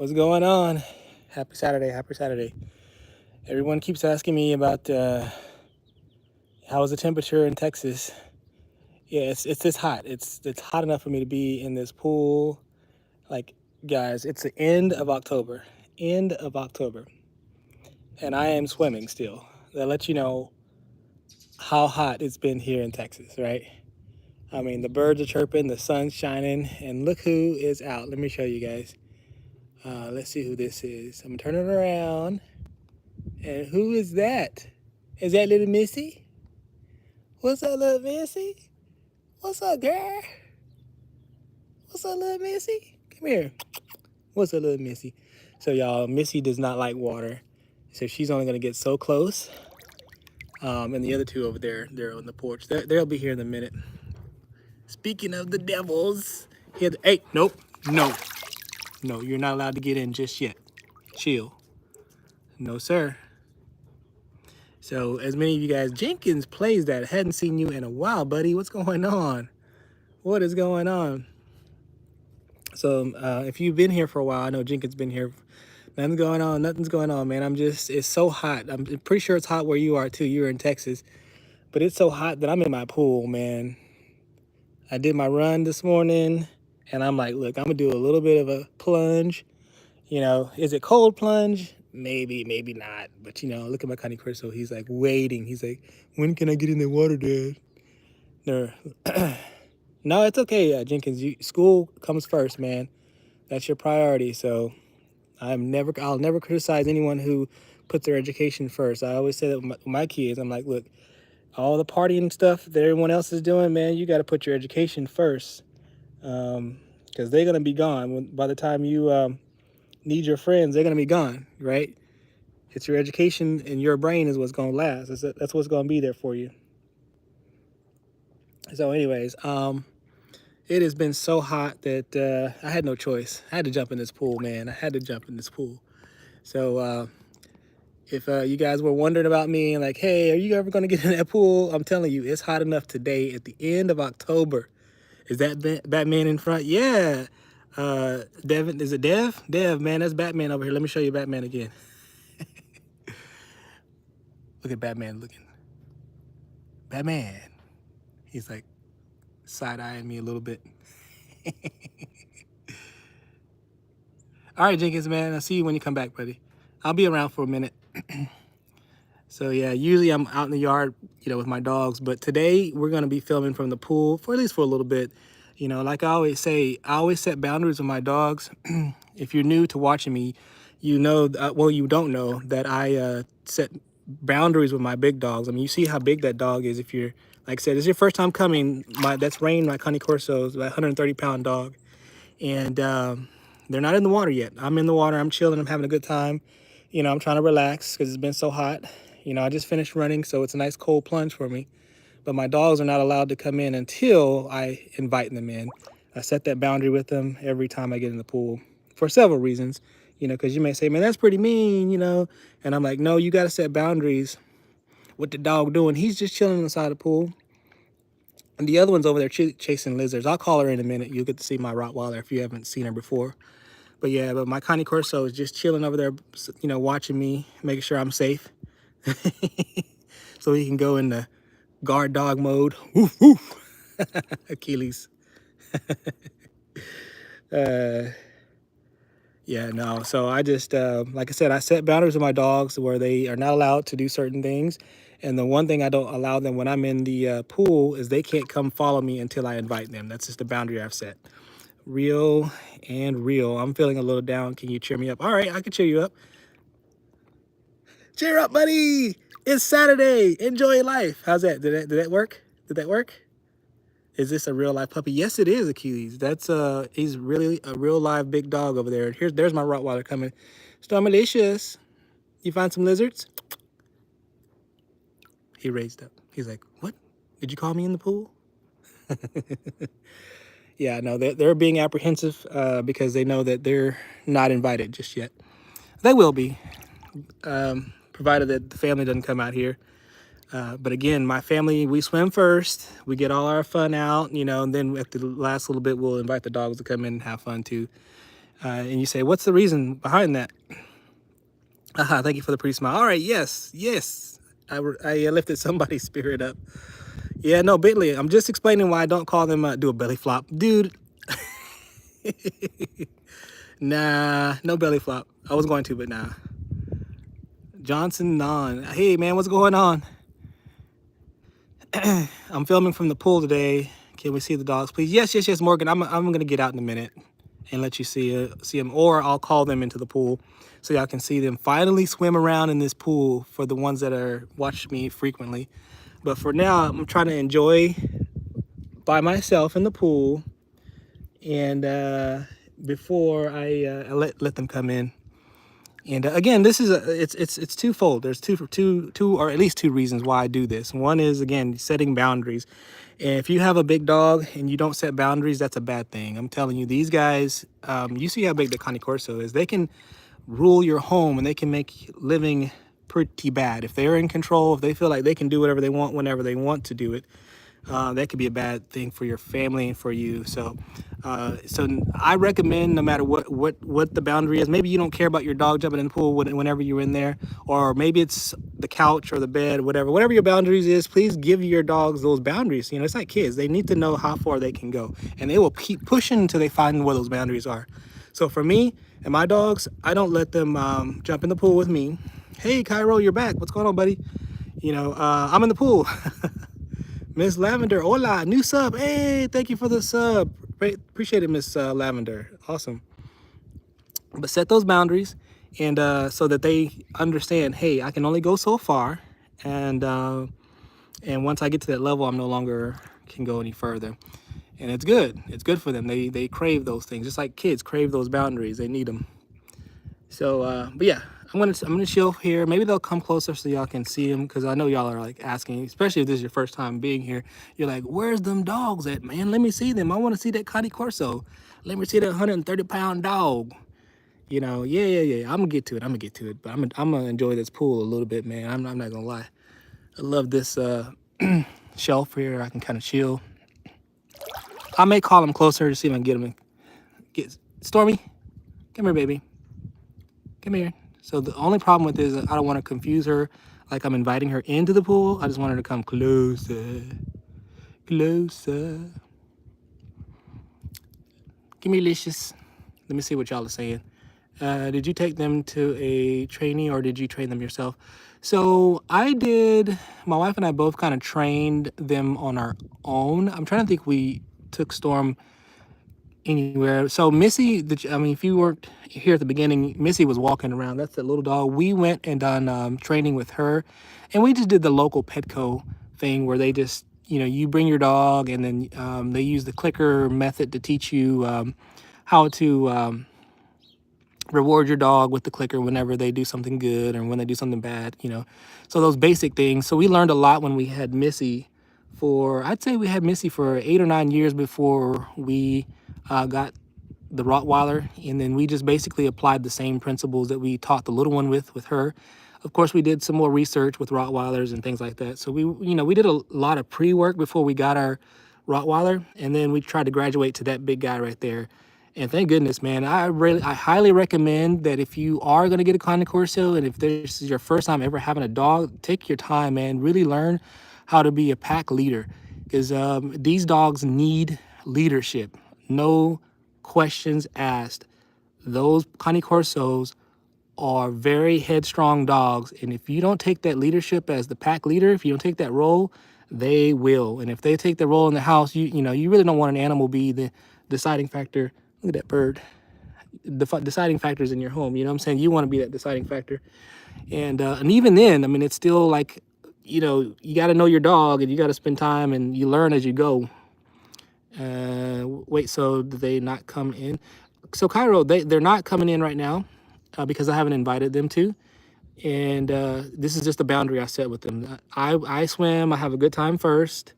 What's going on? Happy Saturday, happy Saturday. Everyone keeps asking me about how is the temperature in Texas. Yeah, it's this hot. It's hot enough for me to be in this pool. Like, guys, it's the end of October. End of October. And I am swimming still. That lets you know how hot it's been here in Texas, right? I mean, the birds are chirping, the sun's shining, and look who is out. Let me show you guys. Let's see who this is. I'm turning around. And who is that? Is that little Missy? What's up, little Missy? What's up, girl? What's up, little Missy? Come here. What's up, little Missy? So, y'all, Missy does not like water. So she's only going to get so close. And the other two over there, they're on the porch. They'll be here in a minute. Speaking of the devils, hey, nope, no. No, you're not allowed to get in just yet. Chill. No, sir. So, as many of you guys, Jenkins plays that. Hadn't seen you in a while, buddy. What's going on? What is going on? So, if you've been here for a while, I know Jenkins been here. Nothing's going on. Nothing's going on, man. It's so hot. I'm pretty sure it's hot where you are too. You're in Texas, but it's so hot that I'm in my pool, man. I did my run this morning, and I'm like, look, I'm gonna do a little bit of a plunge. You know, is it cold plunge? Maybe, maybe not. But look at my Connie Corso. He's like waiting. He's like, when can I get in the water, Dad? No, no, it's okay, Jenkins. School comes first, man. That's your priority. So I'll never criticize anyone who puts their education first. I always say that with my kids. I'm like, look, all the partying stuff that everyone else is doing, man, you got to put your education first, because they're gonna be gone by the time you need your friends. They're gonna be gone, right? It's your education and your brain is what's gonna last. That's what's gonna be there for you. So, anyways, it has been so hot that I had no choice. I had to jump in this pool, man. I had to jump in this pool. So if you guys were wondering about me and like, hey, are you ever going to get in that pool? I'm telling you, it's hot enough today at the end of October. Is that Batman in front? Yeah. Devin, is it Dev? Dev, man, that's Batman over here. Let me show you Batman again. Look at Batman looking. Batman. He's like side-eyeing me a little bit. All right, Jenkins, man. I'll see you when you come back, buddy. I'll be around for a minute. So yeah, usually I'm out in the yard, with my dogs. But today we're gonna be filming from the pool for at least for a little bit. Like I always say, I always set boundaries with my dogs. If you're new to watching me, you don't know that I set boundaries with my big dogs. I mean, you see how big that dog is. If you're, like I said, it's your first time coming. That's Rain, my Connie Corso, is about 130-pound dog, and they're not in the water yet. I'm in the water. I'm chilling. I'm having a good time. I'm trying to relax because it's been so hot. I just finished running, so it's a nice cold plunge for me. But my dogs are not allowed to come in until I invite them in. I set that boundary with them every time I get in the pool for several reasons. Because you may say, man, that's pretty mean, And I'm like, no, you got to set boundaries. What the dog doing? He's just chilling inside the pool. And the other one's over there chasing lizards. I'll call her in a minute. You'll get to see my Rottweiler if you haven't seen her before. But yeah, my Connie Corso is just chilling over there, watching me, making sure I'm safe. So he can go into guard dog mode. Woof, woof. Achilles. Yeah, no. So I just, like I said, I set boundaries with my dogs where they are not allowed to do certain things. And the one thing I don't allow them when I'm in the pool is they can't come follow me until I invite them. That's just the boundary I've set. Real and real. I'm feeling a little down. Can you cheer me up? All right, I can cheer you up. Cheer up, buddy. It's Saturday. Enjoy life. How's that? Did that work? Did that work? Is this a real life puppy? Yes, it is, Achilles. He's really a real live big dog over there. There's my Rottweiler coming. Stormalicious. You find some lizards? He raised up. He's like, what? Did you call me in the pool? Yeah, no, they're being apprehensive because they know that they're not invited just yet. They will be, provided that the family doesn't come out here. But again, my family, we swim first. We get all our fun out, and then at the last little bit, we'll invite the dogs to come in and have fun too. And you say, what's the reason behind that? Aha, thank you for the pretty smile. All right, yes, yes. I lifted somebody's spirit up. Yeah, no, Bentley, I'm just explaining why I don't call them do a belly flop. Dude, nah, no belly flop. I was going to, but nah. Johnson Non. Hey, man, what's going on? I'm filming from the pool today. Can we see the dogs, please? Yes, yes, yes, Morgan. I'm going to get out in a minute and let you see them, or I'll call them into the pool so y'all can see them finally swim around in this pool for the ones that are watching me frequently. But for now, I'm trying to enjoy by myself in the pool, and before I let them come in. And again, this is it's twofold. There's two or at least two reasons why I do this. One is, again, setting boundaries. And if you have a big dog and you don't set boundaries, that's a bad thing. I'm telling you, these guys, you see how big the Cane Corso is. They can rule your home and they can make living pretty bad. If they're in control, if they feel like they can do whatever they want whenever they want to do it, that could be a bad thing for your family and for you. So I recommend, no matter what the boundary is, maybe you don't care about your dog jumping in the pool whenever you're in there, or maybe it's the couch or the bed, whatever your boundaries is, please give your dogs those boundaries. You know, it's like kids. They need to know how far they can go, and they will keep pushing until they find where those boundaries are. So for me and my dogs, I don't let them jump in the pool with me. Hey, Cairo, you're back. What's going on, buddy? You know, I'm in the pool. Miss Lavender, hola, new sub. Hey, thank you for the sub. Appreciate it, Miss Lavender. Awesome. But set those boundaries, and so that they understand, hey, I can only go so far, and once I get to that level, I'm no longer can go any further. And it's good. It's good for them. They crave those things, just like kids crave those boundaries. They need them. So, but yeah, I'm gonna chill here. Maybe they'll come closer so y'all can see them, because I know y'all are like asking, especially if this is your first time being here. You're like, where's them dogs at, man? Let me see them. I want to see that Cane Corso. Let me see that 130-pound dog. You know, yeah. I'm gonna get to it. But I'm gonna enjoy this pool a little bit, man. I'm not gonna lie. I love this shelf here. I can kind of chill. I may call them closer to see if I can get them. Get Stormy, come here, baby. Come here. So the only problem with this is I don't want to confuse her like I'm inviting her into the pool. I just want her to come closer. Closer. Give me Licious. Let me see what y'all are saying. Did you take them to a trainee or did you train them yourself? So I did. My wife and I both kind of trained them on our own. I'm trying to think, we took Storm anywhere. So Missy, I mean, if you weren't here at the beginning, Missy was walking around. That's the little dog. We went and done training with her, and we just did the local Petco thing where they just, you know, you bring your dog, and then they use the clicker method to teach you how to reward your dog with the clicker whenever they do something good or when they do something bad, you know. So those basic things. So we learned a lot when we had Missy I'd say we had Missy for 8 or 9 years before we got the Rottweiler, and then we just basically applied the same principles that we taught the little one with her. Of course, we did some more research with Rottweilers and things like that. So we did a lot of pre-work before we got our Rottweiler, and then we tried to graduate to that big guy right there. And thank goodness, man. I highly recommend that if you are going to get a Cane Corso, and if this is your first time ever having a dog, take your time, man. Really learn how to be a pack leader, because these dogs need leadership. No questions asked. Those Cane Corsos are very headstrong dogs, and if you don't take that leadership as the pack leader, if you don't take that role, they will. And if they take the role in the house, you know, you really don't want an animal be the deciding factor. Look at that bird. The deciding factors in your home. You know what I'm saying? You want to be that deciding factor. And even then, I mean, it's still like, you know, you got to know your dog, and you got to spend time, and you learn as you go. Wait, so did they not come in? So Cairo, they're not coming in right now because I haven't invited them to. And this is just a boundary I set with them. I swim, I have a good time first.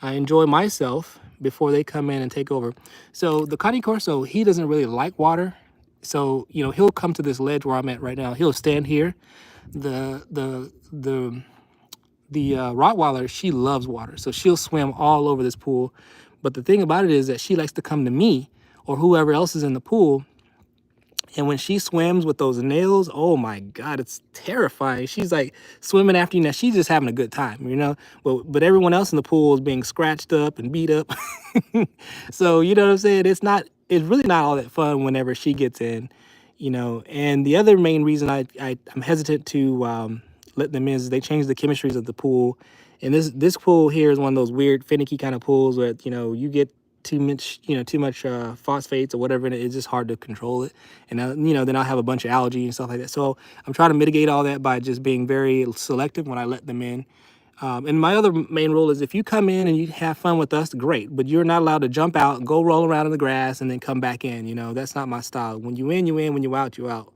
I enjoy myself before they come in and take over. So the Cane Corso, he doesn't really like water. So, you know, he'll come to this ledge where I'm at right now. He'll stand here. The Rottweiler, she loves water. So she'll swim all over this pool. But the thing about it is that she likes to come to me or whoever else is in the pool And when she swims with those nails, oh my God, it's terrifying. She's like swimming after you. Now she's just having a good time, you know. But everyone else in the pool is being scratched up and beat up. So you know what I'm saying? It's really not all that fun whenever she gets in, you know. And the other main reason I'm hesitant to let them in is they change the chemistries of the pool. And this pool here is one of those weird finicky kind of pools where, you know, you get too much phosphates or whatever, and it's just hard to control it. And you know, then I'll have a bunch of algae and stuff like that. So I'm trying to mitigate all that by just being very selective when I let them in. And my other main rule is if you come in and you have fun with us, great. But you're not allowed to jump out, go roll around in the grass, and then come back in. You know, that's not my style. When you in, you in. When you out, you out.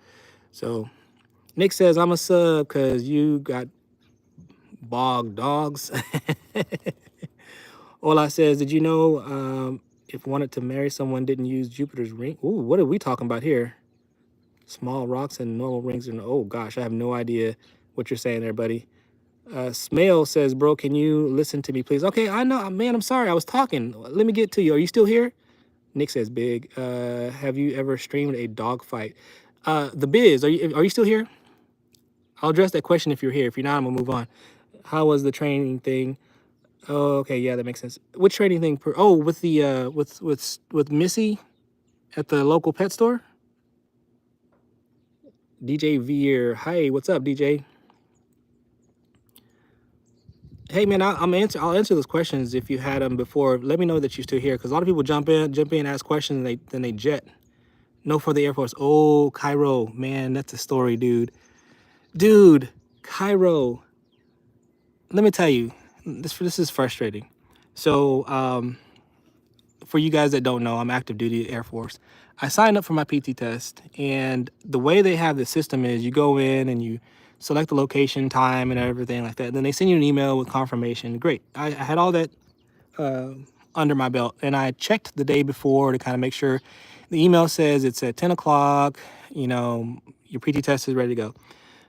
So Nick says I'm a sub because you got bog dogs. Ola says, did you know if wanted to marry someone didn't use Jupiter's ring? Ooh, what are we talking about here? Small rocks and normal rings. And oh gosh, I have no idea what you're saying there, buddy. Smale says, bro, can you listen to me, please? Okay, I know, man, I'm sorry. I was talking. Let me get to you. Are you still here? Nick says, big. Have you ever streamed a dog fight? The Biz, are you still here? I'll address that question if you're here. If you're not, I'm gonna move on. How was the training thing? Oh, okay, yeah, that makes sense. Which training thing? Oh, with the with Missy at the local pet store. DJ Veer, hi, what's up, DJ? Hey man, I'll answer those questions if you had them before. Let me know that you're still here, because a lot of people jump in, ask questions, and then they jet. No for the Air Force. Oh, Cairo, man, that's a story, dude. Dude, Cairo. Let me tell you, this is frustrating. So, for you guys that don't know, I'm active duty Air Force. I signed up for my PT test, and the way they have the system is you go in and you select the location, time, and everything like that. Then they send you an email with confirmation. Great. I had all that under my belt, and I checked the day before to kind of make sure. The email says it's at 10 o'clock, you know, your PT test is ready to go.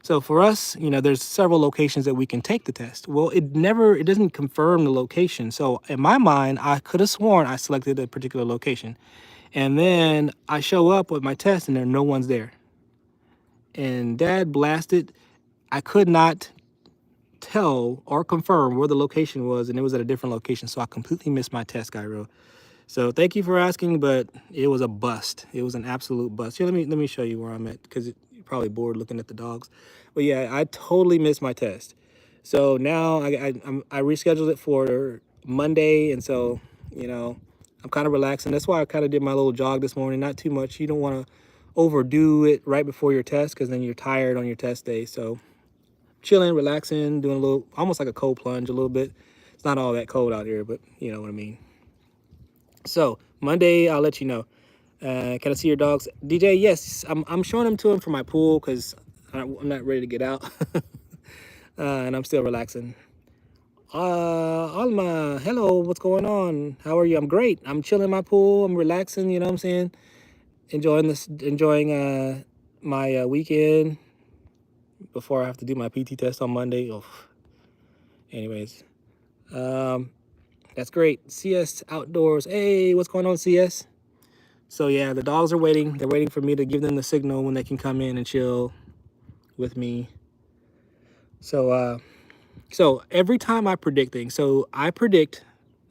So for us, you know, there's several locations that we can take the test. Well, it doesn't confirm the location. So in my mind, I could have sworn I selected a particular location. And then I show up with my test and no one's there. And Dad blasted. I could not tell or confirm where the location was, and it was at a different location. So I completely missed my test, Gyro. So thank you for asking, but it was a bust. It was an absolute bust. Here, let me show you where I'm at, because you're probably bored looking at the dogs. But yeah, I totally missed my test. So now I rescheduled it for Monday, and so, you know, I'm kind of relaxing. That's why I kind of did my little jog this morning. Not too much. You don't want to overdo it right before your test, because then you're tired on your test day. So chilling, relaxing, doing a little, almost like a cold plunge a little bit. It's not all that cold out here, but you know what I mean. So Monday, I'll let you know. Can I see your dogs? DJ, yes, I'm showing them to him for my pool, because I'm not ready to get out. And I'm still relaxing. Alma, hello, what's going on? How are you? I'm great. I'm chilling in my pool. I'm relaxing, you know what I'm saying? Enjoying my weekend before I have to do my PT test on Monday. Oh. Anyways, that's great. CS Outdoors. Hey, what's going on, CS? So yeah, the dogs are waiting. They're waiting for me to give them the signal when they can come in and chill with me. So so every time I predict things, so I predict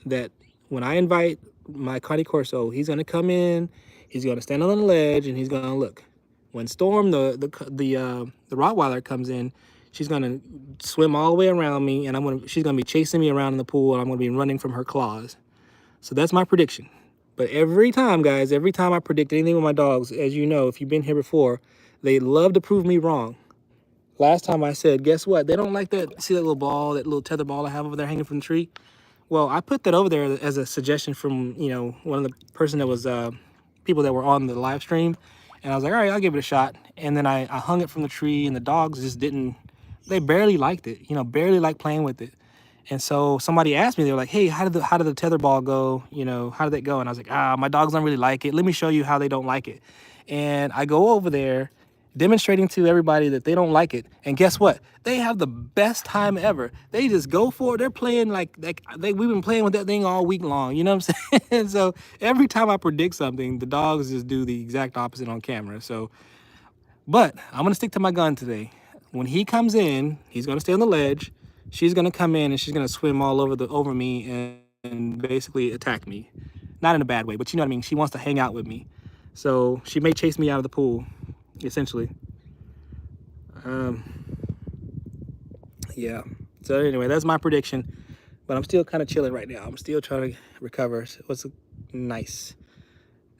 that when I invite my Connie Corso, he's gonna come in, he's gonna stand on the ledge, and he's gonna look. When Storm, the Rottweiler, comes in, she's gonna swim all the way around me, and she's gonna be chasing me around in the pool, and I'm gonna be running from her claws. So that's my prediction. But every time, guys, every time I predict anything with my dogs, as you know, if you've been here before, they love to prove me wrong. Last time I said, guess what? They don't like that. See that little ball, that little tether ball I have over there hanging from the tree? Well, I put that over there as a suggestion from, you know, one of the person that was people that were on the live stream. And I was like, all right, I'll give it a shot. And then I hung it from the tree, and the dogs just didn't, they barely liked it, you know, barely liked playing with it. And so somebody asked me, they were like, hey, how did the tether ball go? You know, how did that go? And I was like, my dogs don't really like it. Let me show you how they don't like it. And I go over there, demonstrating to everybody that they don't like it. And guess what? They have the best time ever. They just go for it. They're playing we've been playing with that thing all week long. You know what I'm saying? So every time I predict something, the dogs just do the exact opposite on camera. So, but I'm gonna stick to my gun today. When he comes in, he's gonna stay on the ledge. She's gonna come in and she's gonna swim all over me and basically attack me. Not in a bad way, but you know what I mean. She wants to hang out with me. So she may chase me out of the pool, essentially. Yeah. So anyway, that's my prediction. But I'm still kind of chilling right now. I'm still trying to recover. So it was nice.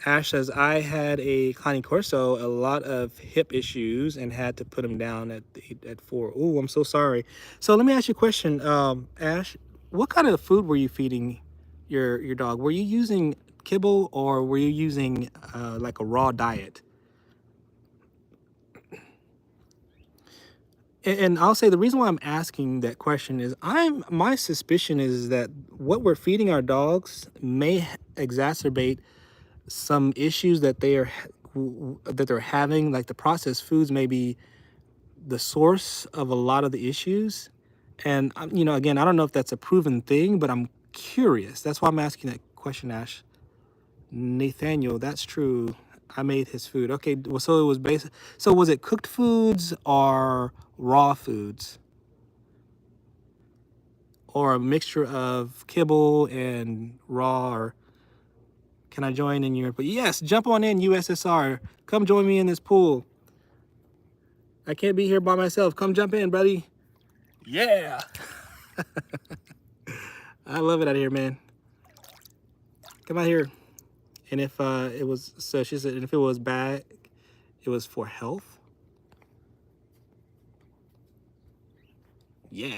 Ash says, I had a Connie Corso, a lot of hip issues, and had to put him down at 4. Oh, I'm so sorry. So let me ask you a question, Ash. What kind of food were you feeding your dog? Were you using kibble or were you using like a raw diet? And I'll say the reason why I'm asking that question is my suspicion is that what we're feeding our dogs may exacerbate some issues that they're having. Like the processed foods may be the source of a lot of the issues. And you know, again, I don't know if that's a proven thing, but I'm curious. That's why I'm asking that question, Ash. Nathaniel, that's true. I made his food. Okay, well, so it was basic. So was it cooked foods or raw foods? Or a mixture of kibble and raw? Or can I join in your... But yes, jump on in, USSR. Come join me in this pool. I can't be here by myself. Come jump in, buddy. Yeah. I love it out here, man. Come out here. And if it was... So she said, and if it was bad, it was for health. Yeah.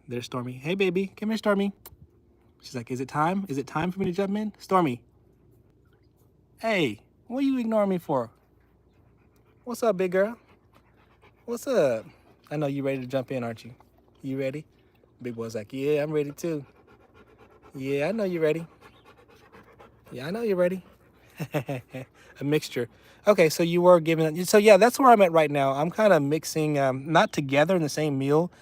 There's Stormy. Hey, baby. Come here, Stormy. She's like, is it time? Is it time for me to jump in? Stormy. Hey, what are you ignoring me for? What's up, big girl? What's up? I know you ready to jump in, aren't you? You ready? Big boy's like, yeah, I'm ready too. Yeah, I know you're ready. Yeah, I know you're ready. A mixture. Okay, so you were giving... So yeah, that's where I'm at right now. I'm kind of mixing, not together in the same meal.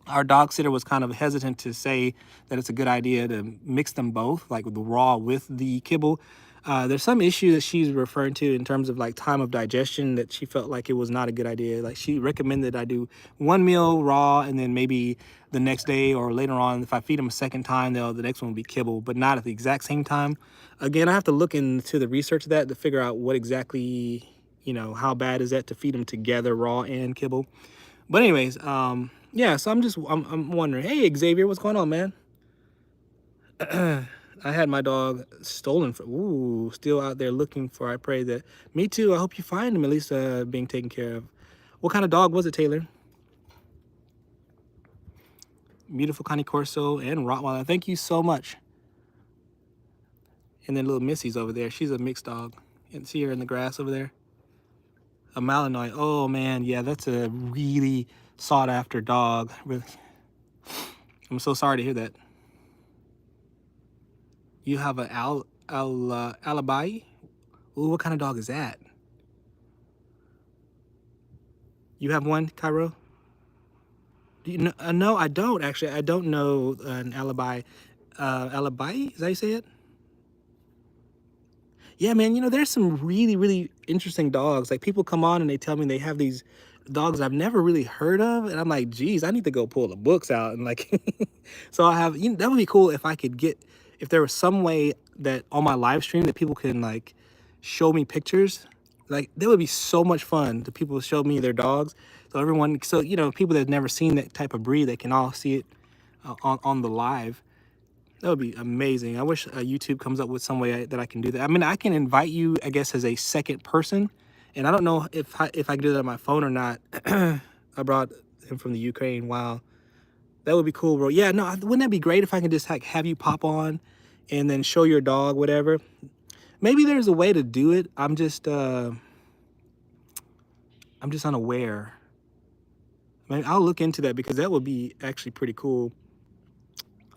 Our dog sitter was kind of hesitant to say that it's a good idea to mix them both, like the raw with the kibble. There's some issue that she's referring to in terms of like time of digestion that she felt like it was not a good idea. Like she recommended I do one meal raw and then maybe the next day or later on, if I feed them a second time, the next one will be kibble, but not at the exact same time. Again, I have to look into the research of that to figure out what exactly, you know, how bad is that to feed them together, raw and kibble. But anyways, yeah, so I'm wondering, hey, Xavier, what's going on, man? I had my dog stolen from, still out there looking for, I pray that, me too, I hope you find him at least being taken care of. What kind of dog was it, Taylor? Beautiful Connie Corso and Rottweiler, thank you so much. And then little Missy's over there, she's a mixed dog. You can see her in the grass over there. A Malinois, oh man, yeah, that's a really sought after dog, really. I'm so sorry to hear that. You have an alibi? Ooh, what kind of dog is that? You have one, Cairo? Do you know? No, I don't actually. I don't know an alibi. Alibi? Is that how you say it? Yeah, man. You know, there's some really, really interesting dogs. Like people come on and they tell me they have these dogs I've never really heard of, and I'm like, geez, I need to go pull the books out and like. So I have. You know, that would be cool if I could get. If there was some way that on my live stream that people can like show me pictures, like that would be so much fun to people show me their dogs. So everyone, so you know, people that have never seen that type of breed, they can all see it on the live. That would be amazing. I wish YouTube comes up with some way that I can do that. I mean, I can invite you, I guess, as a second person, and I don't know if I can do that on my phone or not. I brought him from the Ukraine. Wow. That would be cool, bro. Yeah, no, wouldn't that be great if I could just like have you pop on and then show your dog, whatever? Maybe there's a way to do it. I'm just unaware. I mean, I'll look into that because that would be actually pretty cool.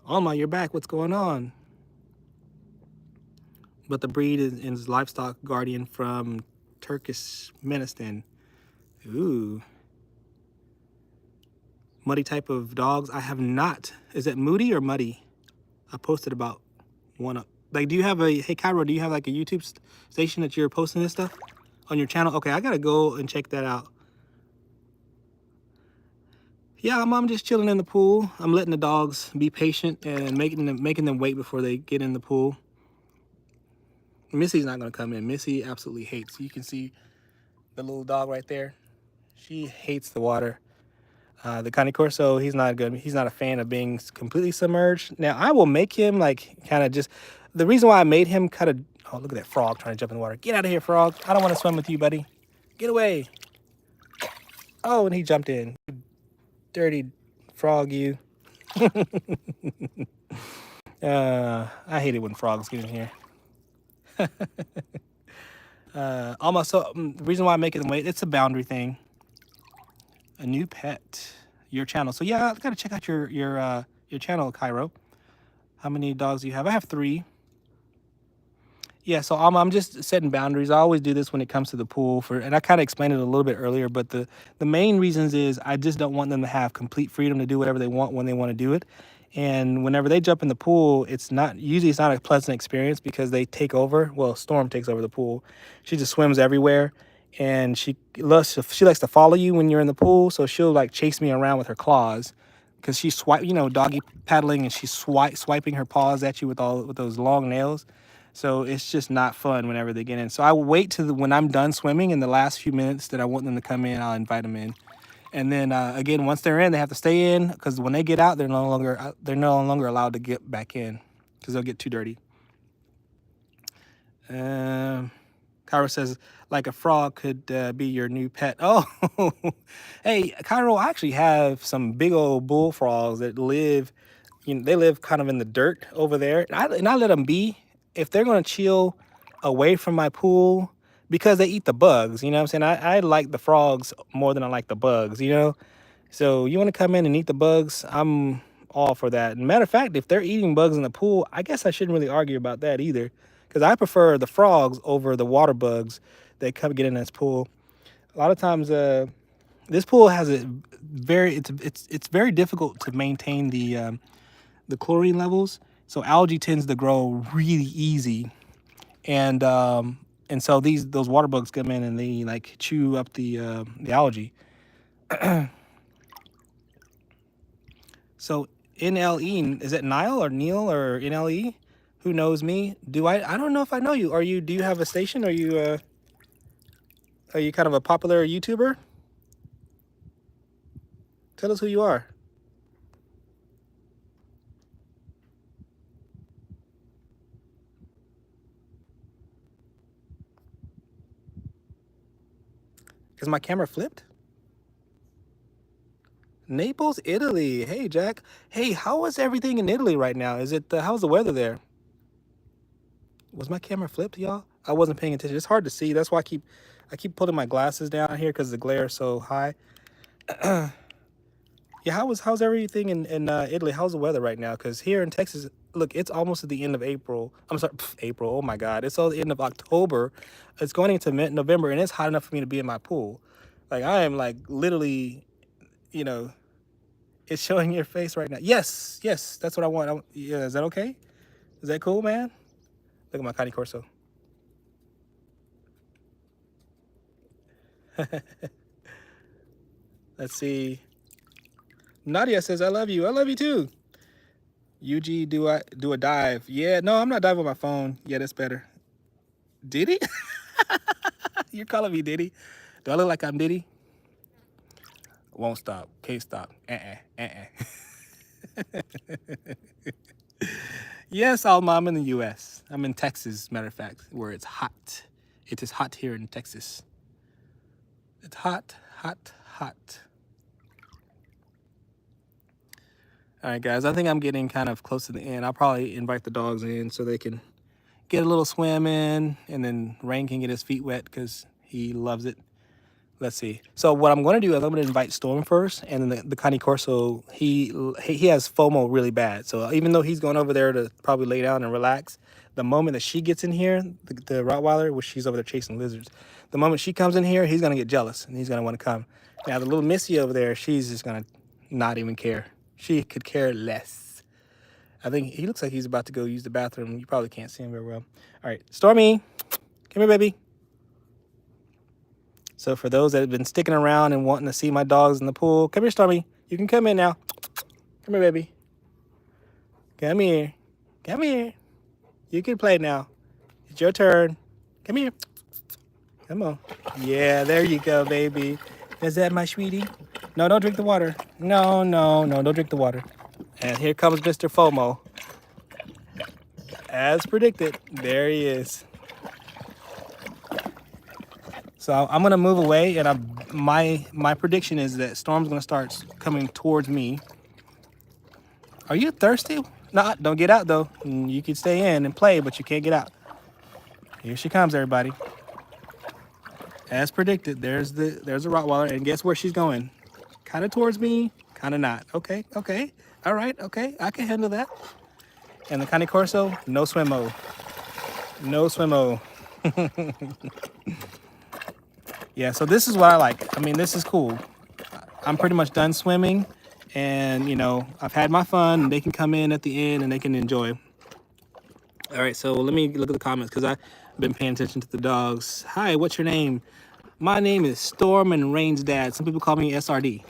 Alma, you're back. What's going on? but the breed is livestock guardian from Turkmenistan. Ooh. Muddy type of dogs. I have not. Is it moody or muddy? I posted about one up. Like, do you have a, hey Cairo, do you have like a YouTube station that you're posting this stuff on your channel? Okay, I gotta go and check that out. Yeah, I'm just chilling in the pool. I'm letting the dogs be patient and making them wait before they get in the pool. Missy's not gonna come in. Missy absolutely hates. You can see the little dog right there. She hates the water. The Cane Corso, he's not good. He's not a fan of being completely submerged. Now, I will make him like kind of just, the reason why I made him kind of, oh, look at that frog trying to jump in the water. Get out of here, frog. I don't want to swim with you, buddy. Get away. Oh, and he jumped in. Dirty frog, you. I hate it when frogs get in here. Almost, so the reason why I make it wait, it's a boundary thing. A new pet, your channel. So yeah, I gotta check out your channel, Cairo. How many dogs do you have? I have 3. Yeah, so I'm just setting boundaries. I always do this when it comes to the pool and I kind of explained it a little bit earlier, but the main reasons is I just don't want them to have complete freedom to do whatever they want when they want to do it. And whenever they jump in the pool, it's not a pleasant experience because they take over. Well, Storm takes over the pool. She just swims everywhere. And she likes to follow you when you're in the pool, so she'll like chase me around with her claws, because she's doggy paddling, and she's swiping her paws at you with those long nails. So it's just not fun whenever they get in. So I will wait till when I'm done swimming, in the last few minutes that I want them to come in, I'll invite them in. And then again, once they're in, they have to stay in, because when they get out, they're no longer allowed to get back in, because they'll get too dirty. Cairo says, like a frog could be your new pet. Oh, hey, Cairo, I actually have some big old bullfrogs that live, they live kind of in the dirt over there. And I let them be. If they're going to chill away from my pool, because they eat the bugs, you know what I'm saying? I like the frogs more than I like the bugs, So you want to come in and eat the bugs? I'm all for that. And matter of fact, if they're eating bugs in the pool, I guess I shouldn't really argue about that either, because I prefer the frogs over the water bugs that come get in this pool. A lot of times, this pool has it's very difficult to maintain the chlorine levels. So algae tends to grow really easy, and so those water bugs come in and they like chew up the algae. So NLE, is it Nile or Neil or NLE? Who knows me? I don't know if I know you. Do you have a station? Are you kind of a popular YouTuber? Tell us who you are. Is my camera flipped? Naples, Italy. Hey, Jack. Hey, how is everything in Italy right now? How's the weather there? Was my camera flipped, y'all? I wasn't paying attention. It's hard to see. That's why I keep putting my glasses down here, because the glare is so high. Yeah, how's everything in Italy? How's the weather right now? Because here in Texas, look, it's almost at the end of April. I'm sorry, April. Oh my God, it's all the end of October. It's going into mid-November, and it's hot enough for me to be in my pool. Like, I am like literally, it's showing your face right now. Yes, that's what I want. Yeah, is that okay? Is that cool, man? Look at my Cane Corso. Let's see. Nadia says, I love you. I love you too. UG, do a dive? Yeah, no, I'm not diving with my phone. Yeah, that's better. Diddy? You're calling me Diddy? Do I look like I'm Diddy? Won't stop. Can't stop. Yes, I'm in the U.S. I'm in Texas, matter of fact, where it's hot. It is hot here in Texas. It's hot, hot, hot. All right, guys, I think I'm getting kind of close to the end. I'll probably invite the dogs in so they can get a little swim in, and then Rain can get his feet wet because he loves it. Let's see. So what I'm going to do is I'm going to invite Storm first, and then the Cane Corso, he has FOMO really bad. So even though he's going over there to probably lay down and relax, The moment that she gets in here, the Rottweiler, which she's over there chasing lizards, the moment she comes in here, he's gonna get jealous and he's gonna want to come. Now the little Missy over there, she's just gonna not even care. She could care less. I think he looks like he's about to go use the bathroom. You probably can't see him very well. All right, Stormy, come here, baby. So for those that have been sticking around and wanting to see my dogs in the pool, come here, Stormy. You can come in now. Come here, baby. Come here. Come here. You can play now. It's your turn. Come here. Come on. Yeah, there you go, baby. Is that my sweetie? No, don't drink the water. No, no, no, don't drink the water. And here comes Mr. FOMO. As predicted, there he is. So I'm gonna move away, and my prediction is that Storm's gonna start coming towards me. Are you thirsty? No, don't get out though. You can stay in and play, but you can't get out. Here she comes, everybody. As predicted, there's a Rottweiler, and guess where she's going? Kind of towards me, kind of not. Okay, okay, all right, okay, I can handle that. And the Cane Corso, no swim-o. No swim-o. Yeah, so this is what I like. I mean, this is cool. I'm pretty much done swimming, and you know, I've had my fun, and they can come in at the end and they can enjoy. All right, so let me look at the comments because I've been paying attention to the dogs. Hi, what's your name? My name is Storm and Rain's dad. Some people call me SRD.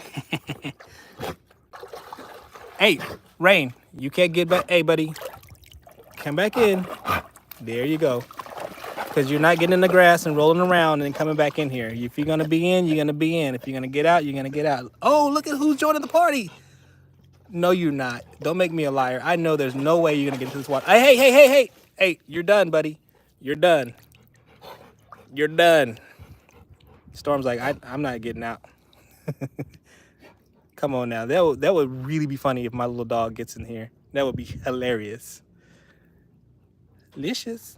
Hey, Rain, you can't get back. Hey, buddy, come back in. There you go. Because you're not getting in the grass and rolling around and coming back in here. If you're going to be in, you're going to be in. If you're going to get out, you're going to get out. Oh, look at who's joining the party. No, you're not. Don't make me a liar. I know there's no way you're going to get into this water. Hey, hey, hey, hey, hey. Hey, you're done, buddy. You're done. You're done. Storm's like, I'm not getting out. Come on now. That would really be funny if my little dog gets in here. That would be hilarious. Licious.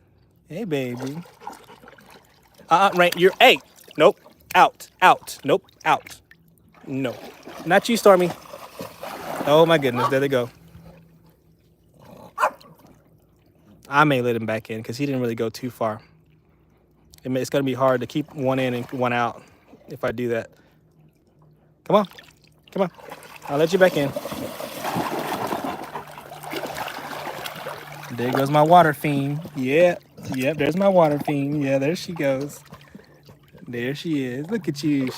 Hey, baby. Right, you're, hey. Nope. Out. Out. Nope. Out. No. Not you, Stormy. Oh, my goodness. There they go. I may let him back in because he didn't really go too far. It's going to be hard to keep one in and one out if I do that. Come on. Come on. I'll let you back in. There goes my water fiend. Yeah. Yep, there's my water fiend. Yeah, there she goes. There she is. Look at you.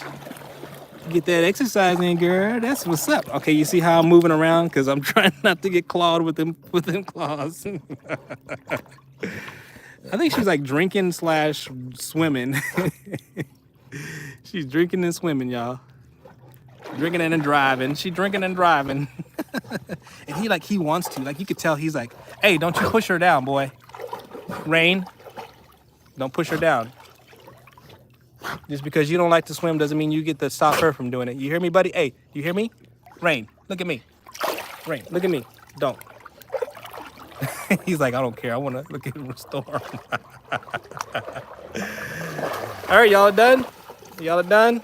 Get that exercise in, girl. That's what's up. Okay, you see how I'm moving around? Because I'm trying not to get clawed with them claws. I think she's like drinking / swimming. She's drinking and swimming, y'all. Drinking and driving. She's drinking and driving. And he wants to. Like, you could tell he's like, hey, don't you push her down, boy. Rain, don't push her down. Just because you don't like to swim doesn't mean you get to stop her from doing it. You hear me, buddy? Hey, you hear me? Rain, look at me. Rain, look at me. Don't. He's like, I don't care. I want to look at the storm. All right, y'all are done? Y'all are done?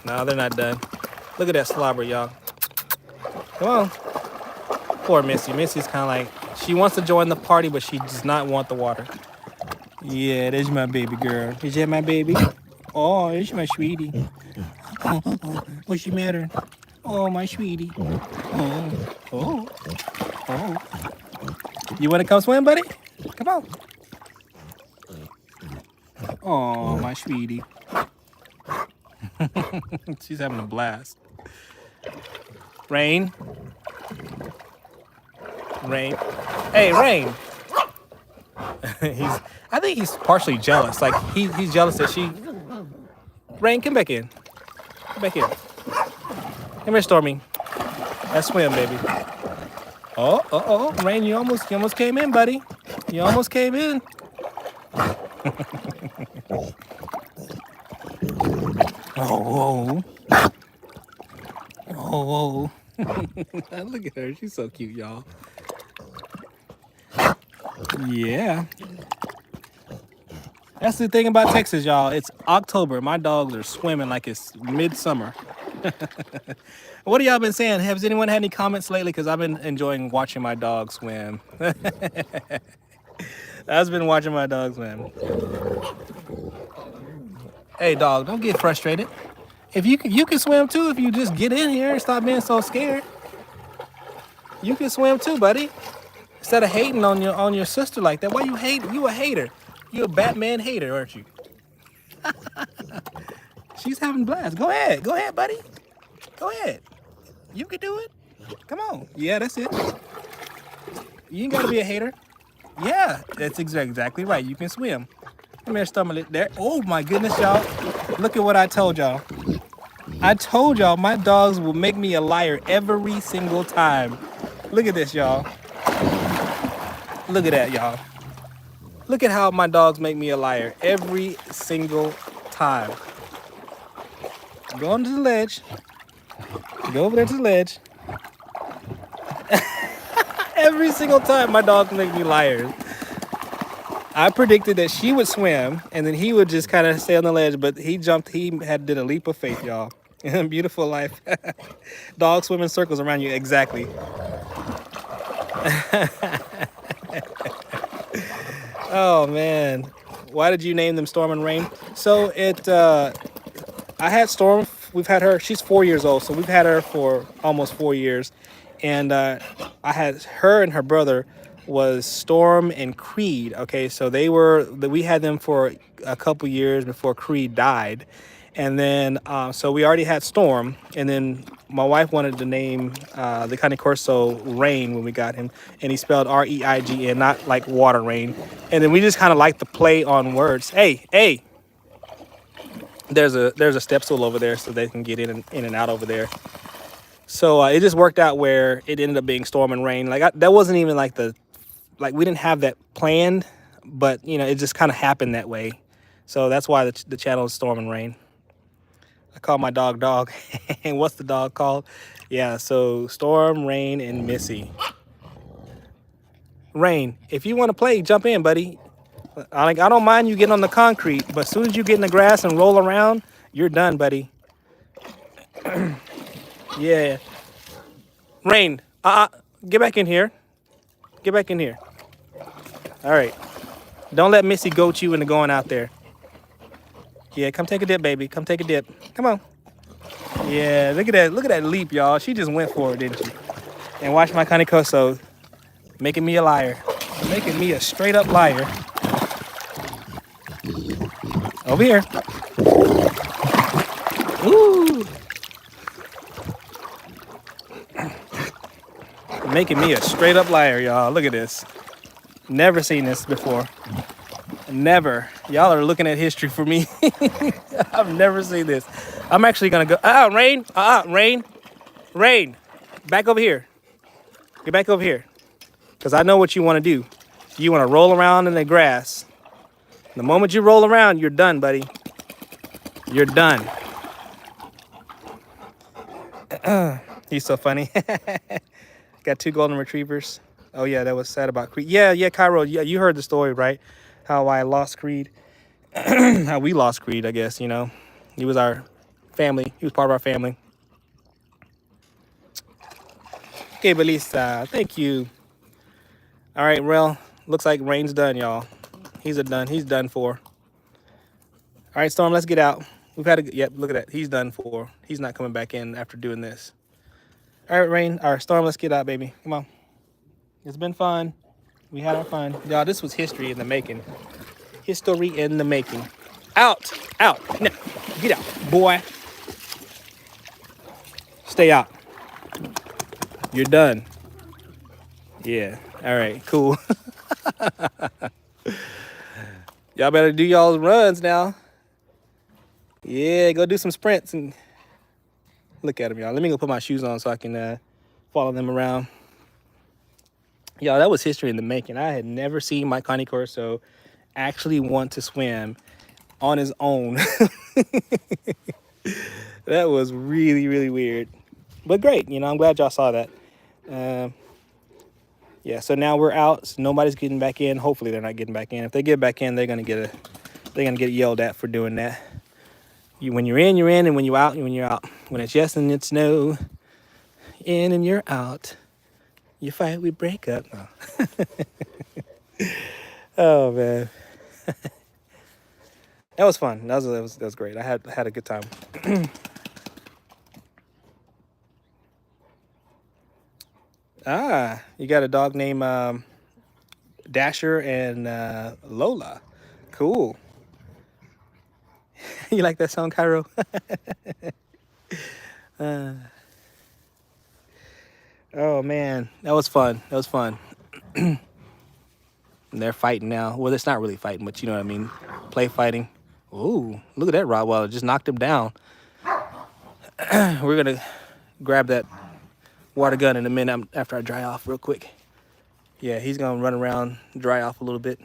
No, they're not done. Look at that slobber, y'all. Come on. Poor Missy. Missy's kind of like, she wants to join the party, but she does not want the water. Yeah, there's my baby girl. Is that my baby? Oh, there's my sweetie. Oh, what's the matter? Oh, my sweetie. Oh. You want to come swim, buddy? Come on. Oh, my sweetie. She's having a blast. Rain. Rain. Hey, Rain. I think he's partially jealous. Like, he's jealous that she... Rain, come back in. Come back in. Come here, Stormy. Let's swim, baby. Oh. Rain, you almost came in, buddy. You almost came in. Oh. Look at her. She's so cute, y'all. Yeah. That's the thing about Texas, y'all. It's October. My dogs are swimming like it's midsummer. What have y'all been saying? Has anyone had any comments lately? Because I've been enjoying watching my dog swim. I've been watching my dog swim. Hey, dog, don't get frustrated. If you can swim too if you just get in here and stop being so scared. You can swim too, buddy. Instead of hating on your sister like that, why you hate? You a hater. You a Batman hater, aren't you? She's having blast. Go ahead, buddy. Go ahead. You can do it. Come on. Yeah, that's it. You ain't gotta be a hater. Yeah, that's exactly right. You can swim. Come here, stomach there. Oh my goodness, y'all. Look at what I told y'all. I told y'all my dogs will make me a liar every single time. Look at this, y'all. Look at that, y'all. Look at how my dogs make me a liar every single time. Go onto the ledge. Go over there to the ledge. Every single time my dogs make me liars. I predicted that she would swim and then he would just kind of stay on the ledge, but he jumped. He did a leap of faith, y'all. Beautiful life. Dogs swim in circles around you. Exactly. Oh man, why did you name them Storm and Rain? So I had Storm. We've had her. She's 4 years old, so we've had her for almost 4 years, and I had her and her brother was Storm and Creed. Okay, so we had them for a couple years before Creed died, and then so we already had Storm, and then my wife wanted to name the Cane Corso Rain when we got him, and he spelled R-E-I-G-N, not like water rain. And then we just kind of like the play on words. Hey, there's a step stool over there so they can get in and out over there. So it just worked out where it ended up being Storm and Rain. That wasn't even like we didn't have that planned, but you know, it just kind of happened that way. So that's why the channel is Storm and Rain. I call my dog. And what's the dog called? Yeah, so Storm, Rain, and Missy. Rain, if you want to play, jump in, buddy. I don't mind you getting on the concrete, but as soon as you get in the grass and roll around, you're done, buddy. Yeah. Rain, get back in here. Get back in here. All right. Don't let Missy goat you into going out there. Yeah, come take a dip, baby. Come take a dip. Come on. Yeah, look at that. Look at that leap, y'all. She just went for it, didn't she? And watch my Cane Corso making me a liar. Making me a straight up liar. Over here. Ooh. Making me a straight up liar, y'all. Look at this. Never seen this before. Never. Y'all are looking at history for me. I've never seen this. I'm actually gonna go. Rain. Rain. Back over here. Get back over here. Because I know what you want to do. You want to roll around in the grass. The moment you roll around, you're done, buddy. You're done. He's so funny. Got 2 golden retrievers. Oh yeah, that was sad about Creed. Yeah, Cairo. Yeah, you heard the story, right? How I lost Creed. How we lost Creed, I guess, you know. He was our family. He was part of our family. Okay, Belisa. Thank you. All right, well, looks like Rain's done, y'all. He's done for. All right, Storm, let's get out. We've had yep, look at that. He's done for. He's not coming back in after doing this. All right, Rain. All right, Storm, let's get out, baby. Come on. It's been fun. We had our fun. Y'all, this was history in the making. History in the making. Out. No, get out, boy. Stay out. You're done. Yeah. All right, cool. Y'all better do y'all's runs now. Yeah, go do some sprints and look at them, y'all. Let me go put my shoes on so I can follow them around. Y'all, that was history in the making. I had never seen my Cane Corso actually want to swim on his own. That was really, really weird. But great, you know, I'm glad y'all saw that. Yeah, so now we're out. So nobody's getting back in. Hopefully they're not getting back in. If they get back in, they're gonna get yelled at for doing that. When you're in, you're in, and when you're out, when you're out. When it's yes and it's no, in and you're out. You fight, we break up. No. Oh man, that was fun. That was great. I had a good time. Ah, you got a dog named Dasher and Lola. Cool. You like that song, Cairo? Oh man, that was fun. That was fun. And they're fighting now. Well, it's not really fighting, but you know what I mean. Play fighting. Ooh, look at that Rottweiler. Just knocked him down. We're gonna grab that water gun in a minute after I dry off real quick. Yeah, he's gonna run around, dry off a little bit.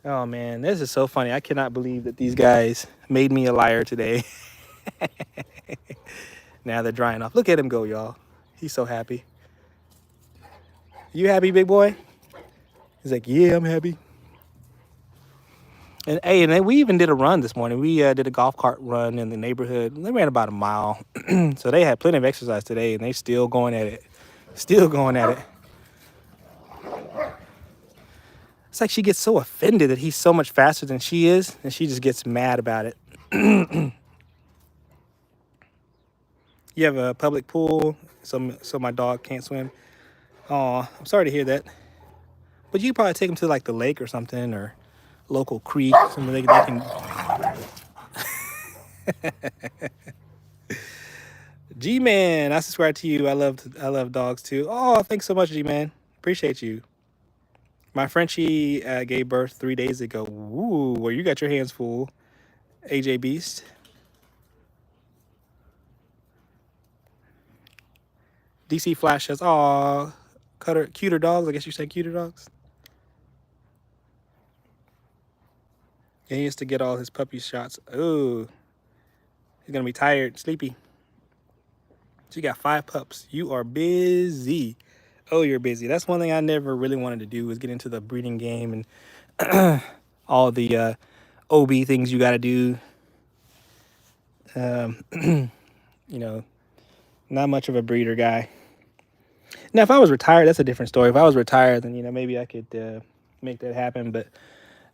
Oh man, this is so funny. I cannot believe that these guys made me a liar today. Now they're drying off. Look at him go, y'all. He's so happy. You happy, big boy? He's like, yeah, I'm happy. And hey, and then we even did a run this morning. We did a golf cart run in the neighborhood. They ran about a mile. So they had plenty of exercise today, and they still going at it. Still going at it. It's like she gets so offended that he's so much faster than she is, and she just gets mad about it. You have a public pool, so my dog can't swim. Oh, I'm sorry to hear that. But you could probably take him to like the lake or something, or local creek, something they can. G-Man, I subscribe to you. I love dogs too. Oh, thanks so much, G-Man. Appreciate you. My Frenchie gave birth 3 days ago. Ooh, well, you got your hands full, AJ Beast. DC Flash says, "Aw, cuter dogs." I guess you said cuter dogs. Yeah, he used to get all his puppy shots. Ooh, he's gonna be tired, sleepy. So you got 5 pups. You are busy. Oh, you're busy. That's one thing I never really wanted to do, was get into the breeding game and all the OB things you got to do. You know, not much of a breeder guy. Now, if I was retired, that's a different story. If I was retired, then maybe I could make that happen. But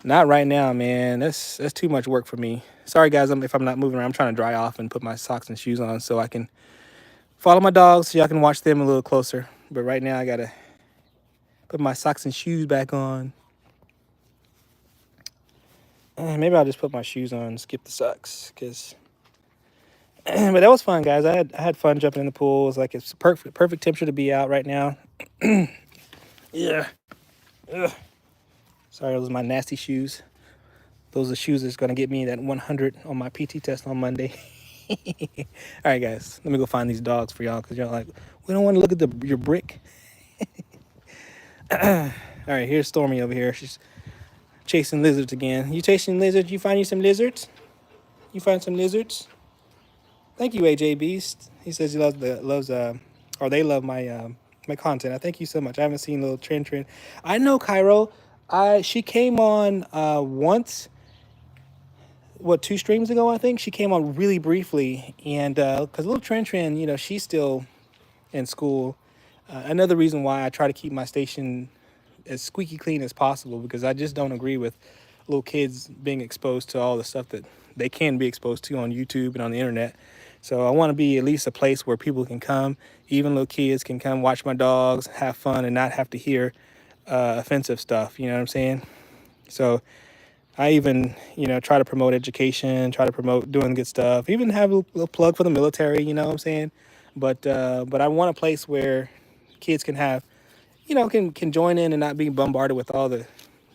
not right now, man. That's too much work for me. Sorry, guys. If I'm not moving around, I'm trying to dry off and put my socks and shoes on so I can follow my dogs, so y'all can watch them a little closer. But right now, I gotta put my socks and shoes back on. Maybe I'll just put my shoes on and skip the socks, cause. But that was fun, guys. I had fun jumping in the pool. It's like it's perfect temperature to be out right now. Yeah. Ugh. Sorry, those are my nasty shoes. Those are shoes that's gonna get me that 100 on my PT test on Monday. All right, guys. Let me go find these dogs for y'all, because y'all like, we don't want to look at your brick. All right, here's Stormy over here. She's chasing lizards again. You chasing lizards? You find you some lizards? You find some lizards? Thank you, AJ Beast. He says he or they love my content. I thank you so much. I haven't seen little Trin. I know Cairo. She came on once. What, 2 streams ago? I think she came on really briefly, and because little Trin, she's still in school. Another reason why I try to keep my station as squeaky clean as possible, because I just don't agree with little kids being exposed to all the stuff that they can be exposed to on YouTube and on the internet. So I want to be at least a place where people can come, even little kids can come watch my dogs, have fun, and not have to hear offensive stuff. You know what I'm saying? So I even, try to promote education, try to promote doing good stuff, even have a little plug for the military, you know what I'm saying? But I want a place where kids can have, can join in and not be bombarded with all the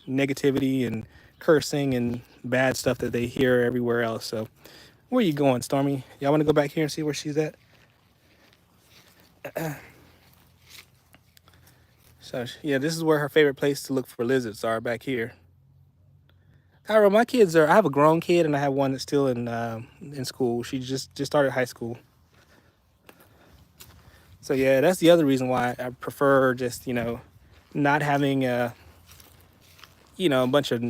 negativity and cursing and bad stuff that they hear everywhere else. So where you going, Stormy? Y'all want to go back here and see where she's at? So yeah, this is where her favorite place to look for lizards are, back here. Kyra, my kids I have a grown kid and I have one that's still in school. She just started high school. So yeah, that's the other reason why I prefer just, not having a bunch of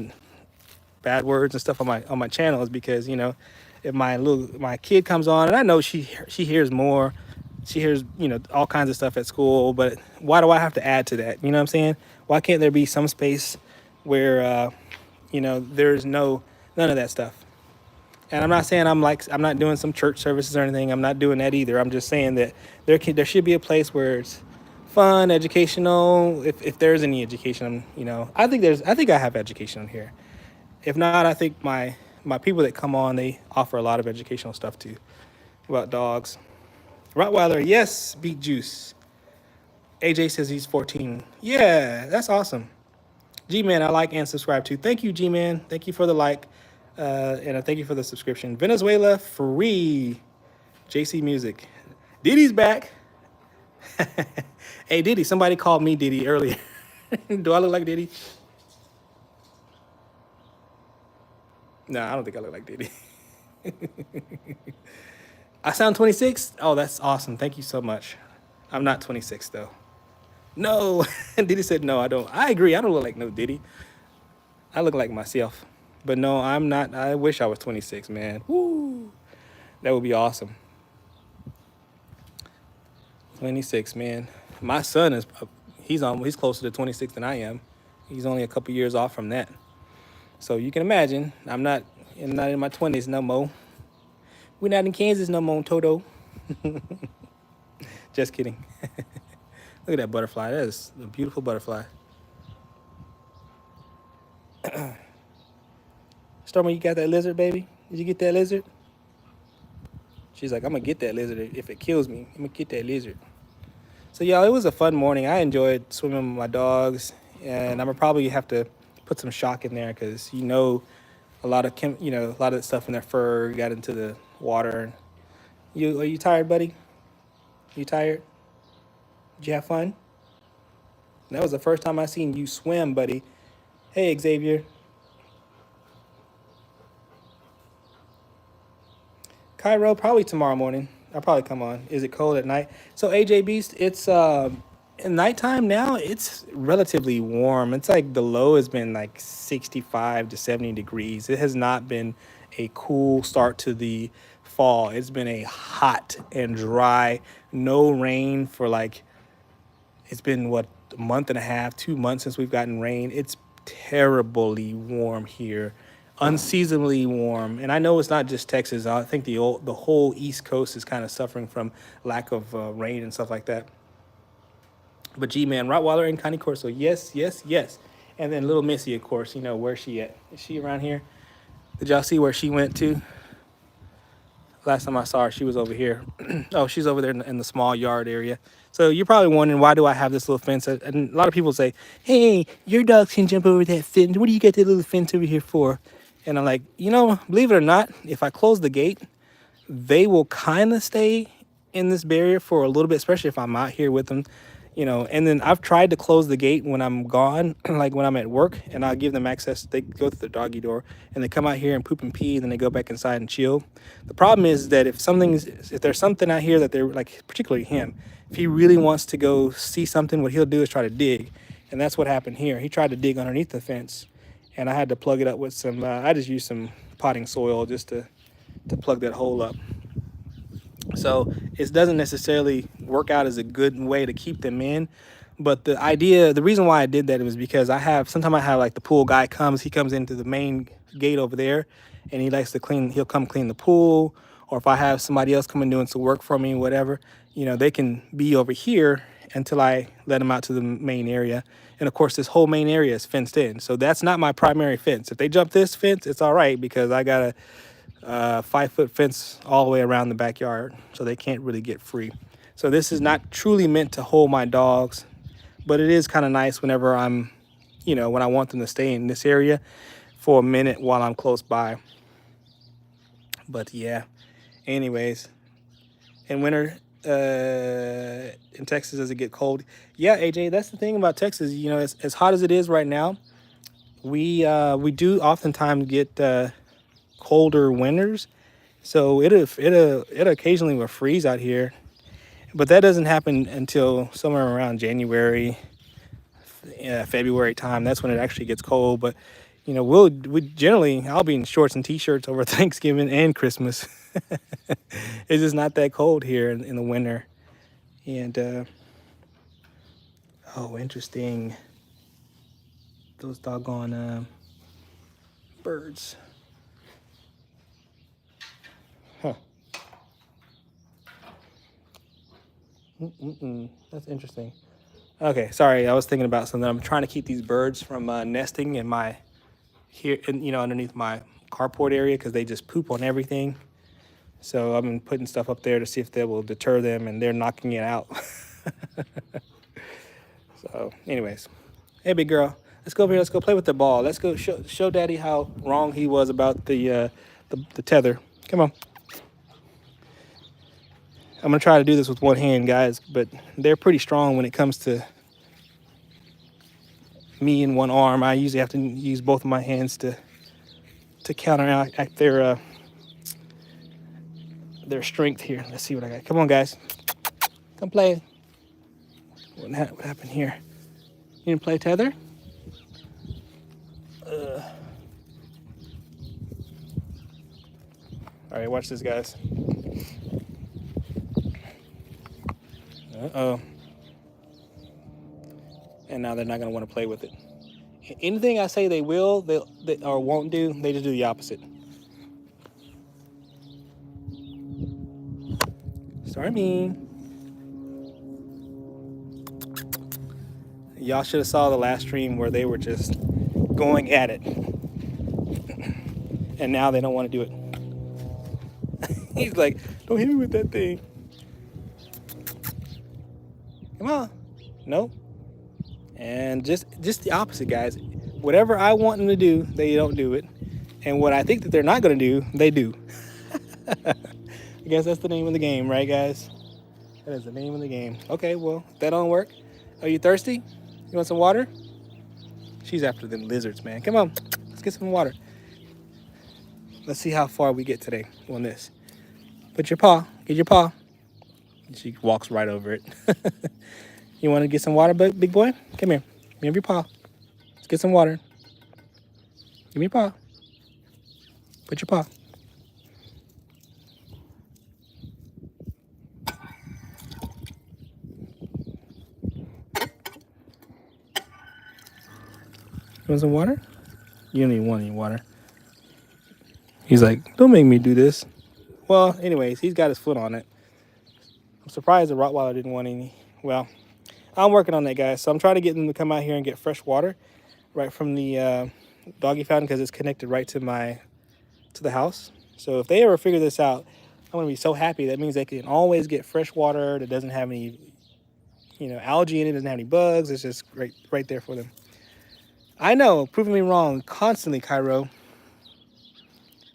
bad words and stuff on my channel is because, if my kid comes on, and I know she hears more, she hears, all kinds of stuff at school, but why do I have to add to that? You know what I'm saying? Why can't there be some space where there's none of that stuff? And I'm not saying I'm not doing some church services or anything. I'm not doing that either. I'm just saying that there should be a place where it's fun, educational, if there's any education. I think I have education here. If not, I think my people that come on, they offer a lot of educational stuff too about dogs. Rottweiler, yes, beet juice. AJ says he's 14. Yeah, that's awesome. G-Man, I like and subscribe to. Thank you, G-Man. Thank you for the like. And thank you for the subscription. Venezuela, free. JC Music. Diddy's back. Hey, Diddy, somebody called me Diddy earlier. Do I look like Diddy? No, I don't think I look like Diddy. I sound 26? Oh, that's awesome. Thank you so much. I'm not 26, though. No. Diddy said, no, I don't. I agree. I don't look like no Diddy. I look like myself. But no, I'm not. I wish I was 26, man. Woo. That would be awesome. 26, man. My son is, he's closer to 26 than I am. He's only a couple years off from that. So you can imagine, I'm not in my 20s no more. We're not in Kansas no more, Toto. Just kidding. Look at that butterfly. That is a beautiful butterfly. Stormy, you got that lizard, baby? Did you get that lizard? She's like, I'm going to get that lizard. If it kills me, I'm going to get that lizard. So, y'all, it was a fun morning. I enjoyed swimming with my dogs. And I'm going to probably have to put some shock in there because, a lot of that stuff in their fur got into the water. Are you tired, buddy? You tired? Did you have fun? That was the first time I seen you swim, buddy. Hey, Xavier. Cairo, probably tomorrow morning. I'll probably come on. Is it cold at night? So AJ Beast, it's in nighttime now, it's relatively warm. It's like the low has been like 65 to 70 degrees. It has not been a cool start to the fall. It's been a hot and dry, no rain for it's been a month and a half, 2 months since we've gotten rain. It's terribly warm here, unseasonably warm. And I know it's not just Texas. I think the whole East Coast is kind of suffering from lack of rain and stuff like that. But G-Man, Rottweiler and Connie Corso, yes, yes, yes. And then little Missy, of course, where's she at? Is she around here? Did y'all see where she went to? Last time I saw her, she was over here. Oh, she's over there in the small yard area. So you're probably wondering, why do I have this little fence? And a lot of people say, hey, your dogs can jump over that fence. What do you got that little fence over here for? And I'm like, believe it or not, if I close the gate, they will kind of stay in this barrier for a little bit, especially if I'm out here with them. And then I've tried to close the gate when I'm gone, like when I'm at work, and I'll give them access. They go through the doggy door and they come out here and poop and pee, and then they go back inside and chill. The problem is that if there's something out here that they're like, particularly him, if he really wants to go see something, what he'll do is try to dig. And that's what happened here. He tried to dig underneath the fence, and I had to plug it up with some, I just used some potting soil just to plug that hole up. So it doesn't necessarily work out as a good way to keep them in. But the reason why I did that was because sometimes I have like the pool guy he comes into the main gate over there, and he likes to he'll come clean the pool. Or if I have somebody else coming doing some work for me, whatever, they can be over here until I let them out to the main area. And of course, this whole main area is fenced in. So that's not my primary fence. If they jump this fence, it's all right because I got a 5-foot fence all the way around the backyard, so they can't really get free. So this is not truly meant to hold my dogs, but it is kind of nice whenever I'm, when I want them to stay in this area for a minute while I'm close by. But yeah, anyways, in winter in Texas, does it get cold? Yeah, AJ, that's the thing about Texas. As hot as it is right now, we do oftentimes get colder winters, so it occasionally will freeze out here, but that doesn't happen until somewhere around January, February time. That's when it actually gets cold. But you know, I'll be in shorts and t-shirts over Thanksgiving and Christmas. It's just not that cold here in the winter. And oh, interesting. Those doggone birds. Huh. That's interesting. Okay, sorry. I was thinking about something. I'm trying to keep these birds from nesting in my underneath my carport area because they just poop on everything. So I've been putting stuff up there to see if that will deter them, and they're knocking it out. So, anyways, hey, big girl, let's go over here. Let's go play with the ball. Let's go show Daddy how wrong he was about the tether. Come on. I'm gonna try to do this with one hand, guys, but they're pretty strong when it comes to me in one arm. I usually have to use both of my hands to counteract their strength here. Let's see what I got. Come on, guys. Come play. What happened here? You didn't play tether? All right, watch this, guys. Uh-oh. And now they're not going to want to play with it. Anything I say they will, they or won't do, they just do the opposite. Stormy. Y'all should have saw the last stream where they were just going at it. And now they don't want to do it. He's like, don't hit me with that thing. Come on. Nope. And just the opposite, guys. Whatever I want them to do, they don't do it. And what I think that they're not going to do, they do. I guess that's the name of the game, right, guys? That is the name of the game. Okay, well, if that don't work. Are you thirsty? You want some water? She's after them lizards, man. Come on. Let's get some water. Let's see how far we get today on this. Put your paw. Get your paw. She walks right over it. You want to get some water, big boy? Come here. Give me your paw. Let's get some water. Give me your paw. Put your paw. You want some water? You don't even want any water. He's like, don't make me do this. Well, anyways, he's got his foot on it. I'm surprised the Rottweiler didn't want any. Well, I'm working on that, guys. So I'm trying to get them to come out here and get fresh water right from the doggy fountain because it's connected right to the house. So if they ever figure this out, I'm going to be so happy. That means they can always get fresh water that doesn't have any, algae in it, doesn't have any bugs. It's just right there for them. I know, proving me wrong constantly, Cairo.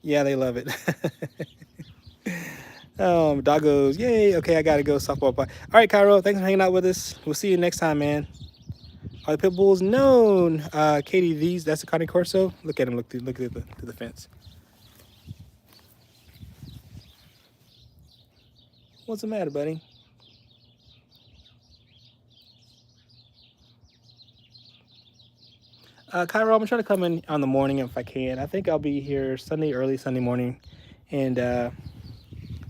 Yeah, they love it. Doggos, yay. Okay, I gotta go softball. All right, Cairo, thanks for hanging out with us. We'll see you next time, man. Are the pit bulls known? Katie, that's a Connie Corso. Look at him, look at the fence. What's the matter, buddy? Cairo, I'm gonna try to come in on the morning if I can. I think I'll be here early Sunday morning, and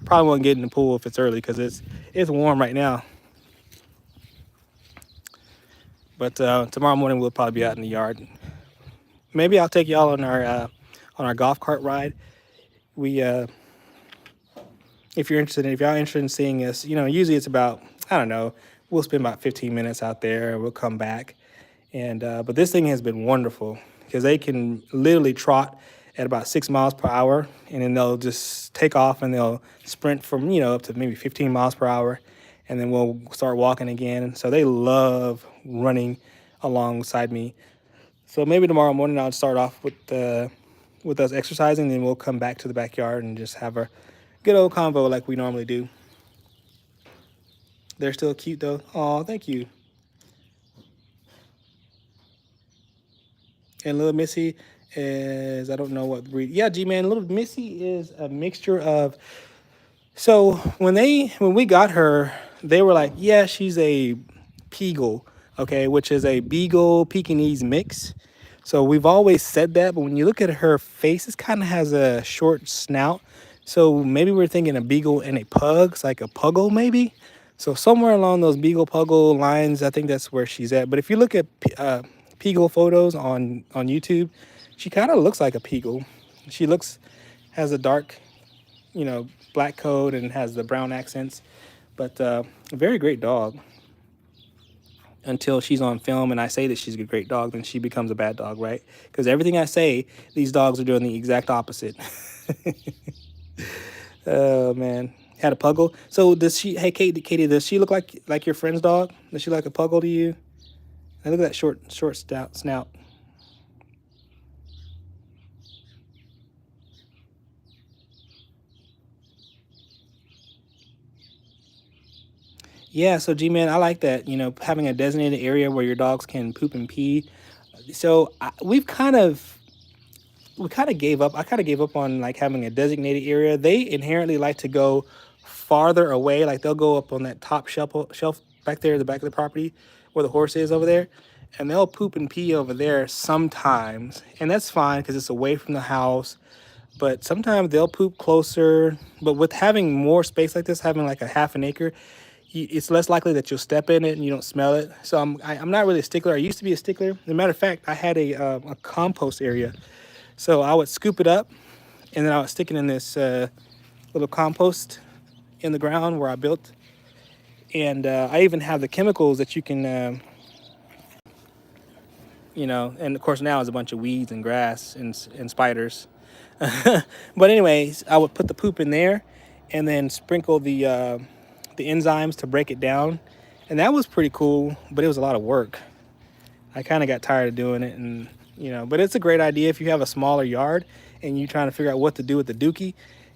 probably won't get in the pool if it's early because it's warm right now. But tomorrow morning we'll probably be out in the yard. Maybe I'll take y'all on our golf cart ride. If y'all interested in seeing us, usually it's about, I don't know, we'll spend about 15 minutes out there. We'll come back. And but this thing has been wonderful because they can literally trot at about 6 miles per hour, and then they'll just take off and they'll sprint from up to maybe 15 miles per hour, and then we'll start walking again. So they love running alongside me. So maybe tomorrow morning I'll start off with us exercising, then we'll come back to the backyard and just have a good old convo like we normally do. They're still cute though. Oh, thank you. And little Missy is, I don't know what breed. Yeah, G-Man, little Missy is a mixture of, so when we got her, they were like, yeah, she's a Peagle, okay, which is a Beagle Pekingese mix. So we've always said that, but when you look at her face, it kind of has a short snout. So maybe we're thinking a Beagle and a Pug, it's like a Puggle maybe. So somewhere along those Beagle Puggle lines, I think that's where she's at. But if you look at Peagle photos on YouTube, she kind of looks like a Peagle. She has a dark, black coat and has the brown accents. But a very great dog until she's on film and I say that she's a great dog, then she becomes a bad dog, right? Because everything I say, these dogs are doing the exact opposite. Oh man, had a puggle. So does she? Hey, Katie, does she look like your friend's dog? Does she like a puggle to you? And look at that short snout. Yeah, so G-Man, I like that, having a designated area where your dogs can poop and pee. So we kind of gave up. I kind of gave up on like having a designated area. They inherently like to go farther away. Like they'll go up on that top shelf back there at the back of the property where the horse is over there. And they'll poop and pee over there sometimes. And that's fine because it's away from the house. But sometimes they'll poop closer. But with having more space like this, having like a half an acre, it's less likely that you'll step in it and you don't smell it. So I'm not really a stickler. I used to be a stickler. As a matter of fact, I had a compost area. So I would scoop it up and then I would stick it in this little compost in the ground where I built. And I even have the chemicals that you can, and of course now it's a bunch of weeds and grass and spiders. But anyways, I would put the poop in there and then sprinkle the enzymes to break it down. And that was pretty cool, but it was a lot of work. I kind of got tired of doing it, and but it's a great idea if you have a smaller yard and you're trying to figure out what to do with the dookie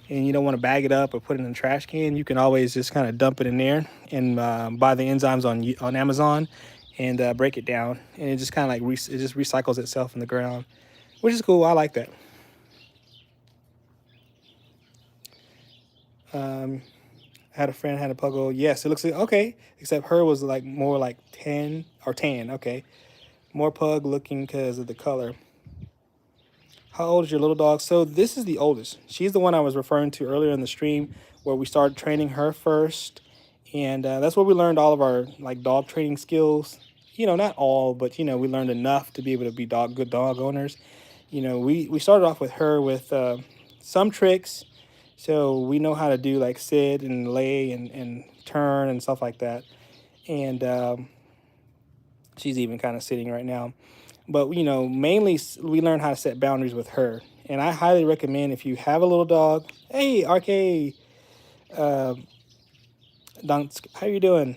and you don't want to bag it up or put it in a trash can. You can always just kind of dump it in there and buy the enzymes on Amazon and break it down, and it just kind of like it just recycles itself in the ground, which is cool. I like that. I had a friend had a puggle. Yes, it looks like okay, except her was like more like 10 or tan. Okay, more pug looking because of the color. How old is your little dog? So this is the oldest. She's the one I was referring to earlier in the stream where we started training her first. And that's where we learned all of our like dog training skills. Not all, but we learned enough to be able to be good dog owners. We started off with her with some tricks. So we know how to do like sit and lay and turn and stuff like that. And she's even kind of sitting right now. But mainly we learn how to set boundaries with her, and I highly recommend if you have a little dog. Hey, RK, how you doing?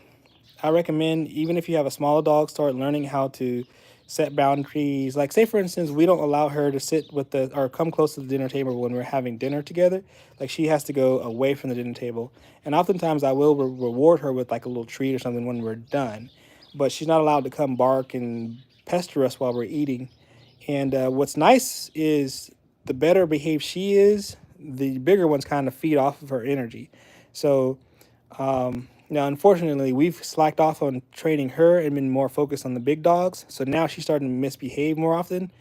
I recommend even if you have a smaller dog, start learning how to set boundaries. Like say for instance, we don't allow her to sit with or come close to the dinner table when we're having dinner together. Like she has to go away from the dinner table, and oftentimes I will reward her with like a little treat or something when we're done. But she's not allowed to come bark and pester us while we're eating. And what's nice is the better behaved she is, the bigger ones kind of feed off of her energy. So now, unfortunately, we've slacked off on training her and been more focused on the big dogs. So now she's starting to misbehave more often.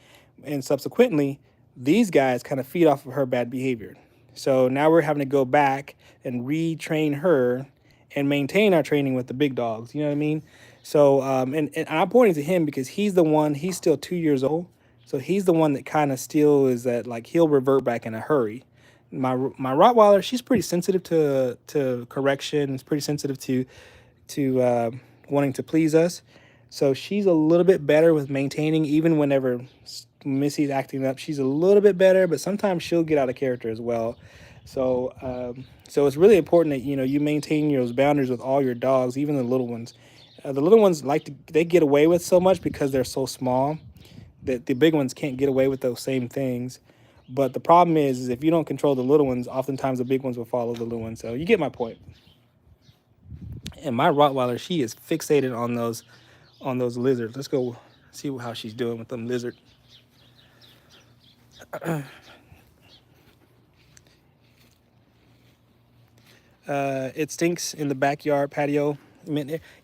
And subsequently, these guys kind of feed off of her bad behavior. So now we're having to go back and retrain her and maintain our training with the big dogs. You know what I mean? So, and I'm pointing to him because he's still 2 years old. So he's the one that kind of still is that like he'll revert back in a hurry. My Rottweiler, she's pretty sensitive to correction. It's pretty sensitive to wanting to please us. So she's a little bit better with maintaining, even whenever Missy's acting up. She's a little bit better, but sometimes she'll get out of character as well. So it's really important that you maintain those boundaries with all your dogs, even the little ones. The little ones they get away with so much because they're so small that the big ones can't get away with those same things. But the problem is if you don't control the little ones, oftentimes the big ones will follow the little ones. So you get my point. And my Rottweiler, she is fixated on those lizards. Let's go see how she's doing with them lizard. It stinks in the backyard patio.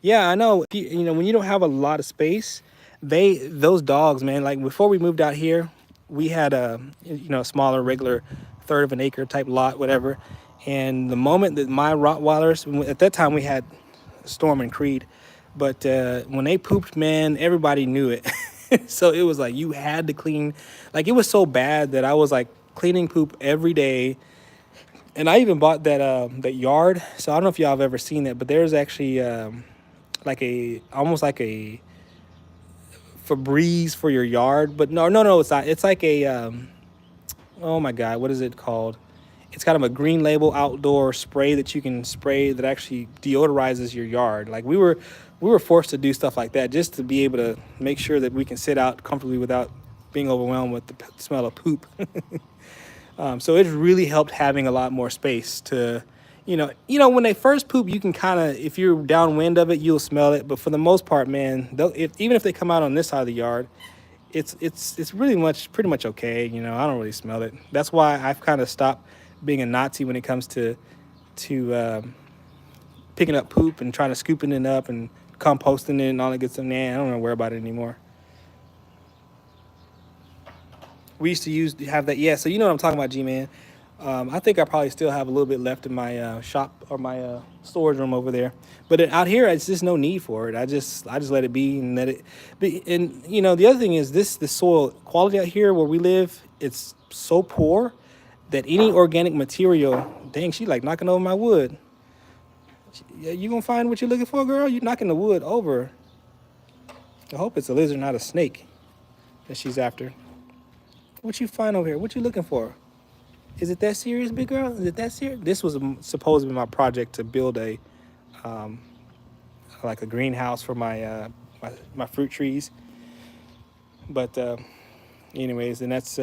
Yeah, I know. You know, when you don't have a lot of space, those dogs, man. Like before we moved out here, we had a a smaller, regular, third of an acre type lot, whatever. And the moment that my Rottweilers, at that time we had Storm and Creed, but when they pooped, man, everybody knew it. So it was like you had to clean. Like it was so bad that I was like cleaning poop every day. And I even bought that yard. So I don't know if y'all have ever seen it, but there's actually like a almost like a Febreze for your yard. But no, it's not. It's like a oh my god, what is it called? It's kind of a green label outdoor spray that you can spray that actually deodorizes your yard. Like we were forced to do stuff like that just to be able to make sure that we can sit out comfortably without being overwhelmed with the smell of poop. So it's really helped having a lot more space to, when they first poop, you can kind of, if you're downwind of it, you'll smell it. But for the most part, man, even if they come out on this side of the yard, it's really pretty much okay. I don't really smell it. That's why I've kind of stopped being a Nazi when it comes to picking up poop and trying to scooping it up and composting it and all that good stuff. Nah, I don't want to worry about it anymore. We used to have that. Yeah, so you know what I'm talking about, G-Man. I think I probably still have a little bit left in my shop or my storage room over there. But out here, it's just no need for it. I just let it be and let it be. And the other thing is the soil quality out here where we live, it's so poor that any organic material, dang, she like knocking over my wood. Yeah, you gonna find what you're looking for, girl? You knocking the wood over. I hope it's a lizard, not a snake, that she's after. What you find over here? What you looking for? Is it that serious, big girl? Is it that serious? This was supposed to be my project to build um, like a greenhouse for my fruit trees. But anyways, and that's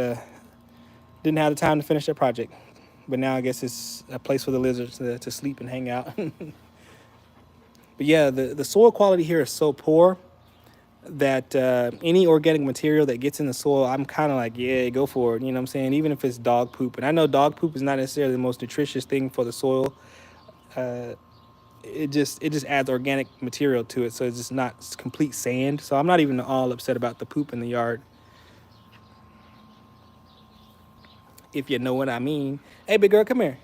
didn't have the time to finish that project. But now I guess it's a place for the lizards to sleep and hang out. But yeah, the soil quality here is so poor that any organic material that gets in the soil, I'm kind of like, yeah, go for it. You know what I'm saying? Even if it's dog poop. And I know dog poop is not necessarily the most nutritious thing for the soil. It just adds organic material to it. So it's just not complete sand. So I'm not even all upset about the poop in the yard, if you know what I mean. Hey, big girl, come here.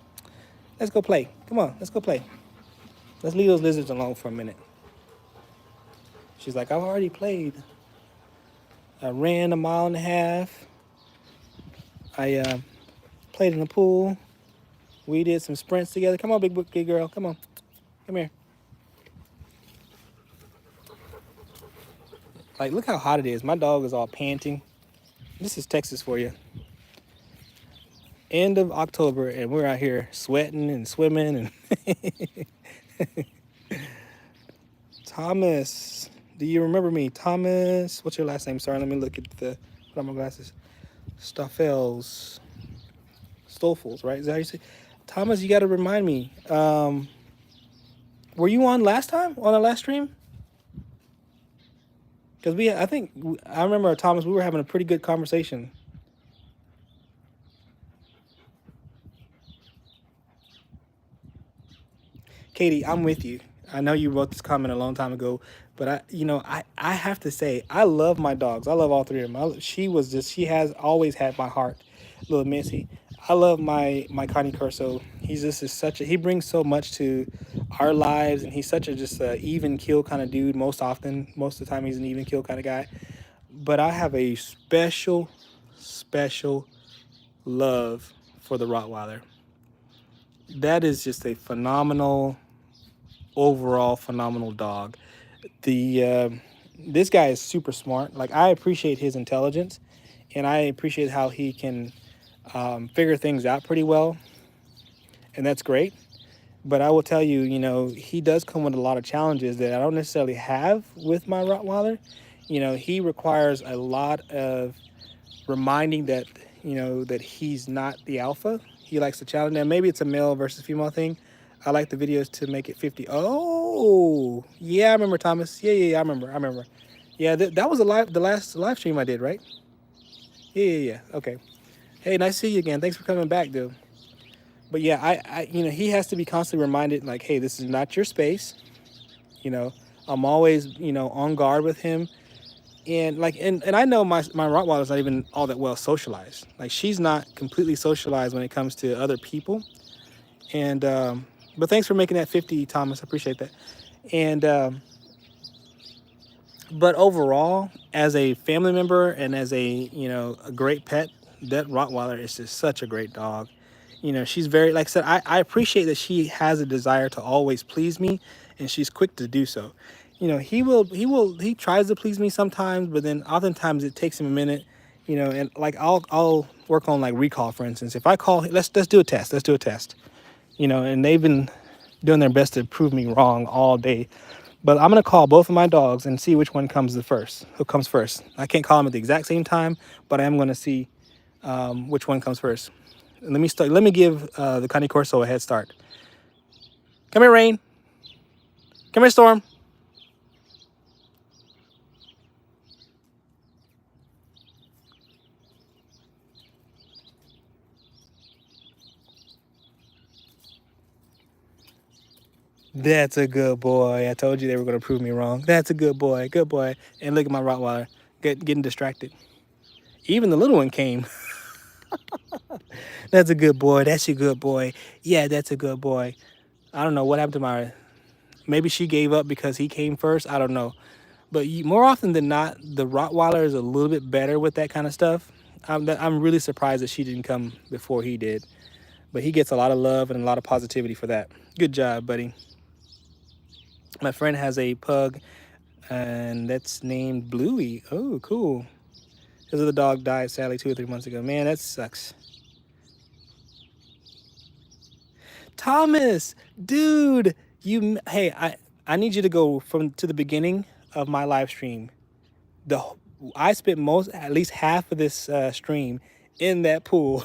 Let's go play. Come on, let's go play. Let's leave those lizards alone for a minute. She's like, I've already played. I ran 1.5 miles. I played in the pool. We did some sprints together. Come on, big girl. Come on. Come here. Like, look how hot it is. My dog is all panting. This is Texas for you. End of October, and we're out here sweating and swimming. And Thomas, do you remember me? Thomas, what's your last name? Sorry, let me look at put on my glasses. Stoffels, right? Is that how you say? Thomas, you got to remind me. Were you on last time on the last stream? Because I remember, Thomas, we were having a pretty good conversation. Katie, I'm with you. I know you wrote this comment a long time ago, but I have to say, I love my dogs. I love all three of them. She has always had my heart, little Missy. I love my Connie Corso. He's just he brings so much to our lives, and he's such a just a even kill kind of dude. Most of the time, he's an even kill kind of guy. But I have a special love for the Rottweiler. That is just a overall phenomenal dog. This guy is super smart. Like, I appreciate his intelligence, and I appreciate how he can figure things out pretty well, and that's great. But I will tell you, he does come with a lot of challenges that I don't necessarily have with my Rottweiler. He requires a lot of reminding that he's not the alpha. He likes to challenge. Now, maybe it's a male versus female thing. I like the videos to make it 50. Oh, yeah, I remember, Thomas. Yeah, I remember. Yeah, that was the last live stream I did, right? Yeah. Okay. Hey, nice to see you again. Thanks for coming back, dude. But yeah, he has to be constantly reminded, like, hey, this is not your space. You know, I'm always, on guard with him. And like, and I know my Rottweiler's not even all that well socialized. Like, she's not completely socialized when it comes to other people. And, but thanks for making that 50, Thomas. I appreciate that. And, but overall, as a family member and as a great pet, that Rottweiler is just such a great dog. She's very, like I said, I appreciate that she has a desire to always please me, and she's quick to do so. He tries to please me sometimes, but then oftentimes it takes him a minute, and like I'll work on like recall, for instance. If I call, let's do a test. Let's do a test. And they've been doing their best to prove me wrong all day. But I'm gonna call both of my dogs and see which one comes first. Who comes first? I can't call them at the exact same time, but I am gonna see which one comes first. And let me start. Let me give the Cane Corso a head start. Come here, Rain. Come here, Storm. That's a good boy. I told you they were gonna prove me wrong. That's a good boy. Good boy. And look at my Rottweiler getting distracted. Even the little one came. That's a good boy. That's a good boy. Yeah, that's a good boy. I don't know what happened to my. Maybe she gave up because he came first. I don't know. But more often than not, the Rottweiler is a little bit better with that kind of stuff. I'm really surprised that she didn't come before he did. But he gets a lot of love and a lot of positivity for that. Good job, buddy. My friend has a pug, and that's named Bluey. Oh, cool. His other dog died sadly 2 or 3 months ago. Man, that sucks. Thomas, dude, hey, I need you to go from to the beginning of my live stream. The I spent at least half of this stream in that pool,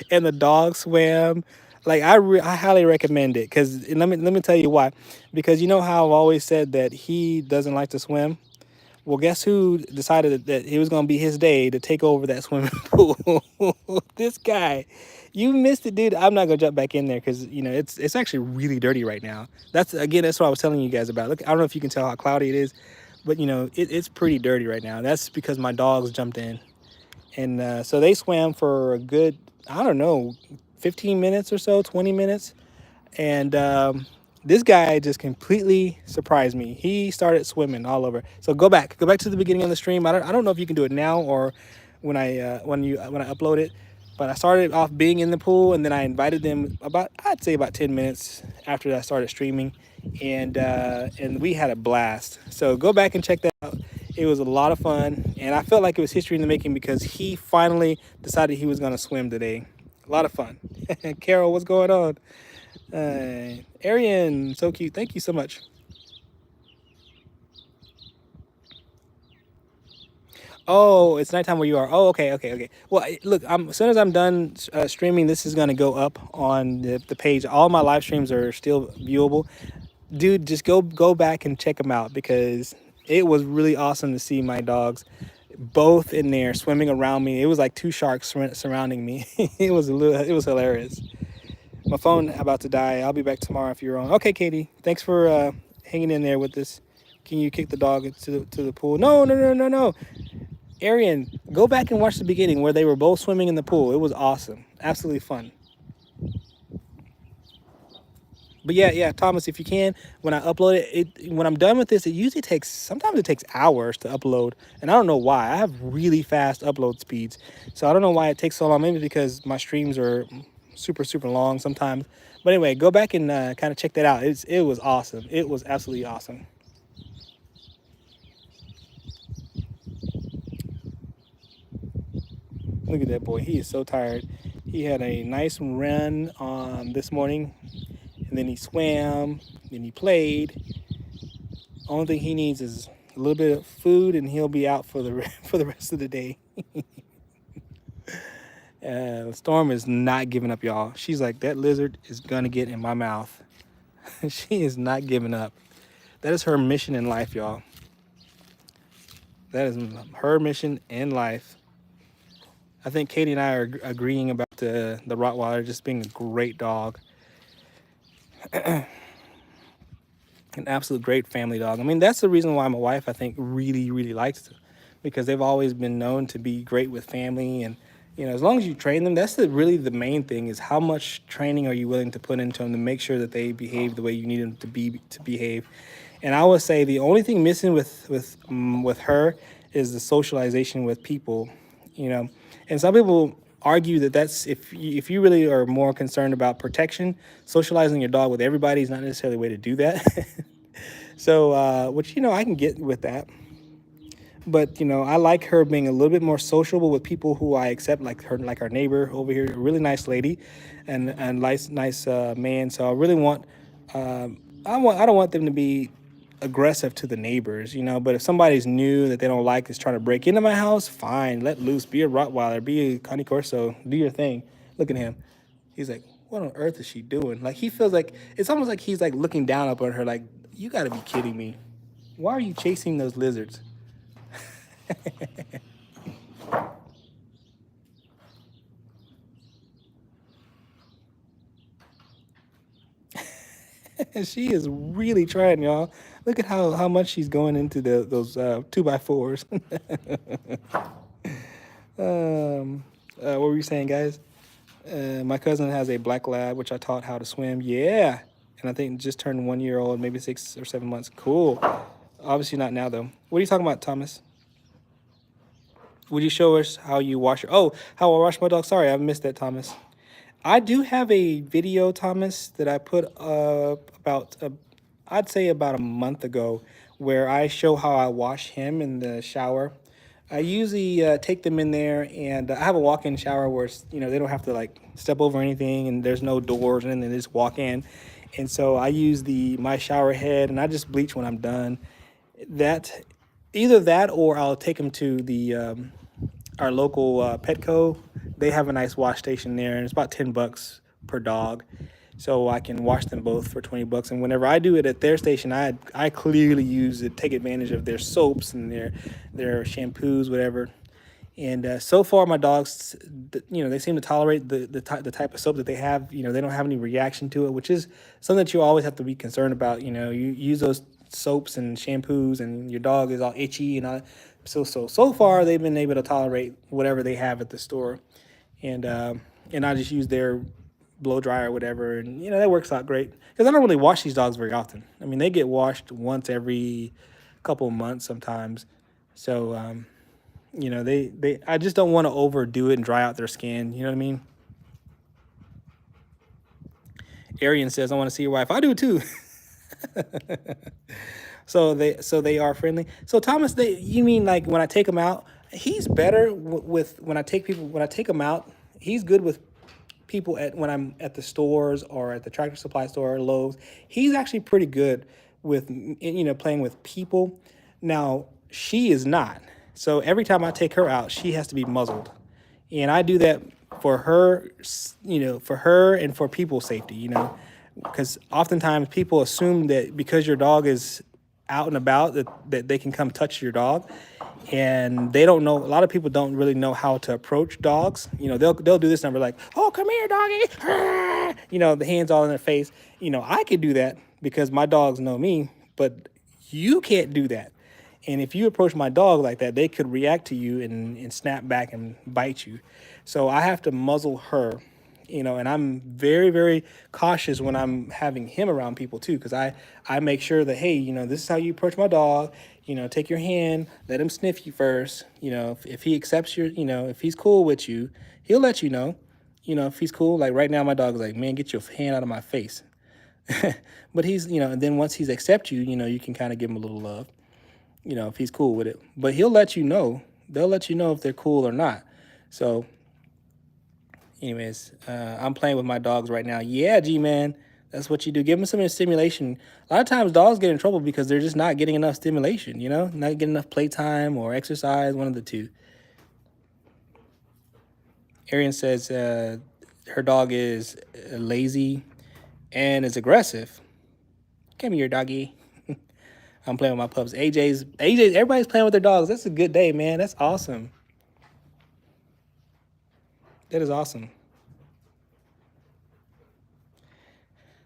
and the dog swam. Like, I highly recommend it, because let me tell you why. Because you know how I've always said that he doesn't like to swim. Well, guess who decided that it was going to be his day to take over that swimming pool? This guy. You missed it, dude. I'm not going to jump back in there because, it's actually really dirty right now. That's what I was telling you guys about. Look, I don't know if you can tell how cloudy it is, but, it's pretty dirty right now. That's because my dogs jumped in. And so they swam for a good, I don't know, 15 minutes or so, 20 minutes. And this guy just completely surprised me. He started swimming all over. So go back to the beginning of the stream. I don't know if you can do it now or when I upload it. But I started off being in the pool, and then I invited them I'd say about 10 minutes after I started streaming, and we had a blast. So go back and check that out. It was a lot of fun, and I felt like it was history in the making because he finally decided he was going to swim today. A lot of fun. Carol, what's going on? Arian, so cute. Thank you so much. Oh, it's nighttime where you are. Oh, okay. Well, look, as soon as I'm done streaming, this is gonna go up on the page. All my live streams are still viewable. Dude, just go back and check them out, because it was really awesome to see my dogs both in there swimming around me. It was like two sharks surrounding me. It was hilarious. My phone about to die. I'll be back tomorrow if you're on. Okay, Katie. Thanks for hanging in there with this. Can you kick the dog to the pool? No. Arian, go back and watch the beginning where they were both swimming in the pool. It was awesome. Absolutely fun. But yeah, Thomas, if you can, when I upload it, when I'm done with this, sometimes it takes hours to upload. And I don't know why. I have really fast upload speeds. So I don't know why it takes so long. Maybe because my streams are super, super long sometimes. But anyway, go back and kind of check that out. It was awesome. It was absolutely awesome. Look at that boy. He is so tired. He had a nice run this morning, and then he swam, then he played. Only thing he needs is a little bit of food, and he'll be out for the for the rest of the day. Storm is not giving up, y'all. She's like, that lizard is gonna get in my mouth. She is not giving up. That is her mission in life, y'all. That is her mission in life. I think Katie and I are agreeing about the Rottweiler just being a great dog. An absolute great family dog. I mean, that's the reason why my wife, I think, really, really likes them, because they've always been known to be great with family. And as long as you train them, that's really the main thing, is how much training are you willing to put into them to make sure that they behave the way you need them to behave. And I would say the only thing missing with her is the socialization with people. you know. And some people argue that that's, if you really are more concerned about protection, socializing your dog with everybody is not necessarily the way to do that. So, which I can get with that. But I like her being a little bit more sociable with people who I accept, like her, like our neighbor over here, a really nice lady, and nice man. So I really want, I don't want them to be aggressive to the neighbors, But if somebody's new that they don't like is trying to break into my house, fine, let loose, be a Rottweiler, be a Connie Corso, do your thing. Look at him. He's like, what on earth is she doing? Like, he feels like it's almost like he's like looking down up on her, like, you got to be kidding me. Why are you chasing those lizards? She is really trying, y'all. Look at how much she's going into those 2x4s. What were you saying, guys? My cousin has a black lab, which I taught how to swim. Yeah. And I think just turned 1 year old, maybe 6 or 7 months. Cool. Obviously not now, though. What are you talking about, Thomas? Would you show us how you wash your... Oh, how I wash my dog. Sorry, I missed that, Thomas. I do have a video, Thomas, that I put up I'd say about a month ago, where I show how I wash him in the shower. I usually take them in there, and I have a walk-in shower where they don't have to like step over anything, and there's no doors, and then they just walk in. And so I use my shower head, and I just bleach when I'm done. That Either that, or I'll take them to the our local Petco. They have a nice wash station there, and it's about $10 per dog. So I can wash them both for $20. And whenever I do it at their station, I clearly use it, take advantage of their soaps and their shampoos, whatever. And so far, my dogs, they seem to tolerate the type of soap that they have. They don't have any reaction to it, which is something that you always have to be concerned about. You use those soaps and shampoos, and your dog is all itchy and all. So far, they've been able to tolerate whatever they have at the store, and I just use their blow dryer or whatever, and that works out great, because I don't really wash these dogs very often. I mean, they get washed once every couple of months sometimes. So they I just don't want to overdo it and dry out their skin. You know what I mean? Arian says, I want to see your wife. I do too. So they are friendly. So Thomas, you mean like when I take him out, he's better with when I take him out, he's good with people when I'm at the stores or at the Tractor Supply store or Lowe's. He's actually pretty good with playing with people. Now she is not. So every time I take her out, she has to be muzzled, and I do that for her, for her and for people's safety, because oftentimes people assume that because your dog is out and about that they can come touch your dog, and they don't know. A lot of people don't really know how to approach dogs. They'll do this number like, oh, come here, doggy. The hands all in their face. I could do that because my dogs know me, but you can't do that. And if you approach my dog like that, they could react to you and snap back and bite you. So I have to muzzle her, and I'm very, very cautious when I'm having him around people too, because I make sure that, hey, this is how you approach my dog. Take your hand, let him sniff you first. If he accepts if he's cool with you, he'll let you know. If he's cool, like right now, my dog is like, man, get your hand out of my face. But he's, and then once he's accept you, you can kind of give him a little love. If he's cool with it. But he'll let you know. They'll let you know if they're cool or not. So, anyways, I'm playing with my dogs right now. Yeah, G-Man. That's what you do. Give them some stimulation. A lot of times dogs get in trouble because they're just not getting enough stimulation, Not getting enough playtime or exercise, one of the two. Arian says her dog is lazy and is aggressive. Come here, doggy. I'm playing with my pups. Everybody's playing with their dogs. That's a good day, man. That's awesome. That is awesome.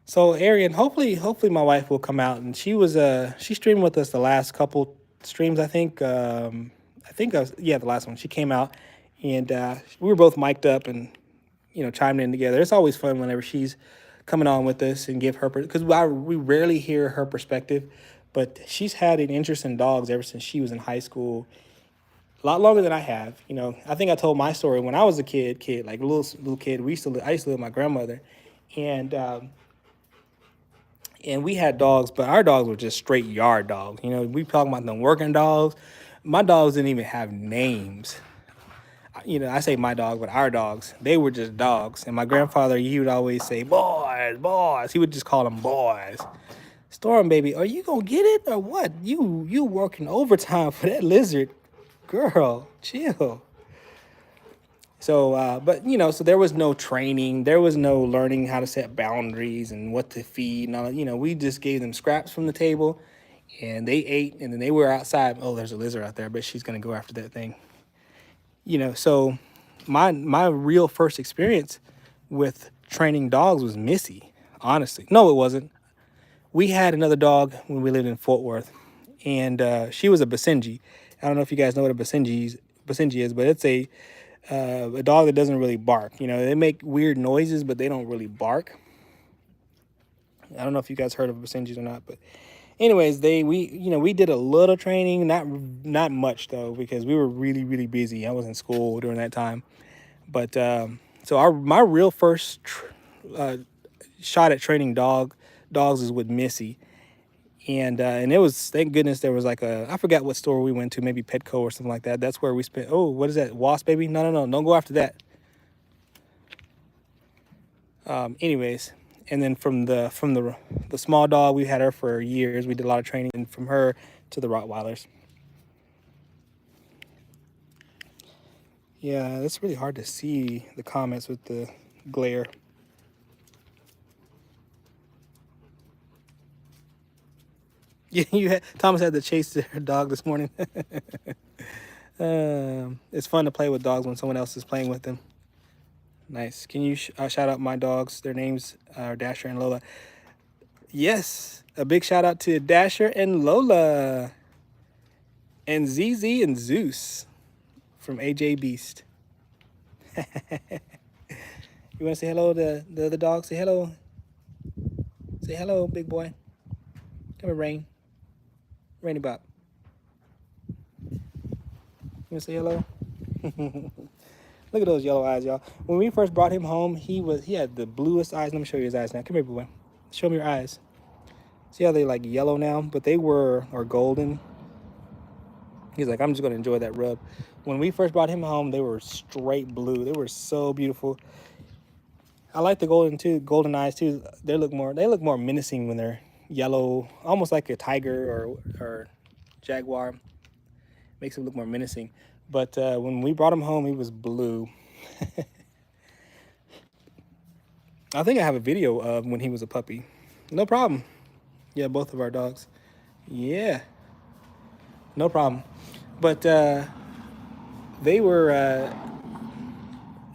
So Arian, hopefully my wife will come out, and she streamed with us the last couple streams. Yeah, the last one she came out, and we were both mic'd up and chiming in together. It's always fun whenever she's coming on with us and give her, because we rarely hear her perspective, but she's had an interest in dogs ever since she was in high school, a lot longer than I have. I think I told my story when I was a kid, like a little kid. I used to live with my grandmother, and we had dogs, but our dogs were just straight yard dogs. We talking about them working dogs. My dogs didn't even have names. I say my dog, but our dogs, they were just dogs. And my grandfather, he would always say, boys, boys. He would just call them boys. Storm, baby, are you gonna get it or what? You working overtime for that lizard. Girl, chill. So, so there was no training. There was no learning how to set boundaries and what to feed. And all, we just gave them scraps from the table and they ate, and then they were outside. Oh, there's a lizard out there, but she's going to go after that thing. So my real first experience with training dogs was Missy, honestly. No, it wasn't. We had another dog when we lived in Fort Worth, and she was a Basenji. I don't know if you guys know what a Basenji is, but it's a dog that doesn't really bark. They make weird noises, but they don't really bark. I don't know if you guys heard of Basenjis or not, but anyways, we did a little training, not much though, because we were really, really busy. I was in school during that time, but so my real first shot at training dogs is with Missy. And it was, thank goodness there was like I forgot what store we went to, maybe Petco or something like that. That's where we spent. Oh, what is that? Wasp, baby? No, don't go after that. Anyways, and then from the small dog, we had her for years. We did a lot of training, and from her to the Rottweilers. Yeah, it's really hard to see the comments with the glare. Yeah, Thomas had to chase their dog this morning. It's fun to play with dogs when someone else is playing with them. Nice. Can you shout out my dogs? Their names are Dasher and Lola. Yes, a big shout out to Dasher and Lola, and ZZ and Zeus from AJ Beast. You want to say hello to the other dog? Say hello. Say hello, big boy. Come here, Rain. Rainy Bop. You want to say hello? Look at those yellow eyes, y'all. When we first brought him home, he had the bluest eyes. Let me show you his eyes now. Come here, boy. Show me your eyes. See how they like yellow now? But they were, or golden. He's like, I'm just gonna enjoy that rub. When we first brought him home, they were straight blue. They were so beautiful. I like the golden eyes too. They look more menacing when they're yellow, almost like a tiger or jaguar. Makes him look more menacing. But when we brought him home, he was blue. I think I have a video of when he was a puppy. No problem. Yeah, both of our dogs. Yeah, no problem. But they were.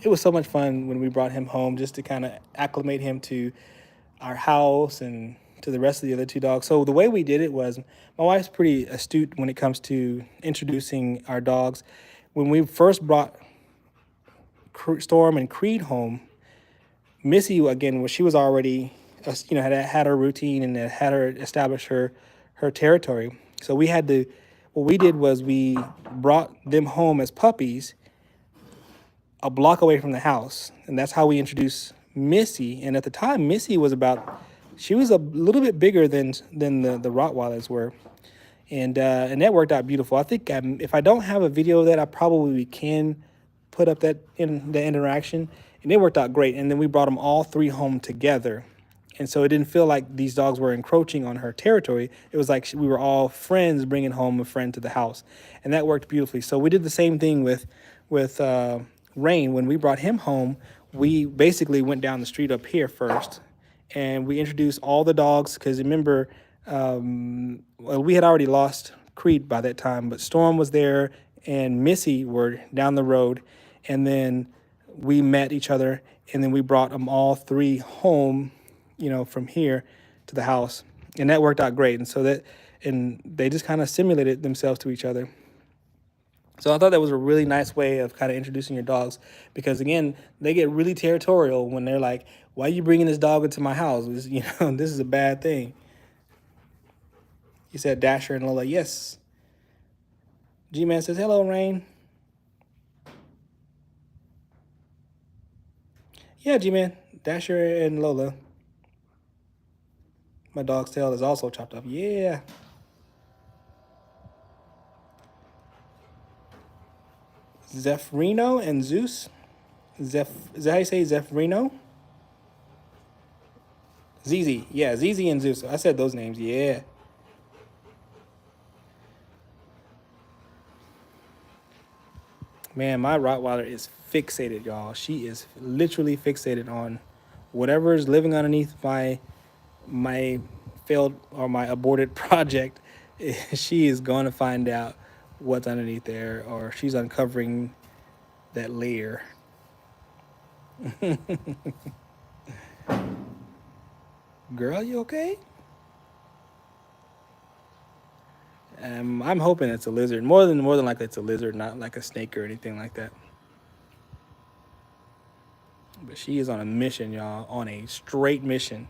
It was so much fun when we brought him home, just to kind of acclimate him to our house and to the rest of the other two dogs. So the way we did it was, my wife's pretty astute when it comes to introducing our dogs. When we first brought Storm and Creed home, Missy, again, she was already, had her routine and had her establish her territory. So what we did was we brought them home as puppies a block away from the house. And that's how we introduced Missy. And at the time, Missy was she was a little bit bigger than the Rottweilers were. And that worked out beautiful. I think if I don't have a video of that, I probably can put up that in the interaction. And it worked out great. And then we brought them all three home together. And so it didn't feel like these dogs were encroaching on her territory. It was like we were all friends bringing home a friend to the house. And that worked beautifully. So we did the same thing with Rain. When we brought him home, we basically went down the street up here first. And we introduced all the dogs, because remember, we had already lost Creed by that time, but Storm was there and Missy were down the road. And then we met each other, and then we brought them all three home from here to the house, and that worked out great. And they just kind of simulated themselves to each other. So I thought that was a really nice way of kind of introducing your dogs, because again, they get really territorial when they're like, "Why are you bringing this dog into my house? This is a bad thing." He said Dasher and Lola. Yes. G-Man says, "Hello, Rain." Yeah, G-Man. Dasher and Lola. My dog's tail is also chopped off. Yeah. Zephrino and Zeus. Is that how you say Zephrino? ZZ. Yeah, ZZ and Zeus. I said those names. Yeah. Man, my Rottweiler is fixated, y'all. She is literally fixated on whatever is living underneath my failed or my aborted project. She is going to find out what's underneath there, or she's uncovering that layer. Girl, you okay? I'm hoping it's a lizard. More than likely it's a lizard, not like a snake or anything like that. But she is on a mission, y'all. On a straight mission.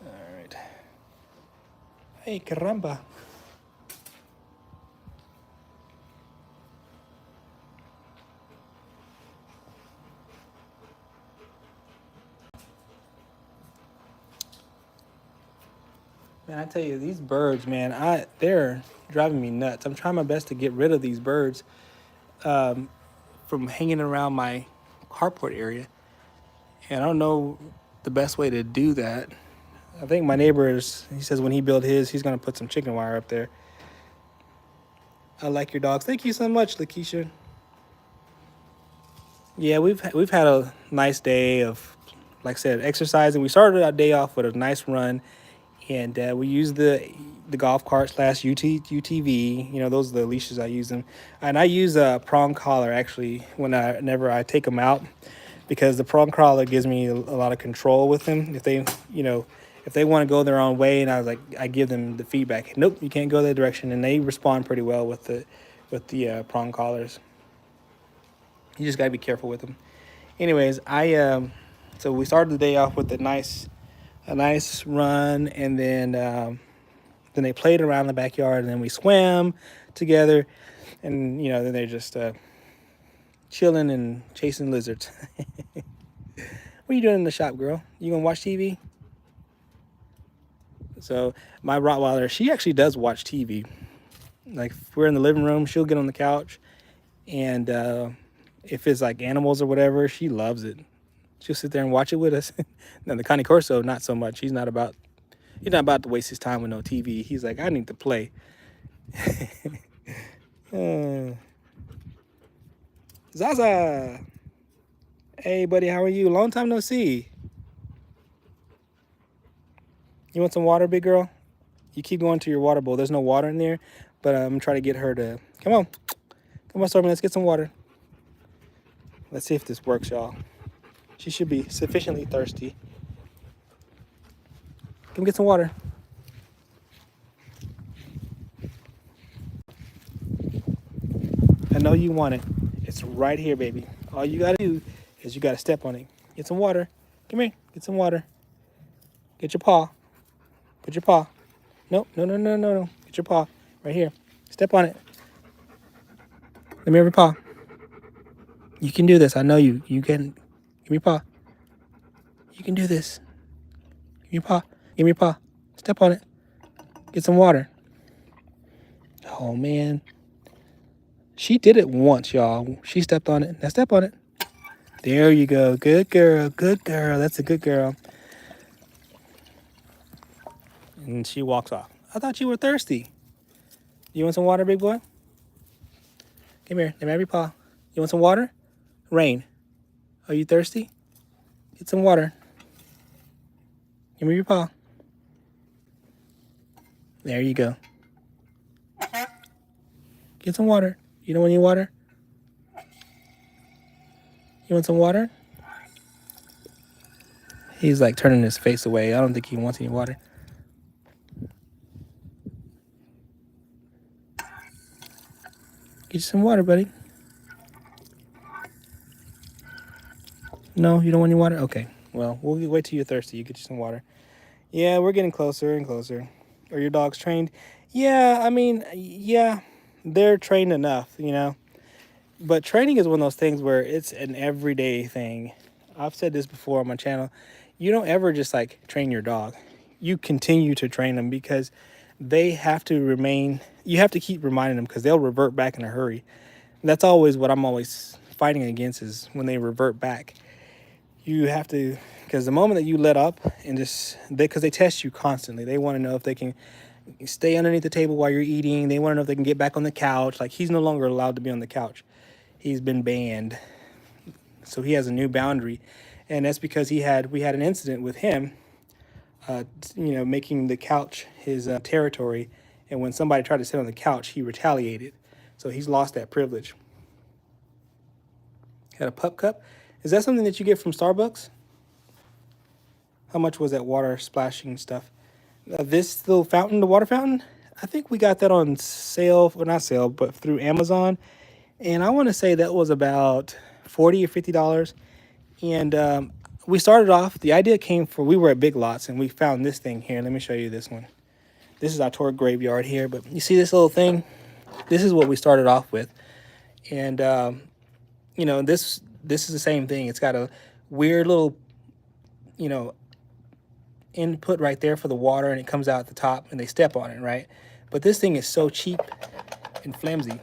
All right. Hey, caramba. Man, I tell you, these birds, man, they're driving me nuts. I'm trying my best to get rid of these birds from hanging around my carport area, and I don't know the best way to do that. I think my neighbor he says when he built his, he's gonna put some chicken wire up there. I like your dogs. Thank you so much, Lakeisha. Yeah, we've had a nice day of, like I said, exercising. We started our day off with a nice run, and we used the golf cart slash UTV. Those are the leashes I use them, and I use a prong collar actually whenever I take them out, because the prong collar gives me a lot of control with them. If they want to go their own way, and I give them the feedback. Nope, you can't go that direction, and they respond pretty well with the prong collars. You just gotta be careful with them. Anyways, so we started the day off with a nice run, and then they played around the backyard, and then we swam together, and then they're just chilling and chasing lizards. What are you doing in the shop, girl? You gonna watch TV? So my Rottweiler, she actually does watch TV. Like if we're in the living room, she'll get on the couch, and if it's like animals or whatever, she loves it. She'll sit there and watch it with us. Now the Cane Corso, not so much. He's not about to waste his time with no TV. He's like, I need to play. Zaza, hey buddy, how are you? Long time no see. You want some water, big girl? You keep going to your water bowl. There's no water in there, but I'm trying to get her to come on, Stormy. Let's get some water. Let's see if this works, y'all. She should be sufficiently thirsty. Come get some water. I know you want it. It's right here, baby. All you gotta do is you gotta step on it. Get some water. Come here. Get some water. Get your paw. Put your paw. No. Get your paw. Right here. Step on it. Let me have your paw. You can do this. I know you. You can. Give me your paw. You can do this. Give me your paw. Give me your paw. Step on it. Get some water. Oh, man. She did it once, y'all. She stepped on it. Now step on it. There you go. Good girl. Good girl. That's a good girl. And she walks off. I thought you were thirsty. You want some water, big boy? Come here. Let me have your paw. You want some water? Rain, are you thirsty? Get some water. Give me your paw. There you go. Get some water. You don't want any water? You want some water? He's like turning his face away. I don't think he wants any water. Get you some water, buddy. No, you don't want any water? Okay. Well, we'll wait till you're thirsty. You get you some water. Yeah, we're getting closer and closer. Are your dogs trained? Yeah, I mean, yeah, they're trained enough, you know. But training is one of those things where it's an everyday thing. I've said this before on my channel. You don't ever just like train your dog. You continue to train them because they have to remain, you have to keep reminding them because they'll revert back in a hurry. That's always what I'm always fighting against is when they revert back. You have to, because the moment that you let up and just, because they test you constantly. They want to know if they can stay underneath the table while you're eating. They want to know if they can get back on the couch. Like he's no longer allowed to be on the couch. He's been banned. So he has a new boundary. And that's because we had an incident with him, making the couch his territory. And when somebody tried to sit on the couch, he retaliated. So he's lost that privilege. Had a pup cup. Is that something that you get from Starbucks? How much was that water splashing stuff? This little fountain, the water fountain, I think we got that on sale, or not sale, but through Amazon. And I want to say that was about $40 or $50. And we started off, the idea came we were at Big Lots and we found this thing here. Let me show you this one. This is our tour graveyard here, but you see this little thing? This is what we started off with. And, this is the same thing. It's got a weird little, input right there for the water, and it comes out at the top and they step on it, right? But this thing is so cheap and flimsy.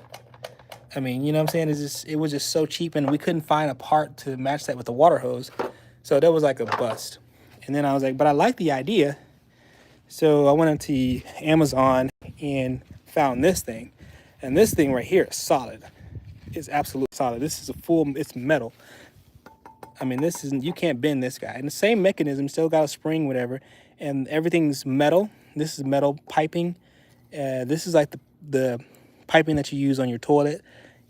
I mean, you know what I'm saying? It was just so cheap, and we couldn't find a part to match that with the water hose. So that was like a bust. And then I was like, but I like the idea. So I went into Amazon and found this thing. And this thing right here is solid. It's absolutely solid. This is it's metal. I mean, you can't bend this guy. And the same mechanism, still got a spring, whatever. And everything's metal. This is metal piping. This is like the piping that you use on your toilet.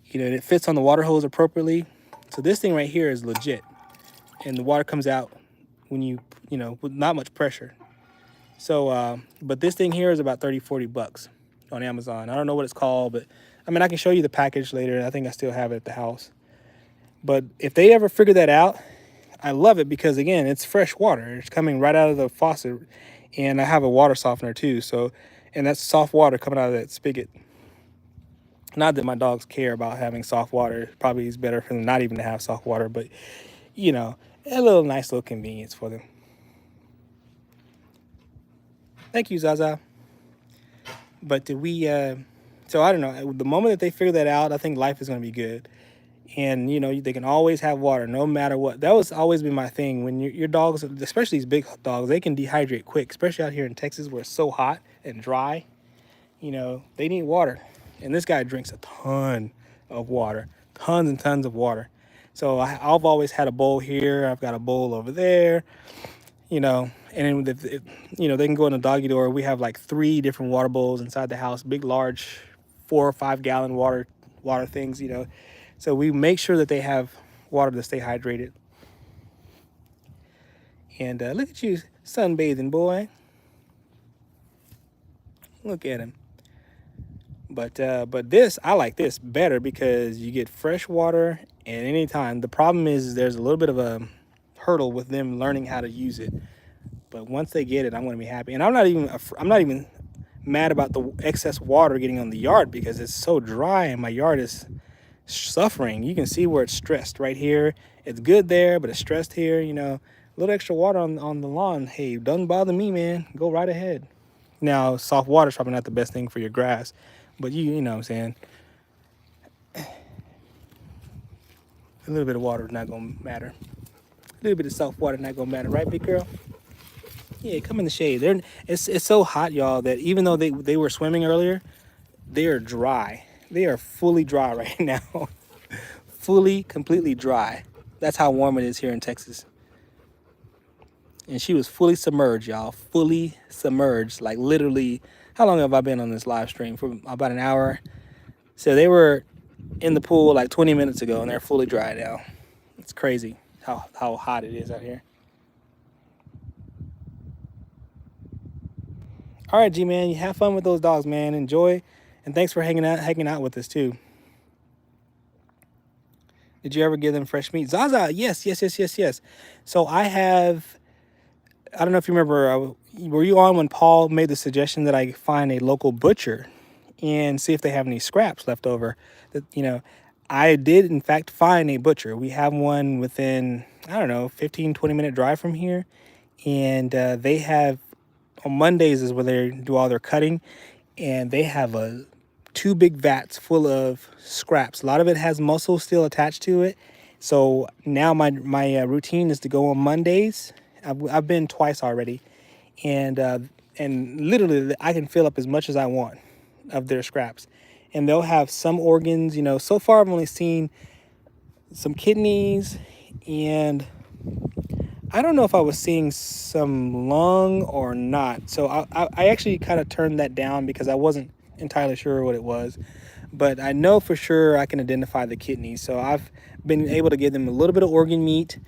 It fits on the water hose appropriately. So this thing right here is legit. And the water comes out when with not much pressure. So, but this thing here is about $30-$40 on Amazon. I don't know what it's called, but I mean, I can show you the package later. I think I still have it at the house. But if they ever figure that out, I love it because, again, it's fresh water. It's coming right out of the faucet. And I have a water softener, too. And that's soft water coming out of that spigot. Not that my dogs care about having soft water. Probably it's better for them not even to have soft water. But, a nice little convenience for them. Thank you, Zaza. But so I don't know. The moment that they figure that out, I think life is going to be good. And, they can always have water no matter what. That was always been my thing. When your dogs, especially these big dogs, they can dehydrate quick, especially out here in Texas where it's so hot and dry. They need water. And this guy drinks a ton of water, tons and tons of water. So I've always had a bowl here. I've got a bowl over there, and then they can go in the doggy door. We have like 3 different water bowls inside the house, big, large, 4 or 5 gallon water things, So we make sure that they have water to stay hydrated. And look at you sunbathing, boy. Look at him. But this, I like this better because you get fresh water at any time. The problem is there's a little bit of a hurdle with them learning how to use it. But once they get it, I'm going to be happy. And I'm not even mad about the excess water getting on the yard because it's so dry and my yard is suffering. You can see where it's stressed right here. It's good there, but it's stressed here. A little extra water on the lawn. Hey, doesn't bother me, man. Go right ahead. Now, soft water is probably not the best thing for your grass, but you know what I'm saying. A little bit of water is not gonna matter. A little bit of soft water is not gonna matter, right, big girl? Yeah, come in the shade. It's so hot, y'all, that even though they were swimming earlier, they are dry. They are fully dry right now. fully, completely dry. That's how warm it is here in Texas. And she was fully submerged, y'all. Fully submerged. Like literally, how long have I been on this live stream? For about an hour. So they were in the pool like 20 minutes ago and they're fully dry now. It's crazy how hot it is out here. All right, G-Man, you have fun with those dogs, man. Enjoy. And thanks for hanging out with us too. Did you ever give them fresh meat? Zaza, yes. So I don't know if you remember, were you on when Paul made the suggestion that I find a local butcher and see if they have any scraps left over? I did in fact find a butcher. We have one within, I don't know, 15-20 minute drive from here. And they have, on Mondays is where they do all their cutting. And they have two big vats full of scraps. A lot of it has muscle still attached to it. So now my routine is to go on Mondays. I've been twice already, and literally I can fill up as much as I want of their scraps, and they'll have some organs. So far I've only seen some kidneys, and I don't know if I was seeing some lung or not. So I actually kind of turned that down because I wasn't entirely sure what it was, but I know for sure I can identify the kidneys. So I've been able to give them a little bit of organ meat,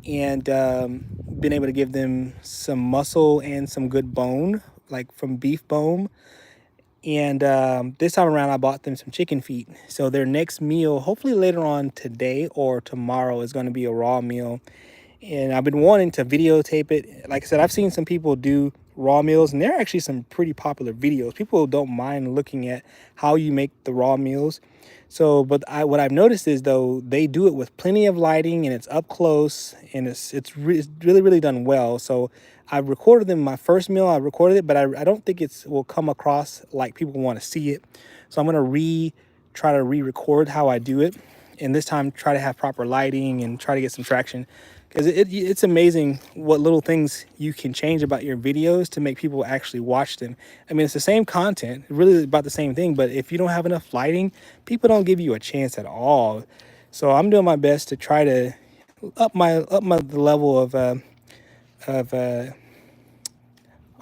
and been able to give them some muscle and some good bone, like from beef bone. And this time around I bought them some chicken feet. So their next meal, hopefully later on today or tomorrow, is going to be a raw meal. And I've been wanting to videotape it. Like I said, I've seen some people do raw meals, and there are actually some pretty popular videos. People don't mind looking at how you make the raw meals. So, but what I've noticed is, though, they do it with plenty of lighting, and it's up close, and it's really done well. So I recorded them my first meal. I recorded it, but I don't think will come across like people want to see it. So I'm gonna try to re-record how I do it, and this time try to have proper lighting and try to get some traction. Because it's amazing what little things you can change about your videos to make people actually watch them. I mean, it's the same content, really about the same thing, but if you don't have enough lighting, people don't give you a chance at all. So I'm doing my best to try to up the level of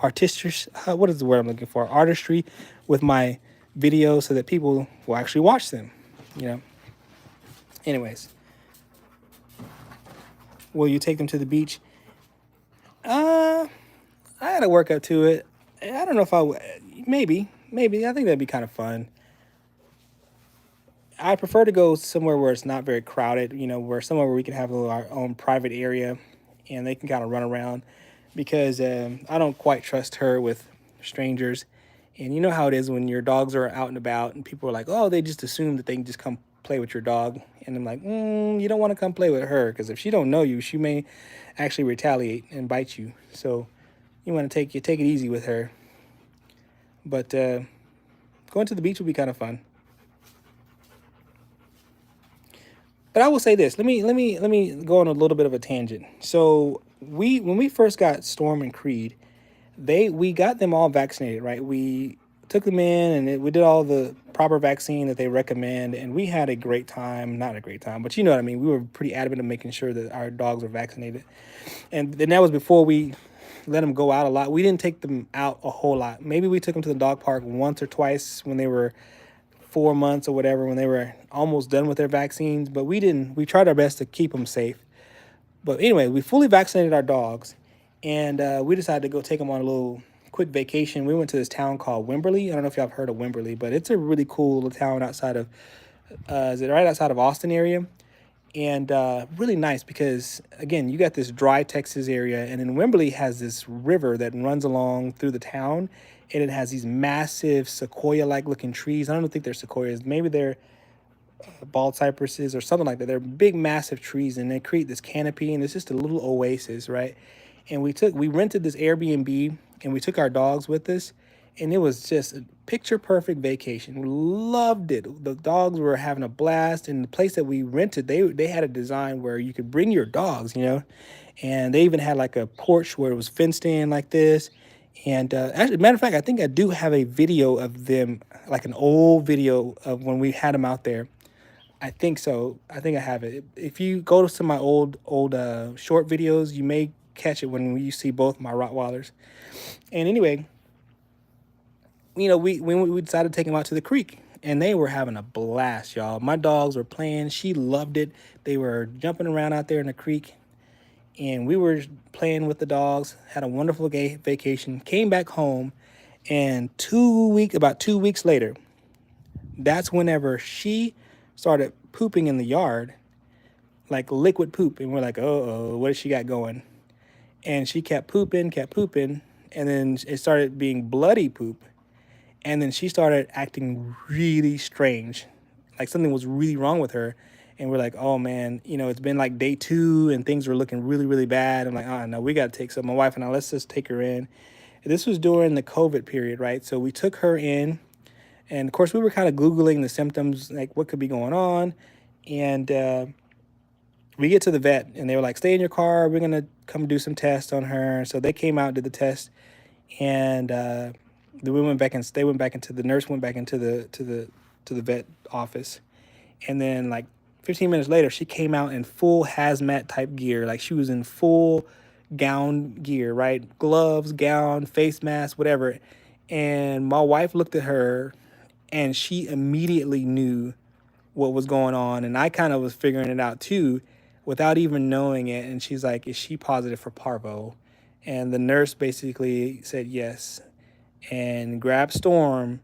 artistry. What is the word I'm looking for? Artistry with my videos, so that people will actually watch them. Anyways. Will you take them to the beach? I had to work up to it. I don't know if I would. Maybe. I think that'd be kind of fun. I prefer to go somewhere where it's not very crowded, somewhere where we can have our own private area and they can kind of run around, because I don't quite trust her with strangers. And you know how it is when your dogs are out and about and people are like, oh, they just assume that they can just come play with your dog. And I'm like, you don't want to come play with her, because if she don't know you, she may actually retaliate and bite you. So you want to take it easy with her. But going to the beach would be kind of fun. But I will say this. Let me go on a little bit of a tangent. So when we first got Storm and Creed, we got them all vaccinated, right? We took them in and we did all the proper vaccine that they recommend, and we had a great time. Not a great time, but you know what I mean. We were pretty adamant of making sure that our dogs were vaccinated. And then that was before we let them go out a lot. We didn't take them out a whole lot. Maybe we took them to the dog park once or twice when they were 4 months or whatever, when they were almost done with their vaccines. But we tried our best to keep them safe. But anyway, we fully vaccinated our dogs, and we decided to go take them on a little quick vacation. We went to this town called Wimberley. I don't know if y'all have heard of Wimberley, but it's a really cool little town outside of, right outside of Austin area. And really nice because, again, you got this dry Texas area, and then Wimberley has this river that runs along through the town, and it has these massive sequoia-like looking trees. I don't think they're sequoias. Maybe they're bald cypresses or something like that. They're big, massive trees, and they create this canopy, and it's just a little oasis, right? And we rented this Airbnb, and we took our dogs with us, and it was just a picture perfect vacation. We loved it. The dogs were having a blast, and the place that we rented, they had a design where you could bring your dogs, and they even had like a porch where it was fenced in like this. And actually, matter of fact, I think I do have a video of them, like an old video of when we had them out there. I think so. I think I have it. If you go to some of my old short videos, you may catch it when you see both my Rottweilers. And anyway, we decided to take them out to the creek, and they were having a blast, y'all. My dogs were playing. She loved it. They were jumping around out there in the creek, and we were playing with the dogs. Had a wonderful vacation. Came back home, and about 2 weeks later, that's whenever she started pooping in the yard, like liquid poop, and we're like, oh, what does she got going? And she kept pooping, and then it started being bloody poop. And then she started acting really strange, like something was really wrong with her. And we're like, oh man, it's been like day 2 and things were looking really, really bad. I'm like, oh no, we got to take some. My wife and I, let's just take her in. And this was during the COVID period, right? So we took her in, and of course we were kind of Googling the symptoms, like what could be going on. And we get to the vet, and they were like, stay in your car. We're going to come do some tests on her. So they came out, did the test, and they went back into the nurse went back into the vet office. And then like 15 minutes later, she came out in full hazmat type gear. Like she was in full gown gear, right? Gloves, gown, face mask, whatever. And my wife looked at her, and she immediately knew what was going on. And I kind of was figuring it out too without even knowing it. And she's like, is she positive for Parvo? And the nurse basically said yes, and grabbed Storm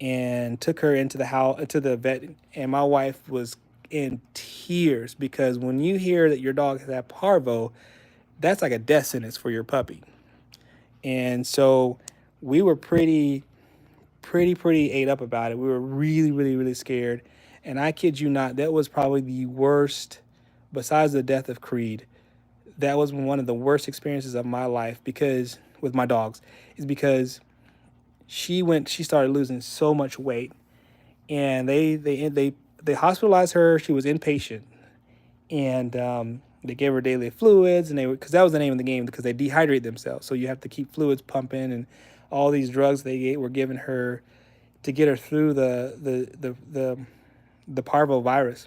and took her into the house, to the vet. And my wife was in tears, because when you hear that your dog has had Parvo, that's like a death sentence for your puppy. And so we were pretty ate up about it. We were really, really, really scared. And I kid you not, that was probably the worst, besides the death of Creed, that was one of the worst experiences of my life, because with my dogs, is because she started losing so much weight, and they hospitalized her. She was inpatient, and they gave her daily fluids, and because that was the name of the game, because they dehydrate themselves, so you have to keep fluids pumping, and all these drugs were giving her to get her through the Parvo virus.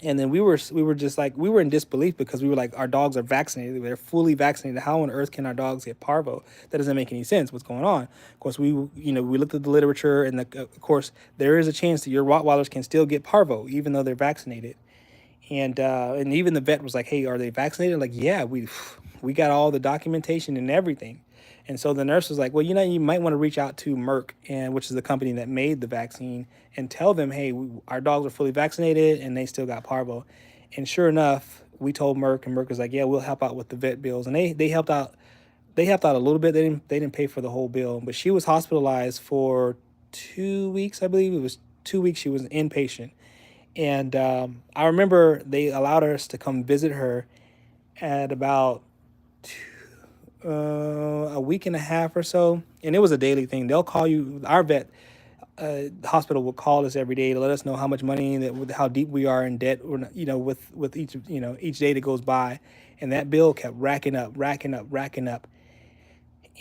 And then we were just like, we were in disbelief, because we were like, our dogs are vaccinated. They're fully vaccinated. How on earth can our dogs get Parvo? That doesn't make any sense. What's going on? Of course, we looked at the literature, and of course, there is a chance that your Rottweilers can still get Parvo, even though they're vaccinated. And even the vet was like, hey, are they vaccinated? Like, yeah, we got all the documentation and everything. And so the nurse was like, well, you might want to reach out to Merck, which is the company that made the vaccine, and tell them, hey, our dogs are fully vaccinated and they still got Parvo. And sure enough, we told Merck, and Merck was like, yeah, we'll help out with the vet bills. And they helped out. They helped out a little bit. They didn't pay for the whole bill, but she was hospitalized for 2 weeks. I believe it was 2 weeks. She was inpatient. And I remember they allowed us to come visit her at about a week and a half or so. And it was a daily thing. They'll call you, our vet, hospital will call us every day to let us know how much money, how deep we are in debt, with each day that goes by. And that bill kept racking up.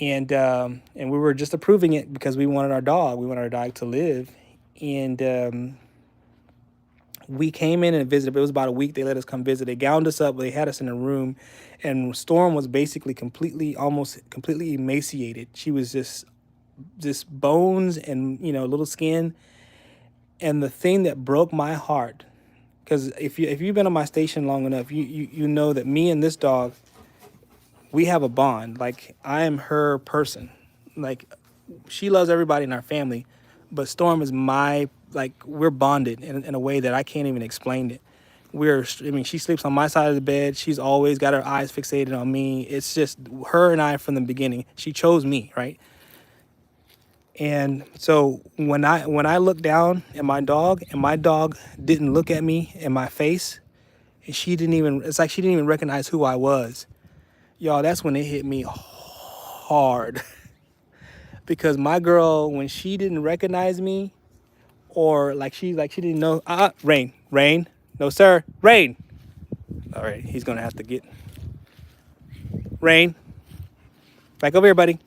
And we were just approving it because we wanted our dog. We wanted our dog to live. And we came in and visited. It was about a week. They let us come visit. They gowned us up. They had us in a room, and Storm was basically almost completely emaciated. She was just bones and little skin. And the thing that broke my heart, because if you've been on my station long enough, you know that me and this dog, we have a bond. Like, I am her person. Like, she loves everybody in our family, but Storm is we're bonded in a way that I can't even explain it. She sleeps on my side of the bed. She's always got her eyes fixated on me. It's just her and I from the beginning. She chose me, right? And so when I looked down at my dog, and my dog didn't look at me in my face, and it's like she didn't even recognize who I was. Y'all, that's when it hit me hard. Because my girl, when she didn't recognize me, or she didn't know, Rain, no sir, Rain. All right, he's gonna have to get Rain back over here, buddy.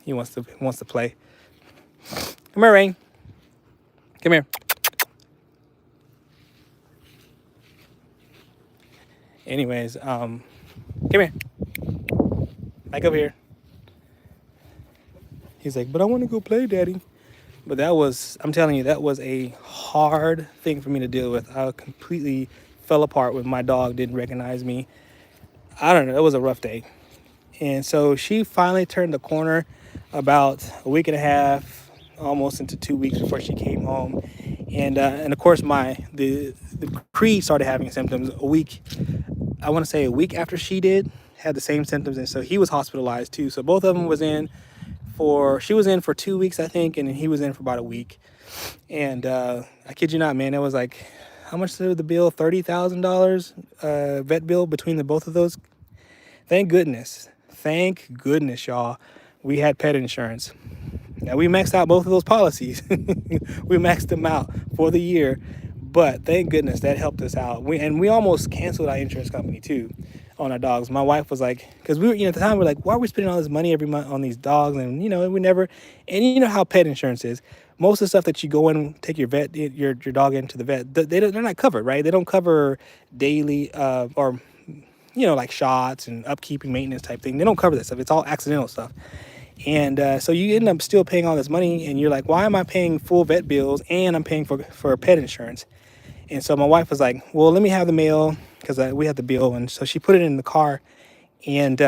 He wants to play. Come here, Rain. Come here. Anyways, come here, back up here. He's like, but I want to go play, Daddy. But that was, I'm telling you, that was a hard thing for me to deal with. I completely fell apart when my dog didn't recognize me. I don't know, it was a rough day. And so she finally turned the corner about a week and a half, almost into 2 weeks before she came home. And of course the Creed started having symptoms a week, I want to say a week after she did, had the same symptoms, and so he was hospitalized too. So both of them was in for, she was in for 2 weeks, I think, and he was in for about a week. And I kid you not, man, it was like, how much was the bill? $30,000 vet bill between the both of those. Thank goodness. Thank goodness, y'all. We had pet insurance. Now, we maxed out both of those policies. We maxed them out for the year. But thank goodness that helped us out. We almost canceled our insurance company too on our dogs. My wife was like, because we were, at the time, we are like, why are we spending all this money every month on these dogs? And, we never, and you know how pet insurance is. Most of the stuff that you go in, take your dog into the vet, they're not covered, right? They don't cover daily or like shots and upkeep and maintenance type thing. They don't cover that stuff. It's all accidental stuff. And so you end up still paying all this money, and you're like, why am I paying full vet bills and I'm paying for pet insurance? And so my wife was like, well, let me have the mail, because we had the bill. And so she put it in the car and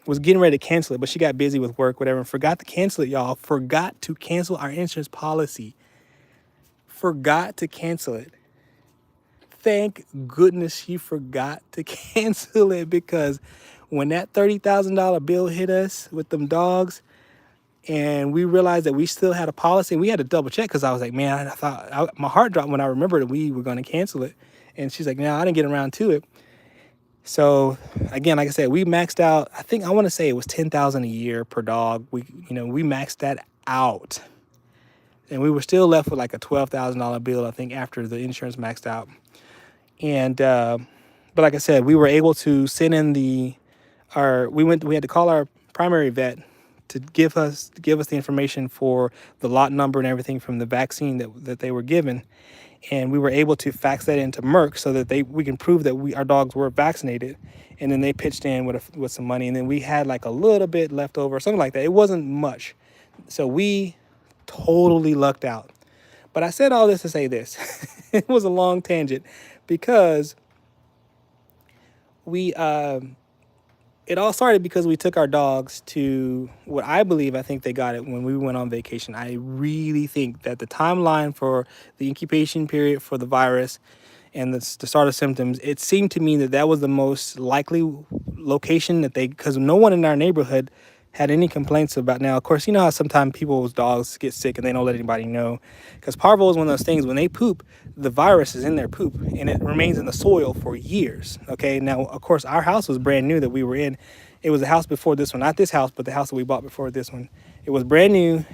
was getting ready to cancel it, but she got busy with work, whatever, and forgot to cancel it, y'all. Forgot to cancel our insurance policy. Forgot to cancel it. Thank goodness she forgot to cancel it, because when that $30,000 bill hit us with them dogs, and we realized that we still had a policy, and we had to double check, because I was like, man, my heart dropped when I remembered that we were going to cancel it. And she's like, no, I didn't get around to it. So again, like I said, we maxed out, I want to say it was $10,000 a year per dog. We maxed that out, and we were still left with like a $12,000 bill, I think, after the insurance maxed out. And but like I said, we were able to send in we had to call our primary vet to give us the information for the lot number and everything from the vaccine that they were given. And we were able to fax that into Merck so that we can prove that our dogs were vaccinated. And then they pitched in with some money, and then we had like a little bit left over, something like that. It wasn't much. So we totally lucked out. But I said all this to say this. It was a long tangent, because it all started because we took our dogs to what I think they got it when we went on vacation. I really think that the timeline for the incubation period for the virus and the start of symptoms, it seemed to me that was the most likely location because no one in our neighborhood had any complaints about. Now, of course, you know how sometimes people's dogs get sick and they don't let anybody know, because Parvo is one of those things, when they poop, the virus is in their poop and it remains in the soil for years. Okay, now, of course, our house was brand new that we were in. It was the house before this one, not this house, but the house that we bought before this one. It was brand new,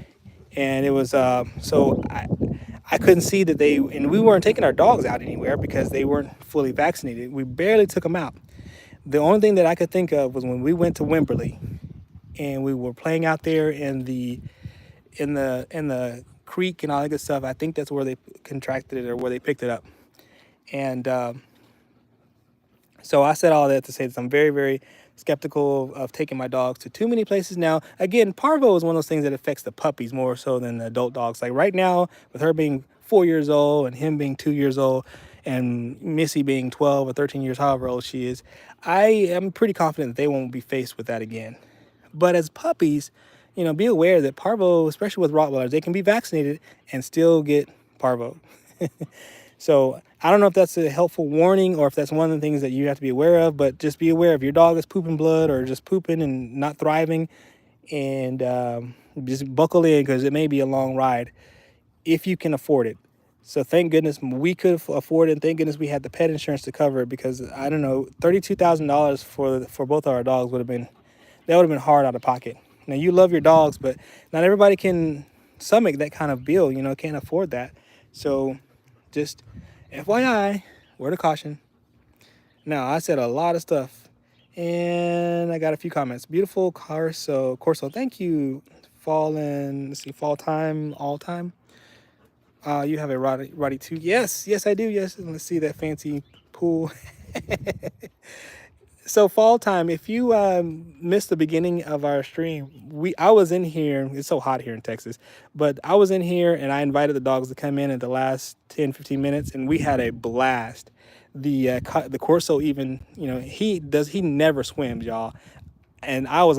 and it was so I couldn't see that and we weren't taking our dogs out anywhere because they weren't fully vaccinated. We barely took them out. The only thing that I could think of was when we went to Wimberley and we were playing out there in the creek and all that good stuff. I think that's where they contracted it, or where they picked it up. And so I said all that to say that I'm very, very skeptical of taking my dogs to too many places. Now, again, Parvo is one of those things that affects the puppies more so than the adult dogs. Like right now, with her being 4 years old and him being 2 years old and Missy being 12 or 13 years, however old she is, I am pretty confident that they won't be faced with that again. But as puppies, be aware that Parvo, especially with Rottweilers, they can be vaccinated and still get Parvo. So I don't know if that's a helpful warning or if that's one of the things that you have to be aware of, but just be aware if your dog is pooping blood or just pooping and not thriving, and just buckle in, because it may be a long ride if you can afford it. So thank goodness we could afford it, and thank goodness we had the pet insurance to cover it, because I don't know, $32,000 for both of our dogs would have been hard out of pocket. Now, you love your dogs, but not everybody can stomach that kind of bill, can't afford that. So just FYI, word of caution. Now, I said a lot of stuff, and I got a few comments. Beautiful Corso, thank you. Fall time, all time. You have a Roddy too. Yes, I do. Yes, let's see that fancy pool So fall time, if you missed the beginning of our stream, I was in here. It's so hot here in Texas, but I was in here and I invited the dogs to come in at the last 10, 15 minutes, and we had a blast. The Corso, even, he never swims, y'all. And I was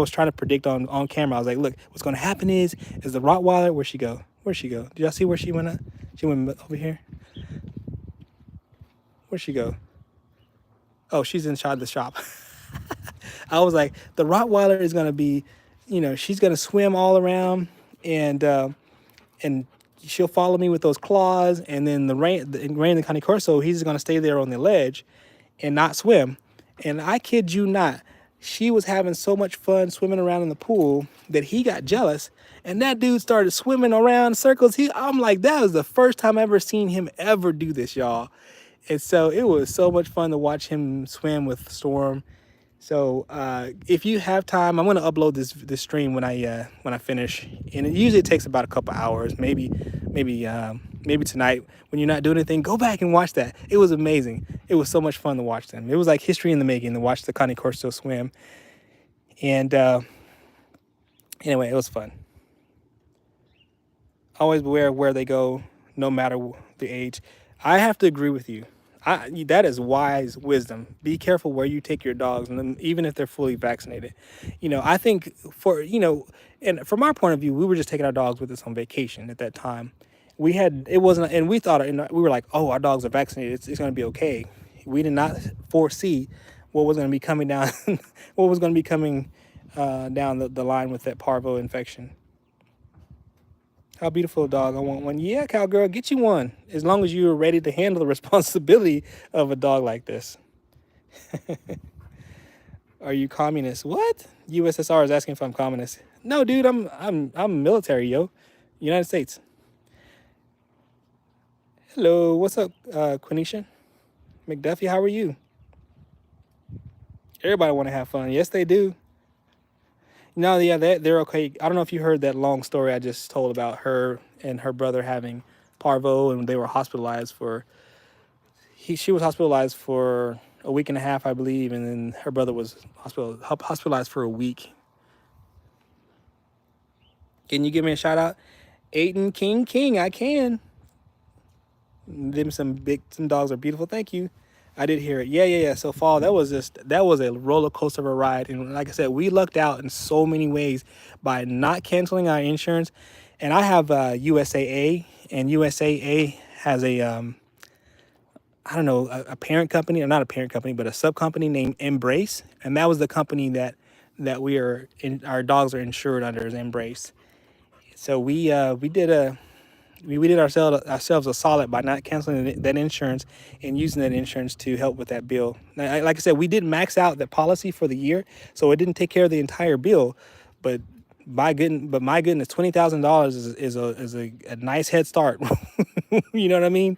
trying to predict on camera. I was like, look, what's going to happen is the Rottweiler, where'd she go? Where'd she go? Did y'all see where she went at? She went over here. Where'd she go? Oh, she's inside the shop. I was like, the Rottweiler is gonna be, she's gonna swim all around, and she'll follow me with those claws, and then the Cane Corso, he's gonna stay there on the ledge, and not swim. And I kid you not, she was having so much fun swimming around in the pool that he got jealous, and that dude started swimming around in circles. I'm like, that was the first time I ever seen him ever do this, y'all. And so it was so much fun to watch him swim with Storm. So if you have time, I'm gonna upload this stream when I finish, and it usually takes about a couple hours, maybe tonight when you're not doing anything. Go back and watch that. It was amazing. It was so much fun to watch them. It was like history in the making to watch the Cane Corso swim. And anyway, it was fun. Always beware of where they go, no matter the age. I have to agree with you. That is wise wisdom. Be careful where you take your dogs, and even if they're fully vaccinated. I think and from our point of view, we were just taking our dogs with us on vacation at that time. It wasn't, and we thought, and we were like, oh, our dogs are vaccinated. It's going to be okay. We did not foresee what was going to be coming down, what was going to be coming down the line with that parvo infection. How beautiful, dog. I want one. Yeah, cowgirl, get you one. As long as you're ready to handle the responsibility of a dog like this. Are you communist? What? USSR is asking if I'm communist. No, dude, I'm military, yo. United States. Hello, what's up, Quenisha? McDuffie, how are you? Everybody want to have fun. Yes, they do. No, yeah, they're okay. I don't know if you heard that long story I just told about her and her brother having parvo, and they were hospitalized she was hospitalized for a week and a half, I believe, and then her brother was hospitalized for a week. Can you give me a shout out? Aiden King, I can. Some dogs are beautiful. Thank you. I did hear it. Yeah. So fall, that was a roller coaster of a ride. And like I said, we lucked out in so many ways by not canceling our insurance. And I have USAA, and USAA has a parent company, or not a parent company, but a sub company named Embrace. And that was the company that our dogs are insured under, is Embrace. So we did ourselves a solid by not canceling that insurance and using that insurance to help with that bill. Now, like I said, we didn't max out the policy for the year, so it didn't take care of the entire bill. But my goodness, $20,000 is a nice head start. You know what I mean?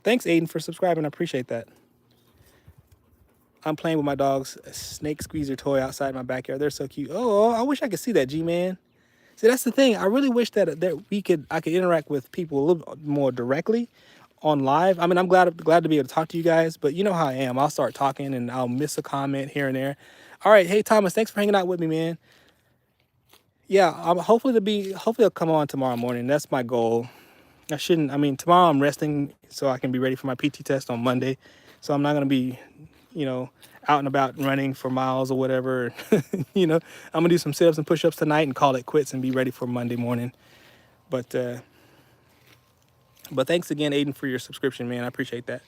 Thanks, Aiden, for subscribing. I appreciate that. I'm playing with my dog's snake squeezer toy outside my backyard. They're so cute. Oh, I wish I could see that, G-Man. See, that's the thing. I really wish that I could interact with people a little more directly on live. I mean, I'm glad to be able to talk to you guys, but you know how I am. I'll start talking and I'll miss a comment here and there. All right, hey Thomas, thanks for hanging out with me, man. Yeah, hopefully I'll come on tomorrow morning. That's my goal. Tomorrow I'm resting so I can be ready for my PT test on Monday. So I'm not gonna be, out and about running for miles or whatever. I'm gonna do some sit-ups and push-ups tonight and call it quits and be ready for Monday morning. But thanks again, Aiden, for your subscription, man. I appreciate that.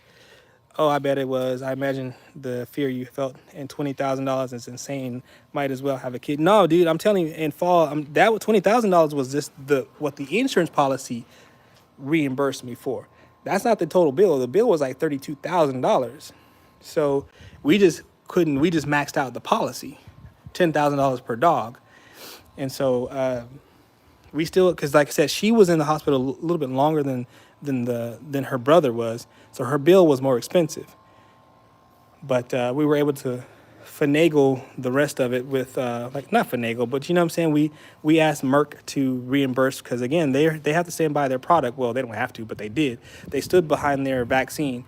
Oh, I bet it was. I imagine the fear you felt, and $20,000 is insane. Might as well have a kid. No, dude, I'm telling you, in fall, that $20,000 was just what the insurance policy reimbursed me for. That's not the total bill. The bill was like $32,000. So we just maxed out the policy, $10,000 per dog. And so we still, because like I said, she was in the hospital a little bit longer than her brother was, so her bill was more expensive. But we were able to finagle the rest of it with not finagle, but you know what I'm saying. We asked Merck to reimburse, because again they have to stand by their product. Well, they don't have to, but they did. They stood behind their vaccine,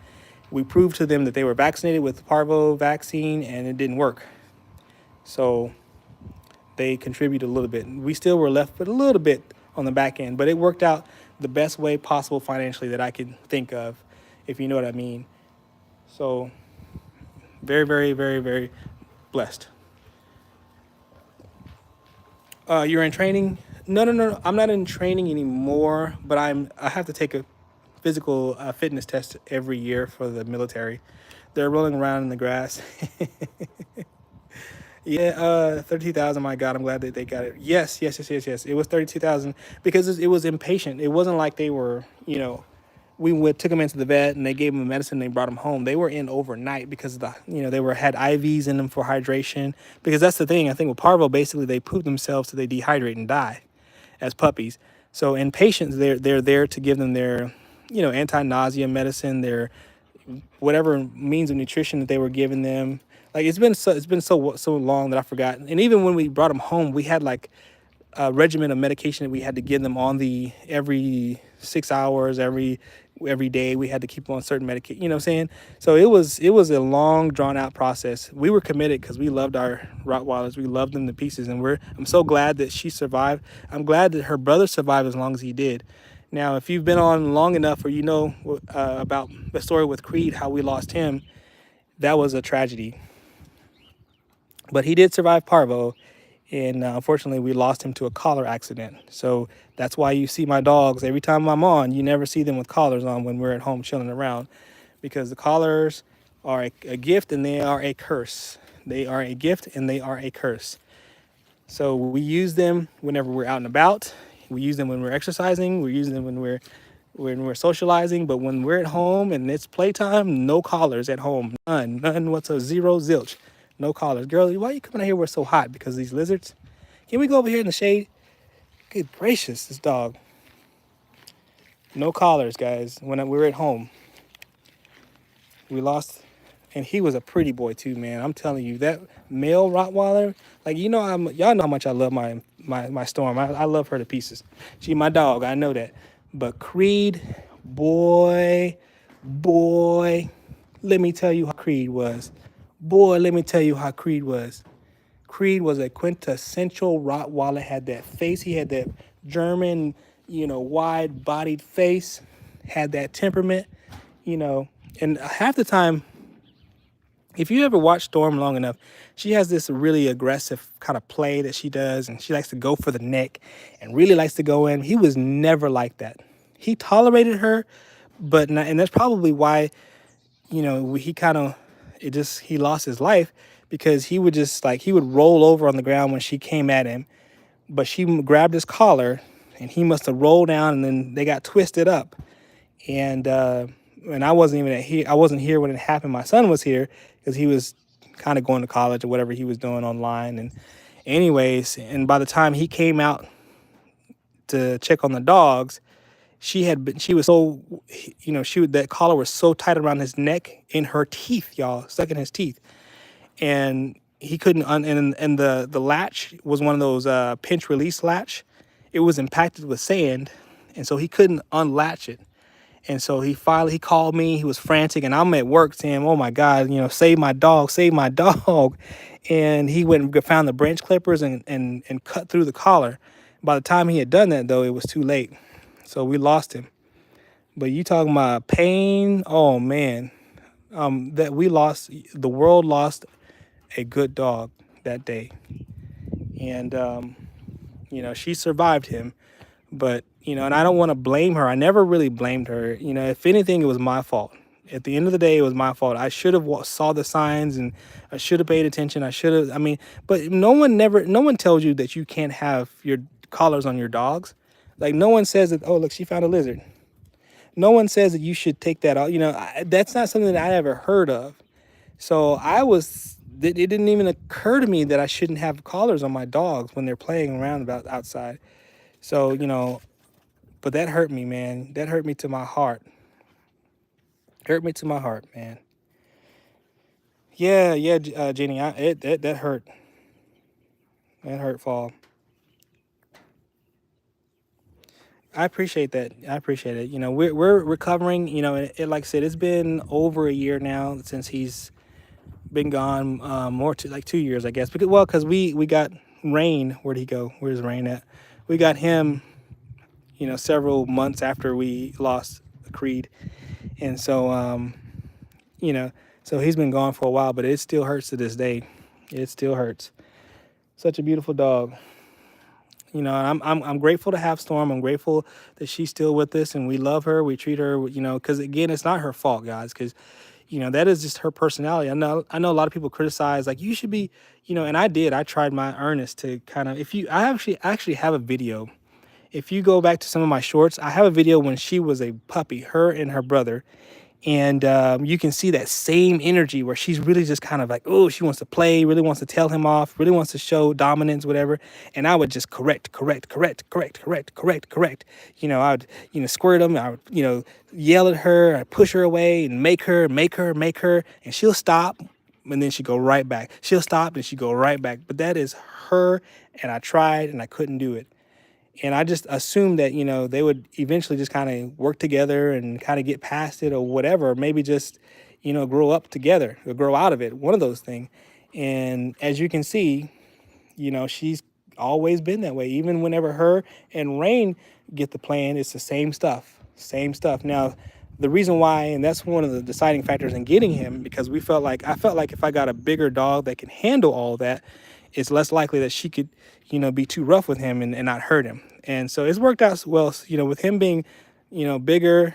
we proved to them that they were vaccinated with Parvo vaccine and it didn't work. So they contributed a little bit. We still were left with a little bit on the back end, but it worked out the best way possible financially that I could think of, if you know what I mean. So very, very, very, very blessed. You're in training? No. I'm not in training anymore, but I have to take a physical fitness test every year for the military. They're rolling around in the grass. Yeah, 32,000. My God, I'm glad that they got it. Yes. It was 32,000 because it was impatient. It wasn't like they were, took them into the vet and they gave them medicine. And they brought them home. They were in overnight because of they had IVs in them for hydration. Because that's the thing. I think with Parvo, basically they poop themselves so they dehydrate and die as puppies. So in patients, they're there to give them their, anti-nausea medicine, their whatever means of nutrition that they were giving them. Like it's been so long that I forgot. And even when we brought them home, we had like a regimen of medication that we had to give them on the every 6 hours, every day. We had to keep them on certain medication. You know what I'm saying? So it was a long, drawn out process. We were committed because we loved our Rottweilers. We loved them to pieces, and I'm so glad that she survived. I'm glad that her brother survived as long as he did. Now, if you've been on long enough, or about the story with Creed, how we lost him, that was a tragedy. But he did survive Parvo, and unfortunately, we lost him to a collar accident. So that's why you see my dogs every time I'm on. You never see them with collars on when we're at home chilling around, because the collars are a gift and they are a curse. They are a gift and they are a curse. So we use them whenever we're out and about. We use them when we're exercising. We use them when we're socializing. But when we're at home and it's playtime, no collars at home. None whatsoever. Zero, zilch. No collars. Girl, why are you coming out here where it's so hot? Because of these lizards? Can we go over here in the shade? Good gracious, this dog. No collars, guys. When we were at home, we lost, and he was a pretty boy too, man. I'm telling you, that male Rottweiler, like y'all know how much I love my Storm. I love her to pieces. She my dog, I know that. But Creed, boy, let me tell you how Creed was. Boy, let me tell you how Creed was. Creed was a quintessential Rottweiler. Had that face. He had that German, wide-bodied face. Had that temperament, And half the time, if you ever watch Storm long enough, she has this really aggressive kind of play that she does, and she likes to go for the neck and really likes to go in. He was never like that. He tolerated her, but not, and that's probably why, he lost his life, because he would he would roll over on the ground when she came at him, but she grabbed his collar and he must have rolled down, and then they got twisted up. And I wasn't even here. I wasn't here when it happened. My son was here because he was kind of going to college or whatever he was doing online. And anyways, and by the time he came out to check on the dogs, she was so, that collar was so tight around his neck, in her teeth, y'all, stuck in his teeth. And he couldn't, and the latch was one of those pinch release latch. It was impacted with sand, and so he couldn't unlatch it. And so he called me. He was frantic, and I'm at work saying, "Oh my God, save my dog, save my dog!" And he went and found the branch clippers and cut through the collar. By the time he had done that, though, it was too late. So we lost him. But you talking about pain? Oh man, that we lost. The world lost a good dog that day, and she survived him. But, and I don't want to blame her. I never really blamed her. If anything, it was my fault. At the end of the day, it was my fault. I should have saw the signs, and I should have paid attention. But no one tells you that you can't have your collars on your dogs. Like, no one says that, oh, look, she found a lizard. No one says that you should take that out. That's not something that I ever heard of. So it didn't even occur to me that I shouldn't have collars on my dogs when they're playing around outside. So, but that hurt me, man. That hurt me to my heart. Hurt me to my heart, man. Yeah, Jenny, that hurt. That hurt, Fall. I appreciate that. I appreciate it. You know, we're recovering. You know, like I said, it's been over a year now since he's been gone. More to like 2 years, I guess. Because we got Rain. Where'd he go? Where's Rain at? We got him. You know, several months after we lost Creed, and so you know, so he's been gone for a while, but it still hurts to this day. It still hurts. Such a beautiful dog. You know, I'm grateful to have Storm. I'm grateful that she's still with us, and we love her. We treat her, you know, because again, it's not her fault, guys. Because you know that is just her personality. I know a lot of people criticize like you should be, you know, and I did. I tried my earnest to kind of if you I actually have a video. If you go back to some of my shorts, I have a video when she was a puppy, her and her brother, and you can see that same energy where she's really just kind of like, oh, she wants to play, really wants to tell him off, really wants to show dominance, whatever. And I would just correct. You know, I would, you know, squirt him. I would, you know, yell at her, I'd push her away and make her, and she'll stop. And then she go right back. She'll stop and she go right back. But that is her. And I tried and I couldn't do it. And I just assumed that, you know, they would eventually just kind of work together and kind of get past it or whatever, maybe just, you know, grow up together or grow out of it, one of those things. And as you can see, you know, she's always been that way. Even whenever her and Rain get the plan, it's the same stuff, same stuff. Now, the reason why, and that's one of the deciding factors in getting him, because I felt like if I got a bigger dog that can handle all that, it's less likely that she could, you know, be too rough with him and not hurt him. And so it's worked out well, you know, with him being, you know, bigger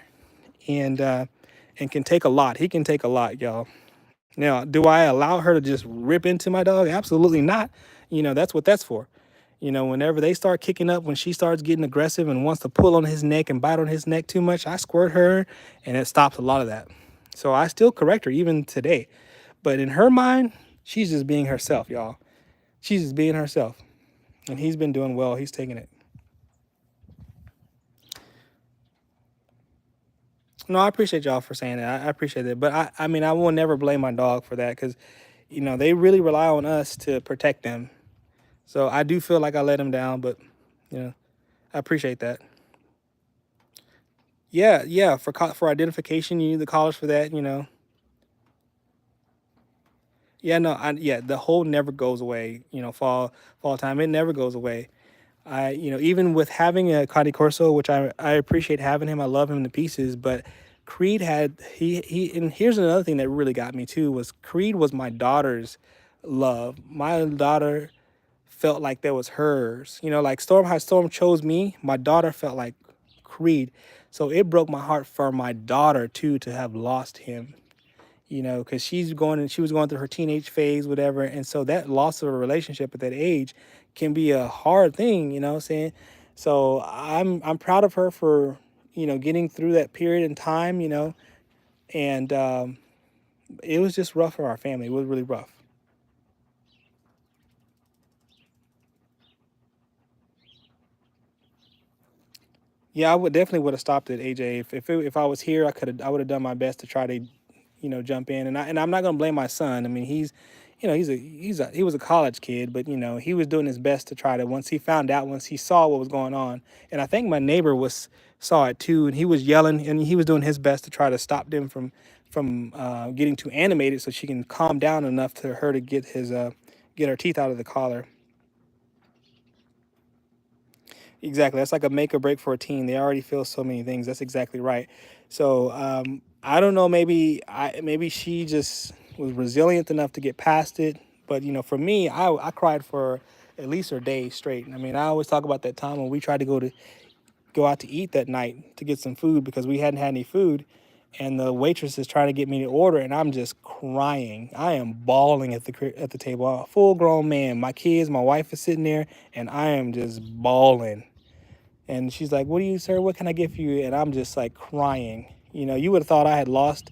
and can take a lot. He can take a lot, y'all. Now, do I allow her to just rip into my dog? Absolutely not. You know, that's what that's for. You know, whenever they start kicking up, when she starts getting aggressive and wants to pull on his neck and bite on his neck too much, I squirt her and it stops a lot of that. So I still correct her even today. But in her mind, she's just being herself, y'all. She's just being herself. And he's been doing well. He's taking it. No, I appreciate y'all for saying that. I appreciate that. But I mean, I will never blame my dog for that because, you know, they really rely on us to protect them. So I do feel like I let him down, but, you know, I appreciate that. Yeah, yeah. For identification, you need the collars for that. You know. Yeah, no, yeah. The hole never goes away. You know, fall time, it never goes away. You know, even with having a Conde Corso, which I appreciate having him, I love him to pieces. But Creed and here's another thing that really got me too was Creed was my daughter's love. My daughter felt like that was hers. You know, like how Storm chose me, my daughter felt like Creed. So it broke my heart for my daughter too to have lost him. You know, because she was going through her teenage phase, whatever, and so that loss of a relationship at that age can be a hard thing. You know what I'm saying? So I'm proud of her for, you know, getting through that period in time. You know, and it was just rough for our family. It was really rough. Yeah, I would definitely would have stopped at AJ if I was here. I would have done my best to try to, you know, jump in. And I'm not gonna blame my son. I mean, you know, he was a college kid, but you know, he was doing his best to try to once he saw what was going on. And I think my neighbor was saw it too, and he was yelling and he was doing his best to try to stop them from getting too animated, so she can calm down enough to her to get her teeth out of the collar. Exactly. That's like a make or break for a teen. They already feel so many things. That's exactly right. So I don't know. Maybe she just was resilient enough to get past it. But you know, for me, I cried for at least a day straight. I mean, I always talk about that time when we tried to go out to eat that night to get some food because we hadn't had any food, and the waitress is trying to get me to order, and I'm just crying. I am bawling at the table. I'm a full grown man. My kids, my wife is sitting there, and I am just bawling. And she's like, "What do you, sir? What can I get for you?" And I'm just like crying. You know, you would have thought I had lost,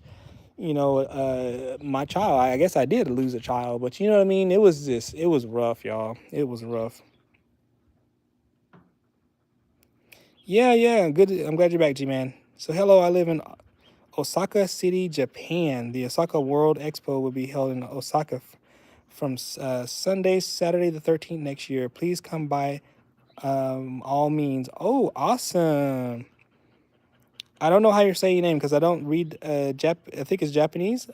you know, my child. I guess I did lose a child, but you know what I mean? It was rough, y'all. It was rough. Yeah, yeah. Good. I'm glad you're back, G-Man. So, hello, I live in Osaka City, Japan. The Osaka World Expo will be held in Osaka from Sunday, Saturday the 13th next year. Please come by All means. Oh, awesome. I don't know how you're saying your name because I don't read I think it's Japanese,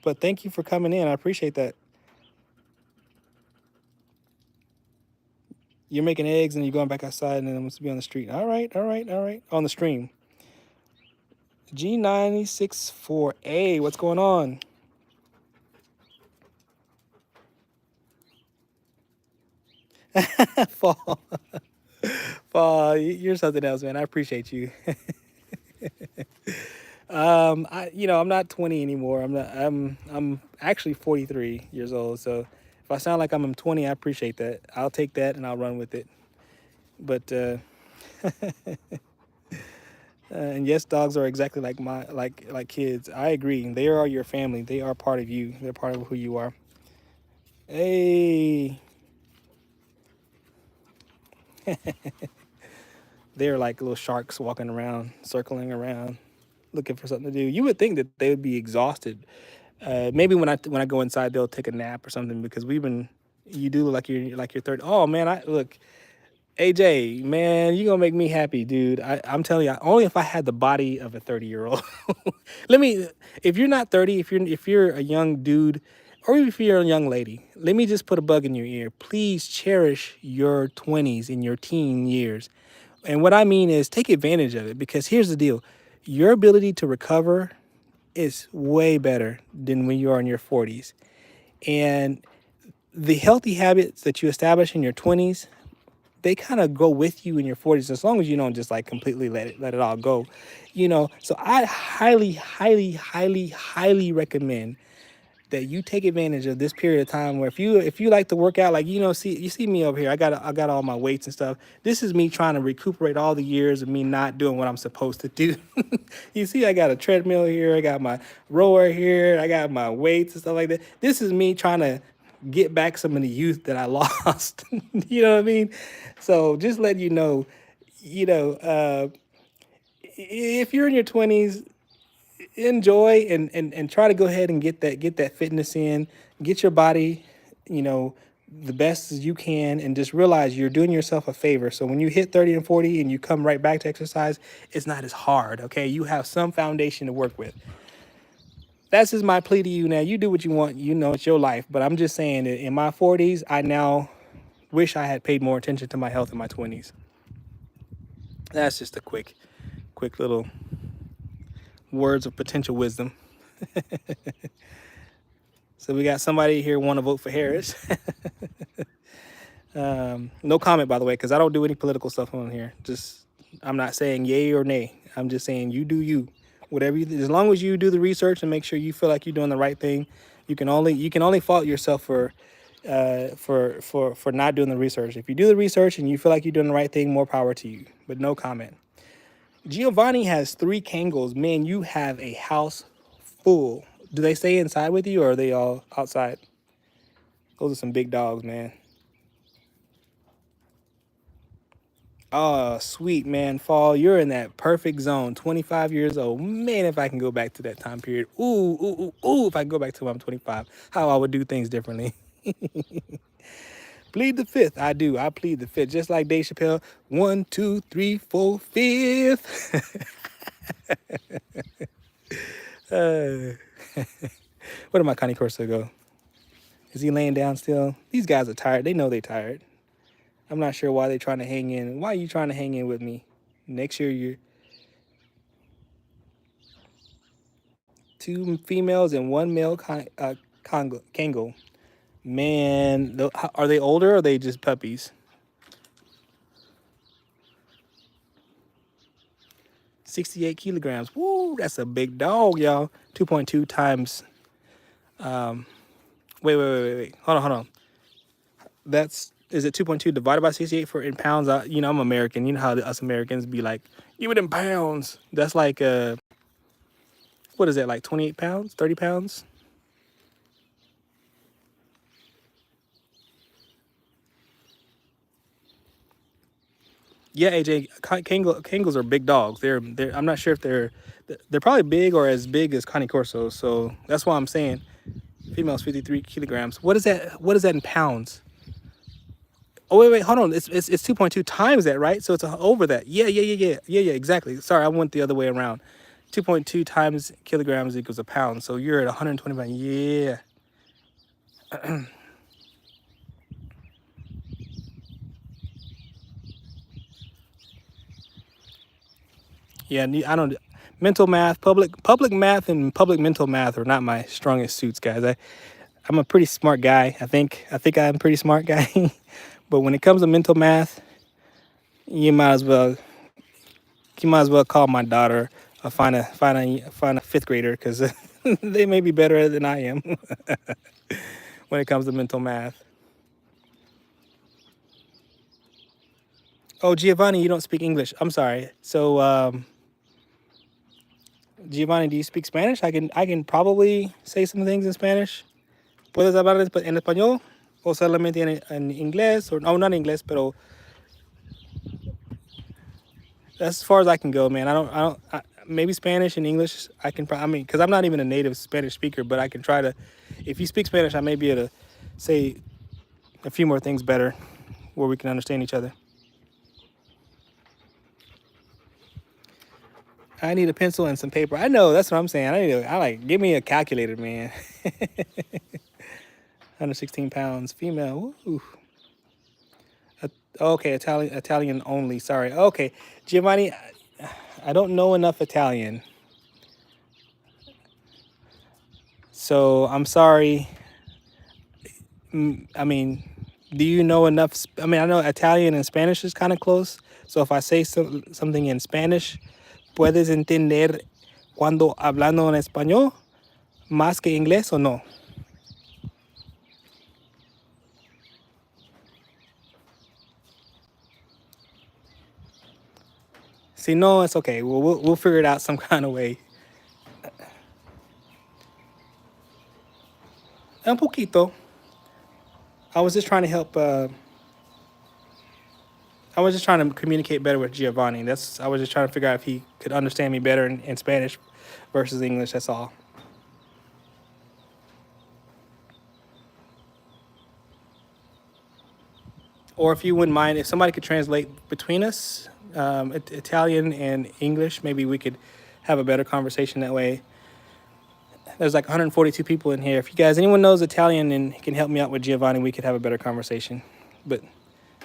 but thank you for coming in. I appreciate that. You're making eggs and you're going back outside and then wants to be on the street. All right, all right, all right. On the stream. G964A, what's going on? Fall. Fall, you're something else, man. I appreciate you. I'm not 20 anymore. I'm actually 43 years old. So if I sound like I'm 20, I appreciate that. I'll take that and I'll run with it. But and yes, dogs are exactly like like kids. I agree. They are your family. They are part of you. They're part of who you are. Hey, they're like little sharks walking around, circling around, looking for something to do. You would think that they would be exhausted. Maybe when I go inside, they'll take a nap or something because you do look like you're 30. Oh man, I look. AJ, man, you gonna make me happy, dude. I'm telling you, only if I had the body of a 30-year-old. Let me, if you're not 30, if you're a young dude, or if you're a young lady, let me just put a bug in your ear. Please cherish your 20s and your teen years. And what I mean is take advantage of it because here's the deal. Your ability to recover is way better than when you are in your 40s. And the healthy habits that you establish in your 20s, they kind of go with you in your 40s as long as you don't just like completely let it all go. So I highly recommend that you take advantage of this period of time where if you like to work out, like see me over here, I got all my weights and stuff. This is me trying to recuperate all the years of me not doing what I'm supposed to do. You see, I got a treadmill here, I got my rower here, I got my weights and stuff like that. This is me trying to get back some of the youth that I lost. You know what I mean? So just let you know, if you're in your 20s, enjoy and try to go ahead and get that fitness in, get your body, you know, the best as you can, and just realize you're doing yourself a favor. So when you hit 30 and 40 and you come right back to exercise, it's not as hard. Okay, you have some foundation to work with. That's just my plea to you. Now you do what you want. It's your life. But I'm just saying that in my 40s, I now wish I had paid more attention to my health in my 20s. That's just a quick little words of potential wisdom. So we got somebody here want to vote for Harris. No comment, by the way, because I don't do any political stuff on here. I'm not saying yay or nay. I'm just saying you do you. Whatever as long as you do the research and make sure you feel like you're doing the right thing. You can only fault yourself for not doing the research. If you do the research and you feel like you're doing the right thing, more power to you. But no comment. Giovanni has 3 Kangol. Man, you have a house full. Do they stay inside with you or are they all outside? Those are some big dogs, man. Oh, sweet, man. Fall, you're in that perfect zone. 25 years old. Man, if I can go back to that time period. Ooh, ooh, ooh, ooh, if I can go back to when I'm 25, how I would do things differently. Plead the fifth. I do. I plead the fifth. Just like Dave Chappelle. 1, 2, 3, 4, 5th. Where did my Connie Corso go? Is he laying down still? These guys are tired. They know they're tired. I'm not sure why they're trying to hang in. Why are you trying to hang in with me? Next year, you're 2 females and 1 male Kangol. Man, are they older or are they just puppies? 68 kilograms. Woo, that's a big dog, y'all. 2.2 times. Wait. Hold on. Is it 2.2 divided by 68 in pounds? I'm American. You know how us Americans be like, give it in pounds. That's like, what is that, like 28 pounds, 30 pounds? Yeah, AJ, Kangols are big dogs. I'm not sure if they're probably big or as big as Connie Corso. So that's why I'm saying females 53 kilograms. What is that in pounds? Oh wait, hold on. It's 2.2 times that, right? So it's over that. Yeah. Exactly. Sorry, I went the other way around. 2.2 times kilograms equals a pound. So you're at 120 pounds. Yeah. Yeah. I don't. Mental math, public math, and public mental math are not my strongest suits, guys. I'm a pretty smart guy. I think I'm a pretty smart guy. But when it comes to mental math, you might as well call my daughter find a fifth grader because they may be better than I am when it comes to mental math. Oh, Giovanni, you don't speak English. I'm sorry. So, Giovanni, do you speak Spanish? I can probably say some things in Spanish. ¿Puedes hablar en español? O solamente en inglés? Or no, not inglés, pero that's as far as I can go, man. Maybe Spanish and English. I mean, because I'm not even a native Spanish speaker, but I can try to. If you speak Spanish, I may be able to say a few more things better, where we can understand each other. I need a pencil and some paper. I know, that's what I'm saying. Give me a calculator, man. 116 pounds, female. Ooh. Okay, Italian only. Sorry. Okay, Giovanni, I don't know enough Italian, so I'm sorry. I mean, do you know enough? I mean, I know Italian and Spanish is kind of close. So if I say something in Spanish, ¿puedes entender cuando hablando en español más que inglés o no? Si no, it's okay. We'll figure it out some kind of way. Un poquito. I was just trying to help. I was just trying to communicate better with Giovanni. I was just trying to figure out if he could understand me better in Spanish versus English. That's all. Or if you wouldn't mind, if somebody could translate between us, Italian and English, maybe we could have a better conversation that way. There's like 142 people in here. If anyone knows Italian and can help me out with Giovanni, we could have a better conversation. But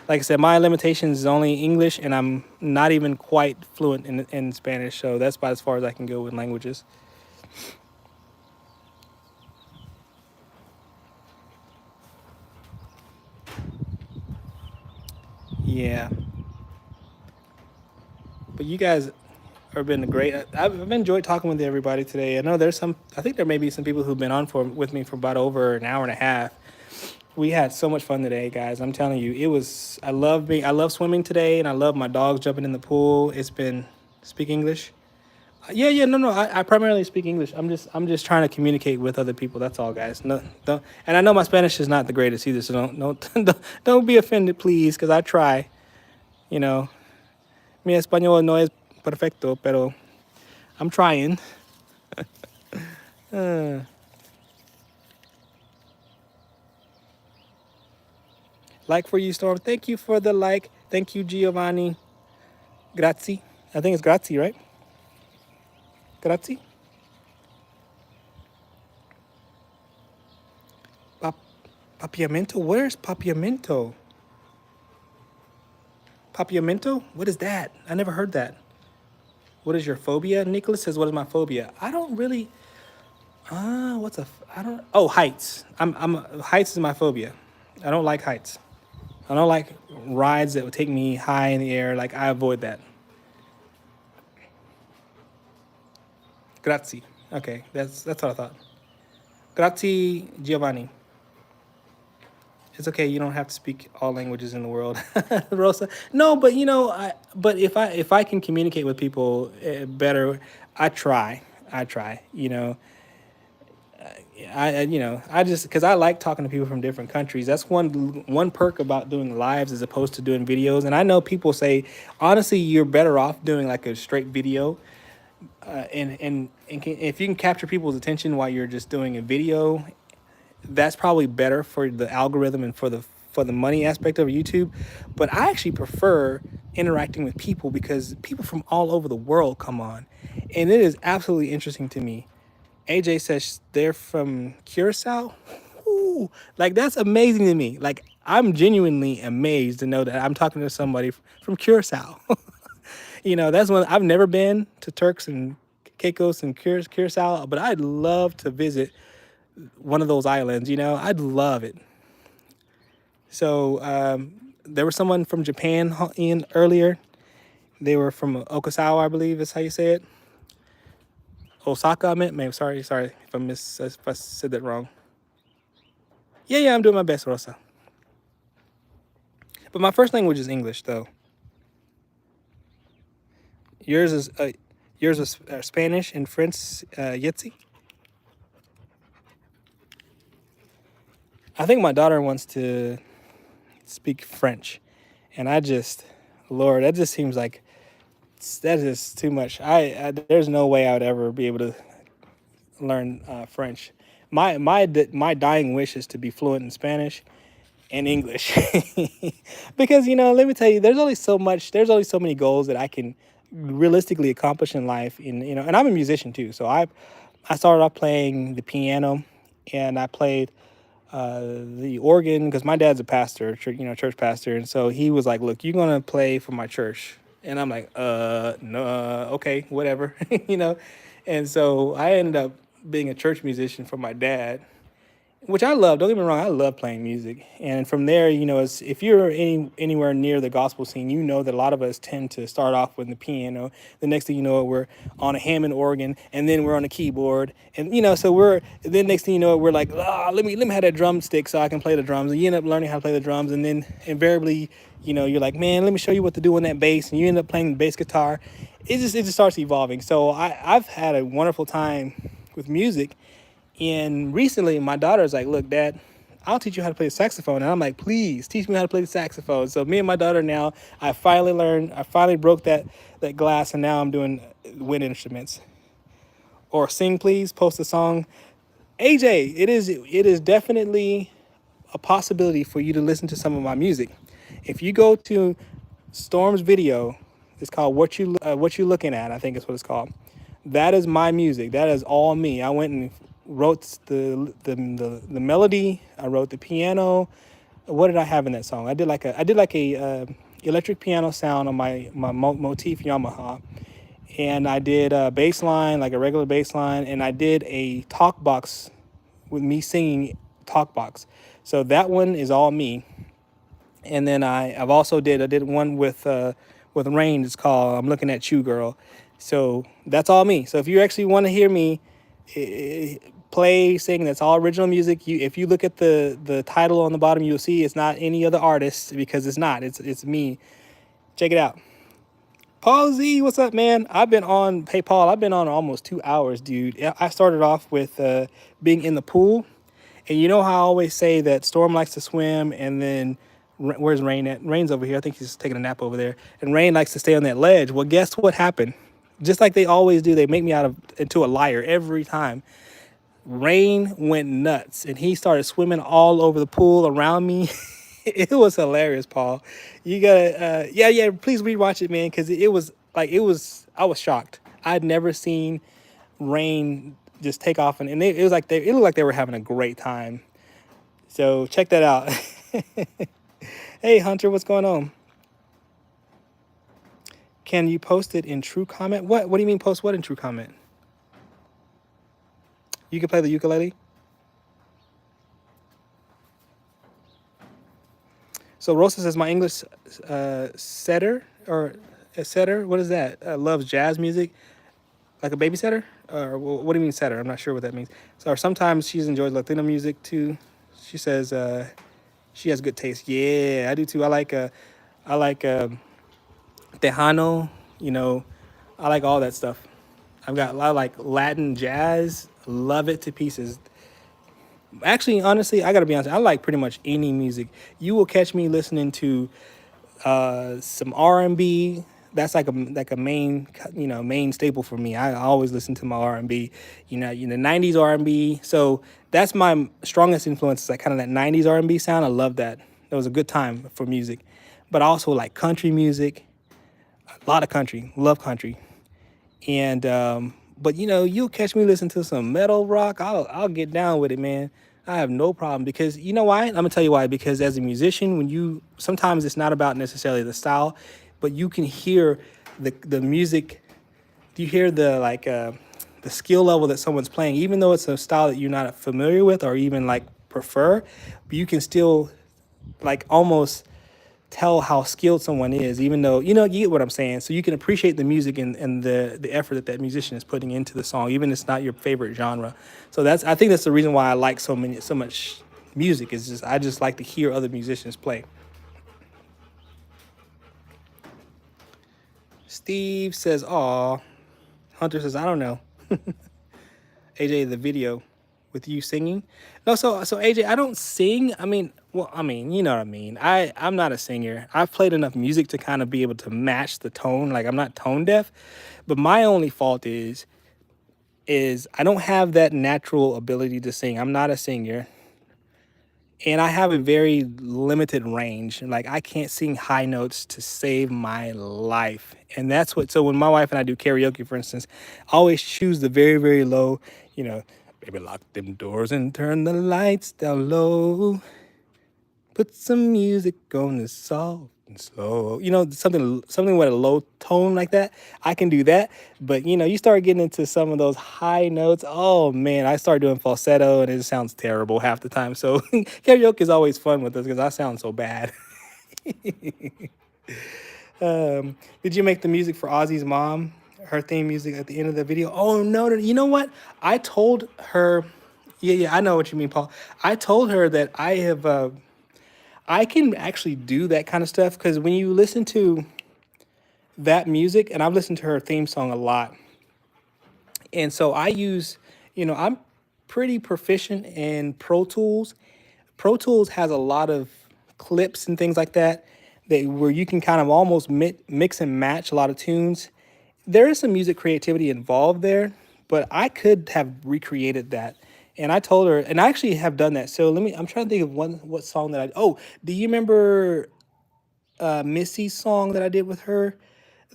like I said, my limitations is only English, and I'm not even quite fluent in Spanish. So that's about as far as I can go with languages. Yeah. But you guys have been great. I've enjoyed talking with everybody today. I know I think there may be some people who've been on with me for about over an hour and a half. We had so much fun today, guys. I'm telling you, I love swimming today, and I love my dogs jumping in the pool. Speak English. Yeah, no. I primarily speak English. I'm just trying to communicate with other people. That's all, guys. No, don't. And I know my Spanish is not the greatest either, so don't be offended, please, because I try. You know, mi español no es perfecto, pero I'm trying. Like for you, Storm. Thank you for the like. Thank you, Giovanni. Grazie. I think it's grazie, right? Grazie. Papiamento? Where's papiamento? Papiamento? What is that? I never heard that. What is your phobia? Nicholas says, what is my phobia? I don't really. I don't. Oh, heights. Heights is my phobia. I don't like heights. I don't like rides that would take me high in the air. Like, I avoid that. Grazie. Okay, that's what I thought. Grazie, Giovanni. It's okay. You don't have to speak all languages in the world, Rosa. No, but but if I can communicate with people better, I try. I try. I just because I like talking to people from different countries. That's one perk about doing lives as opposed to doing videos. And I know people say, honestly, you're better off doing like a straight video. If you can capture people's attention while you're just doing a video, that's probably better for the algorithm and for for the money aspect of YouTube, but I actually prefer interacting with people because people from all over the world come on, and it is absolutely interesting to me. AJ says they're from Curacao. Ooh, like that's amazing to me. Like I'm genuinely amazed to know that I'm talking to somebody from Curacao. That's one I've never been to Turks and Caicos and Curacao, but I'd love to visit one of those islands. I'd love it. So there was someone from Japan in earlier. They were from Okasawa, I believe is how you say it. Osaka, I meant. Man, sorry if I said that wrong. Yeah, I'm doing my best, Rosa. But my first language is English, though. Yours is Spanish and French, Yitzi. I think my daughter wants to speak French, and Lord, that just seems like that is too much. There's no way I would ever be able to learn French. My dying wish is to be fluent in Spanish and English, because let me tell you, there's only so many goals that I can realistically accomplish in life. And I'm a musician too, so I started off playing the piano, and I played the organ because my dad's a pastor, church pastor, and so he was like, "Look, you're gonna play for my church," and I'm like, no, okay, whatever," and so I ended up being a church musician for my dad, which I love. Don't get me wrong, I love playing music. And from there, if you're anywhere near the gospel scene, that a lot of us tend to start off with the piano. The next thing you know, we're on a Hammond organ, and then we're on a keyboard, and so next thing you know, we're like, let me have that drumstick so I can play the drums. And you end up learning how to play the drums, and then invariably, you're like, man, let me show you what to do on that bass, and you end up playing the bass guitar. It just starts evolving. So I've had a wonderful time with music. And recently, my daughter's like, "Look, Dad, I'll teach you how to play the saxophone." And I'm like, "Please teach me how to play the saxophone." So me and my daughter now, I finally broke that glass, and now I'm doing wind instruments. Or sing, please, post a song. AJ, it is definitely a possibility for you to listen to some of my music. If you go to Storm's video, it's called What You Looking At, I think is what it's called. That is my music. That is all me. I went and wrote the melody. I wrote the piano. What did I have in that song? I did like a electric piano sound on my motif Yamaha, and I did a bass line, like a regular bass line, and I did a talk box with me singing talk box. So that one is all me. And then I did one with Rain. It's called "I'm Looking at You, Girl." So that's all me. So if you actually want to hear me sing, that's all original music. If you look at the title on the bottom, you'll see it's not any other artist, because it's not. It's me. Check it out. Paul Z, what's up, man? Hey, Paul, I've been on almost 2 hours, dude. I started off with being in the pool. And you know how I always say that Storm likes to swim, and then where's Rain at? Rain's over here. I think he's taking a nap over there. And Rain likes to stay on that ledge. Well, guess what happened? Just like they always do, they make me into a liar every time. Rain went nuts, and he started swimming all over the pool around me. It was hilarious, Paul. You gotta, yeah. Please rewatch it, man, because I was shocked. I'd never seen Rain just take off, and it looked like they were having a great time. So check that out. Hey, Hunter, what's going on? Can you post it in True Comment? What do you mean post what in True Comment? You can play the ukulele? So Rosa says my English setter, what is that? Loves jazz music, like a babysitter? Or what do you mean setter? I'm not sure what that means. So sometimes she's enjoyed Latino music too. She says she has good taste. Yeah, I do too. I like Tejano, I like all that stuff. I like Latin jazz, love it to pieces. Actually, honestly, I gotta be honest, I like pretty much any music. You will catch me listening to some R&B. That's like a main staple for me. I always listen to my R&B, the 90s R&B. So that's my strongest influence, is like kind of that 90s R&B sound. I love that. That was a good time for music. But I also like country music, a lot of country, love country. And but you know, you'll catch me listen to some metal rock. I'll get down with it, man. I have no problem because you know why? I'm gonna tell you why. Because as a musician, when you sometimes it's not about necessarily the style, but you can hear the music. You hear the skill level that someone's playing, even though it's a style that you're not familiar with or even like prefer, but you can still like almost tell how skilled someone is, even though you know you get what I'm saying. So you can appreciate the music and the effort that that musician is putting into the song, even if it's not your favorite genre. So that's I think that's the reason why I like so much music is just I just like to hear other musicians play. Steve says, "Aw." Hunter says, "I don't know." AJ, the video with you singing. No, so AJ, I don't sing. I mean, well, I mean, you know what I mean. I'm not a singer. I've played enough music to kind of be able to match the tone. Like I'm not tone deaf, but my only fault is I don't have that natural ability to sing. I'm not a singer. And I have a very limited range. Like I can't sing high notes to save my life. And that's what so when my wife and I do karaoke, for instance, I always choose the very, very low, you know, baby lock them doors and turn the lights down low. Put some music on the soft and slow. You know, something with a low tone like that. I can do that. But you know, you start getting into some of those high notes. Oh man, I start doing falsetto and it sounds terrible half the time. So karaoke is always fun with us because I sound so bad. Did you make the music for Ozzy's mom? Her theme music at the end of the video? Oh no, no, you know what? I told her. Yeah, yeah, I know what you mean, Paul. I told her that I have. I can actually do that kind of stuff because when you listen to that music, and I've listened to her theme song a lot, and so I use, you know, I'm pretty proficient in Pro Tools. Pro Tools has a lot of clips and things like that where you can kind of almost mix and match a lot of tunes. There is some music creativity involved there, but I could have recreated that. And I told her, and I actually have done that. So I'm trying to think of what song that do you remember Missy's song that I did with her?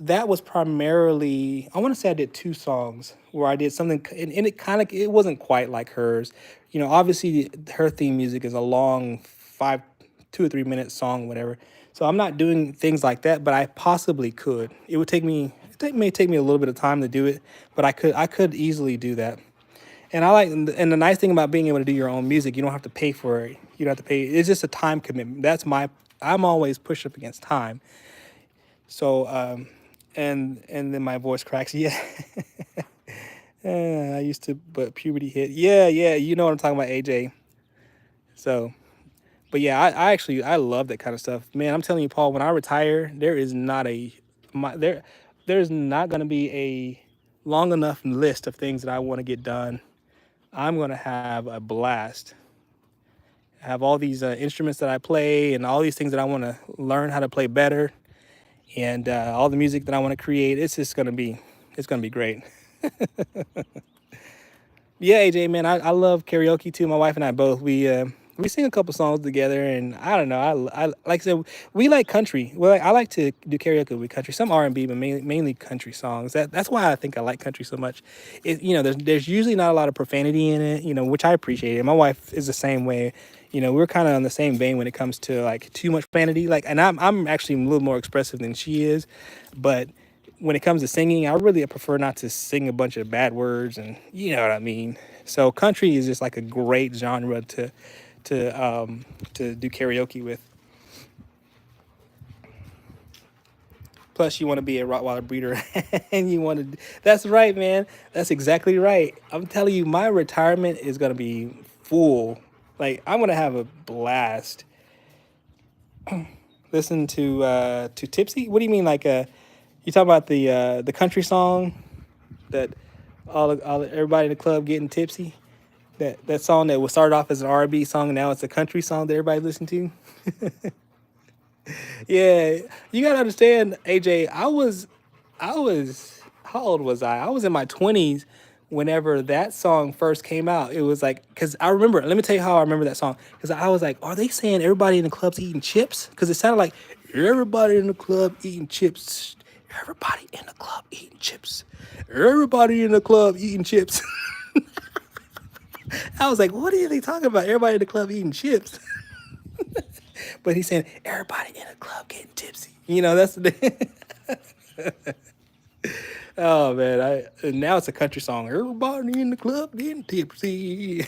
That was primarily, I want to say I did two songs where I did something, and it kind of, it wasn't quite like hers. You know, obviously her theme music is a long 2 or 3 minute song, whatever. So I'm not doing things like that, but I possibly could. It would take me, may take me a little bit of time to do it, but I could easily do that. And and the nice thing about being able to do your own music, you don't have to pay for it. You don't have to pay. It's just a time commitment. I'm always pushed up against time. So, and then my voice cracks. Yeah. I used to, but puberty hit. Yeah, yeah. You know what I'm talking about, AJ. So, but yeah, I love that kind of stuff. Man, I'm telling you, Paul, when I retire, there is not there's not going to be a long enough list of things that I want to get done. I'm going to have a blast. I have all these instruments that I play and all these things that I want to learn how to play better and all the music that I want to create. It's going to be great. Yeah, AJ, man, I love karaoke too. My wife and I both, we sing a couple songs together, and I don't know, I like I said, we like country. Well, I like to do karaoke with country, some R&B, but mainly country songs. That's why I think I like country so much. You know, there's usually not a lot of profanity in it, you know, which I appreciate. And my wife is the same way. You know, we're kind of on the same vein when it comes to like too much profanity. Like, and I'm actually a little more expressive than she is, but when it comes to singing, I really prefer not to sing a bunch of bad words, and you know what I mean. So country is just like a great genre to do karaoke with. Plus, you want to be a Rottweiler breeder, and you want to. That's right, man. That's exactly right. I'm telling you, my retirement is gonna be full. Like I'm gonna have a blast. Listen to Tipsy. What do you mean, like you talking about the country song that everybody in the club getting tipsy? That song that was started off as an R&B song, and now it's a country song that everybody listen to. Yeah, you gotta understand, AJ. I was, how old was I? I was in my 20s whenever that song first came out, it was like, because I remember, let me tell you how I remember that song. Because I was like, are they saying everybody in the club's eating chips? Because it sounded like everybody in the club eating chips. Everybody in the club eating chips. Everybody in the club eating chips. I was like, what are they talking about? Everybody in the club eating chips. But he's saying, everybody in the club getting tipsy. You know, that's the oh man, now it's a country song. Everybody in the club getting tipsy.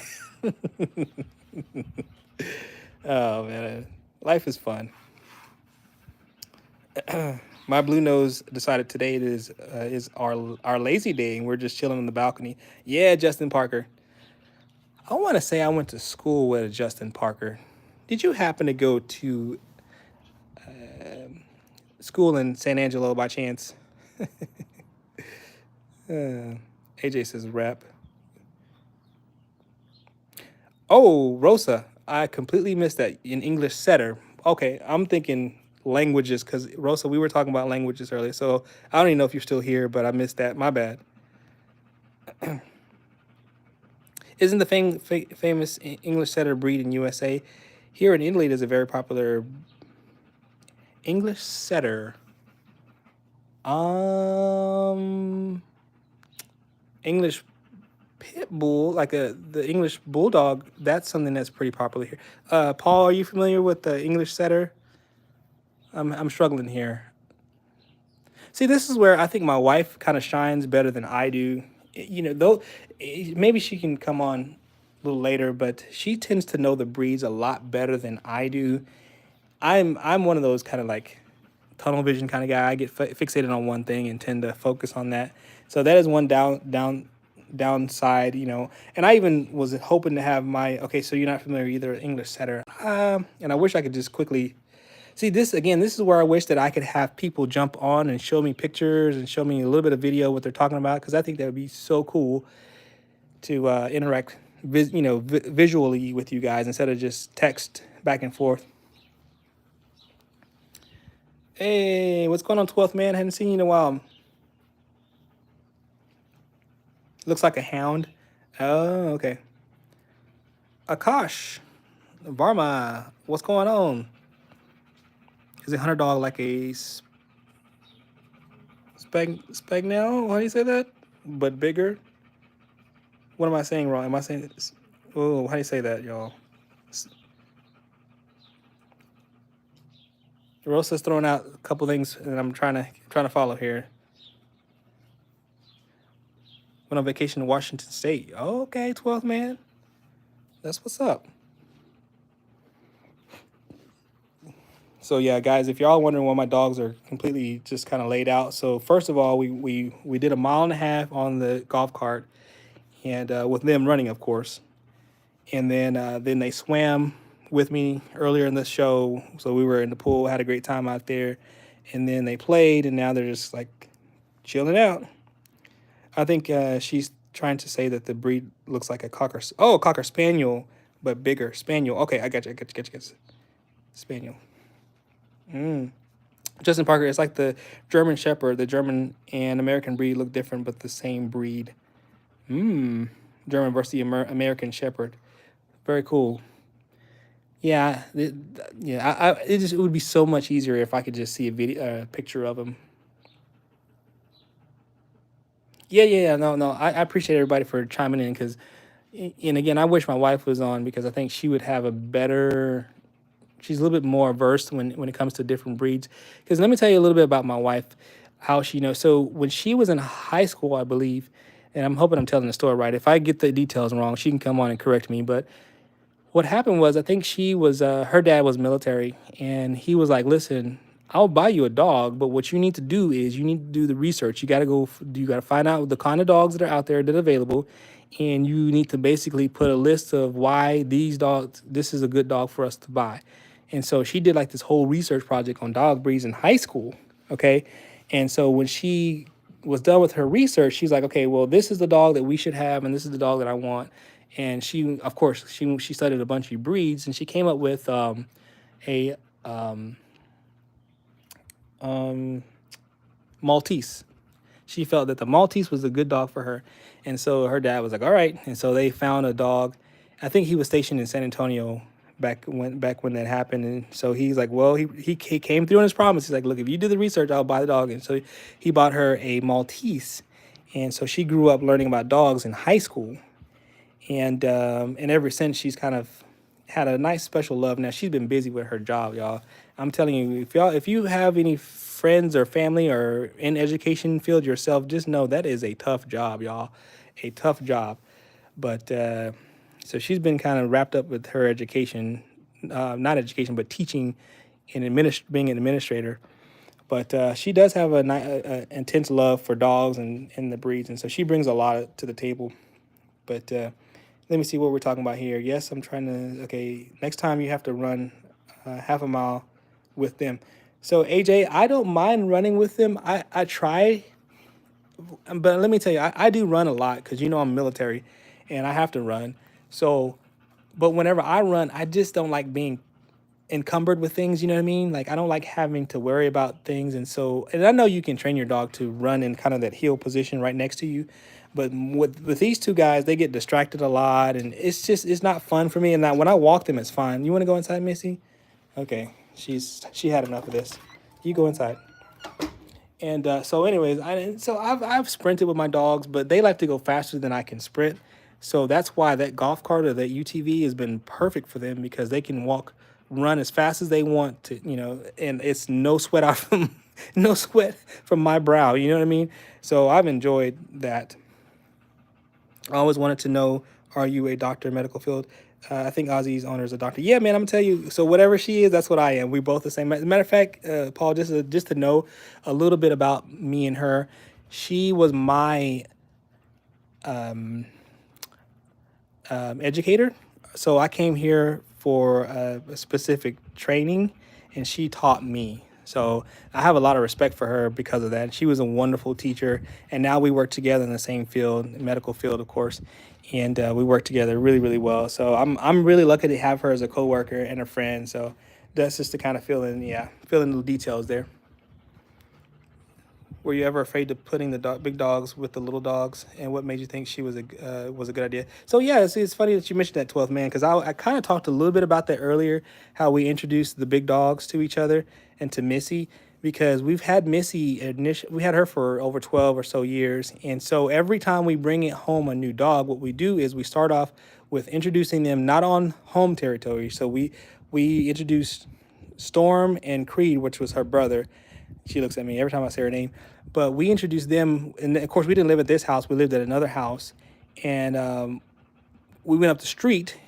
Oh man, life is fun. My blue nose decided today is our lazy day, and we're just chilling on the balcony. Yeah, Justin Parker. I want to say I went to school with a Justin Parker. Did you happen to go to school in San Angelo by chance? AJ says rap. Oh, Rosa, I completely missed that in English setter. Okay, I'm thinking languages because Rosa, we were talking about languages earlier. So I don't even know if you're still here, but I missed that. My bad. Isn't the famous English setter breed in USA? Here in Italy, there's a very popular English setter. English pit bull, like the English bulldog. That's something that's pretty popular here. Paul, are you familiar with the English setter? I'm struggling here. See, this is where I think my wife kind of shines better than I do. You know, though maybe she can come on a little later, but she tends to know the breeds a lot better than I do. I'm one of those kind of like tunnel vision kind of guy. I get fixated on one thing and tend to focus on that. So that is one downside, you know. And I even was hoping to have my okay. So you're not familiar either English setter, and I wish I could just quickly see this again. This is where I wish that I could have people jump on and show me pictures and show me a little bit of video what they're talking about, because I think that would be so cool to interact, visually with you guys instead of just text back and forth. Hey, what's going on, 12th man? I hadn't seen you in a while. Looks like a hound. Oh, okay. Akash, Varma, what's going on? Is a hunter dog like a spag now? How do you say that? But bigger? What am I saying wrong? Am I saying this? Oh, how do you say that, y'all? Rosa's throwing out a couple things, and I'm trying to follow here. Went on vacation to Washington State. Oh, okay, 12th man. That's what's up. So yeah, guys, if y'all wondering why my dogs are completely just kind of laid out. So first of all, we did a mile and a half on the golf cart, and with them running, of course. And then they swam with me earlier in the show. So we were in the pool, had a great time out there, and then they played, and now they're just like chilling out. I think she's trying to say that the breed looks like a cocker spaniel, but bigger spaniel. Okay, I got you. Spaniel. Justin Parker, it's like the German Shepherd. The German and American breed look different, but the same breed. German versus the American Shepherd. Very cool. Yeah, it would be so much easier if I could just see a picture of him. Yeah. No. I appreciate everybody for chiming in because, and again, I wish my wife was on because I think she would have a better. She's a little bit more versed when it comes to different breeds. Because let me tell you a little bit about my wife, how she knows. So when she was in high school, I believe, and I'm hoping I'm telling the story right. If I get the details wrong, she can come on and correct me. But what happened was, I think she was, her dad was military, and he was like, listen, I'll buy you a dog, but what you need to do is you need to do the research. You got to you got to find out the kind of dogs that are out there that are available, and you need to basically put a list of why this is a good dog for us to buy. And so she did like this whole research project on dog breeds in high school, okay? And so when she was done with her research, she's like, okay, well, this is the dog that we should have, and this is the dog that I want. And she, of course, she studied a bunch of breeds, and she came up with a Maltese. she felt that the Maltese was a good dog for her. And so her dad was like, all right. And so they found a dog. I think he was stationed in San Antonio back when that happened. And so he's like, well, he came through on his promise. He's like, look, if you do the research, I'll buy the dog. And so he bought her a Maltese. And so she grew up learning about dogs in high school. And ever since, she's kind of had a nice special love. Now she's been busy with her job, y'all. I'm telling you, if you have any friends or family or in education field yourself, just know that is a tough job, y'all. A tough job. But so she's been kind of wrapped up with her education, not education, but teaching and being an administrator. But she does have a intense love for dogs and the breeds, and so she brings a lot to the table. But let me see what we're talking about here. Yes, I'm trying to. Okay, next time you have to run half a mile with them. So AJ, I don't mind running with them. I try, but let me tell you, I do run a lot because I'm military, and I have to run. So, but whenever I run, I just don't like being encumbered with things, you know what I mean? Like I don't like having to worry about things. And I know you can train your dog to run in kind of that heel position right next to you, but with these two guys, they get distracted a lot, and it's not fun for me. And now when I walk them, it's fine. You want to go inside, Missy? Okay, she had enough of this. You go inside. And so anyways, I've sprinted with my dogs, but they like to go faster than I can sprint. So that's why that golf cart or that UTV has been perfect for them, because they can run as fast as they want to, and it's no sweat out from no sweat from my brow. You know what I mean? So I've enjoyed that. I always wanted to know, are you a doctor in medical field? I think Ozzy's owner is a doctor. Yeah, man, I'm gonna tell you. So whatever she is, that's what I am. We both the same. As a matter of fact, Paul, just to know a little bit about me and her, she was my educator. So I came here for a specific training, and she taught me. So I have a lot of respect for her because of that. She was a wonderful teacher, and now we work together in the same field, medical field, of course, and we work together really, really well. So I'm really lucky to have her as a coworker and a friend. So that's just the kind of feeling the details there. Were you ever afraid of putting the big dogs with the little dogs, and what made you think she was a good idea? So yeah, it's funny that you mentioned that 12th man, because I kind of talked a little bit about that earlier, how we introduced the big dogs to each other and to Missy, because we've had Missy we had her for over 12 or so years, and so every time we bring it home a new dog, what we do is we start off with introducing them not on home territory. So we introduced Storm and Creed, which was her brother. She looks at me every time I say her name. But we introduced them, and of course we didn't live at this house. We lived at another house, and we went up the street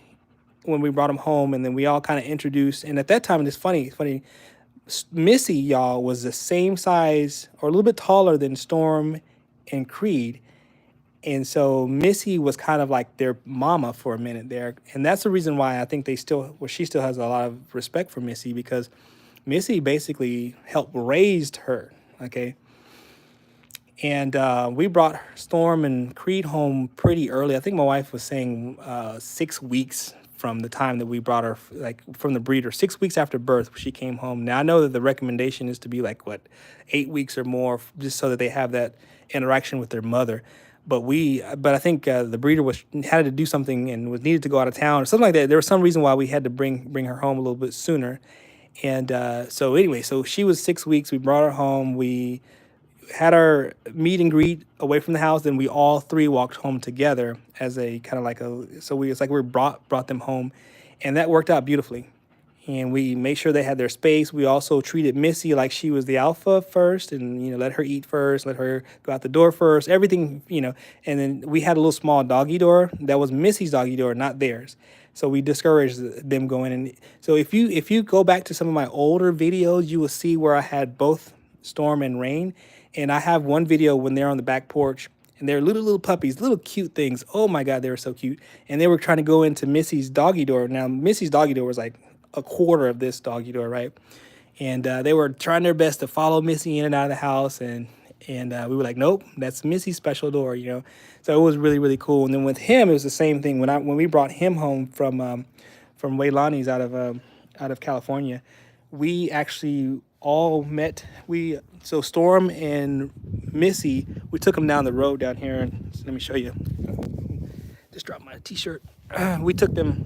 when we brought them home, and then we all kind of introduced. And at that time, it's funny. Missy, y'all, was the same size or a little bit taller than Storm and Creed. And so Missy was kind of like their mama for a minute there. And that's the reason why I think she still has a lot of respect for Missy, because Missy basically helped raise her, okay? And we brought Storm and Creed home pretty early. I think my wife was saying 6 weeks from the time that we brought her, like from the breeder. 6 weeks after birth, she came home. Now, I know that the recommendation is to be like, 8 weeks or more, just so that they have that interaction with their mother. But I think the breeder had to do something and was needed to go out of town or something like that. There was some reason why we had to bring her home a little bit sooner. And so anyway, so she was 6 weeks. We brought her home. We had our meet and greet away from the house. Then we all three walked home together as a kind of like it's like we brought them home, and that worked out beautifully. And we made sure they had their space. We also treated Missy like she was the alpha first, and let her eat first, let her go out the door first, everything. And then we had a little small doggy door that was Missy's doggy door, not theirs. So we discouraged them going in. So if you go back to some of my older videos, you will see where I had both Storm and Rain, and I have one video when they're on the back porch. And they're little puppies, little cute things. Oh my God, they were so cute. And they were trying to go into Missy's doggy door. Now, Missy's doggy door was like a quarter of this doggy door, right? And they were trying their best to follow Missy in and out of the house. And we were like, nope, that's Missy's special door, So it was really, really cool. And then with him, it was the same thing. When we brought him home from Waylani's out of California, we actually all met. So Storm and Missy we took them down the road down here, and let me show you. Just dropped my t-shirt. We took them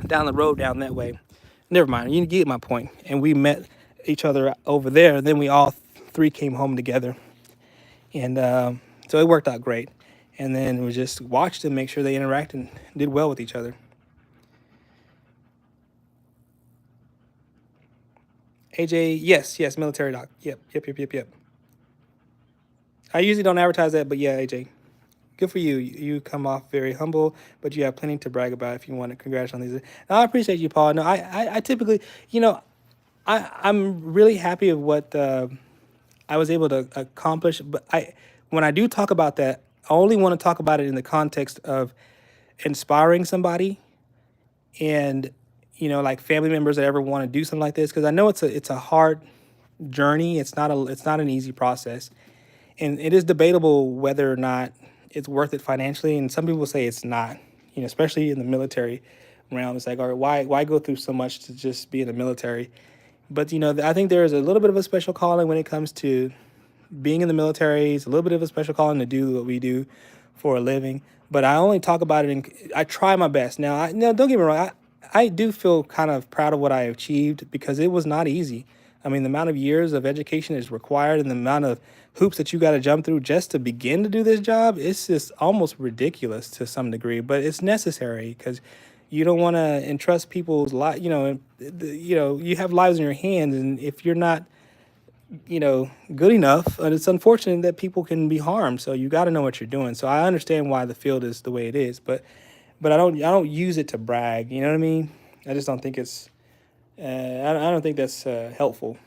down the road down that way. Never mind, you get my point. And we met each other over there, and then we all three came home together. And so it worked out great. And then we just watched them, make sure they interacted and did well with each other. AJ, yes, military doc. Yep. I usually don't advertise that, but yeah, AJ, good for you. You come off very humble, but you have plenty to brag about if you want to. Congrats on these. No, I appreciate you, Paul. No, I typically, I'm really happy of what I was able to accomplish. But when I do talk about that, I only want to talk about it in the context of inspiring somebody and, like family members that ever want to do something like this. Because I know it's a hard journey. It's not an easy process. And it is debatable whether or not it's worth it financially. And some people say it's not, especially in the military realm. It's like, all right, why go through so much to just be in the military? But, I think there is a little bit of a special calling when it comes to being in the military. It's a little bit of a special calling to do what we do for a living. But I only talk about it I try my best. Now, don't get me wrong. I do feel kind of proud of what I achieved because it was not easy. I mean, the amount of years of education is required and the amount of hoops that you got to jump through just to begin to do this job, it's just almost ridiculous to some degree, but it's necessary because you don't want to entrust people's life, you have lives in your hands, and if you're not, good enough, and it's unfortunate that people can be harmed, so you got to know what you're doing. So I understand why the field is the way it is, but I don't use it to brag, you know what I mean? I just don't think it's I don't think that's helpful,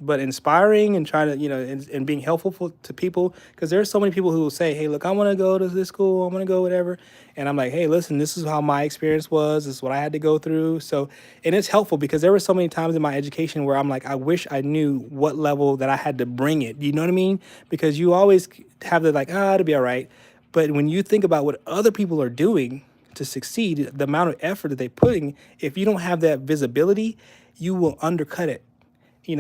but inspiring and trying to, and being helpful to people, because there's so many people who will say, hey, look, I want to go to this school, I want to go whatever. And I'm like, hey, listen, this is how my experience was. This is what I had to go through. So, and it's helpful because there were so many times in my education where I'm like, I wish I knew what level that I had to bring it. You know what I mean? Because you always have the like, it'll be all right. But when you think about what other people are doing to succeed, the amount of effort that they're putting, if you don't have that visibility, you will undercut it. I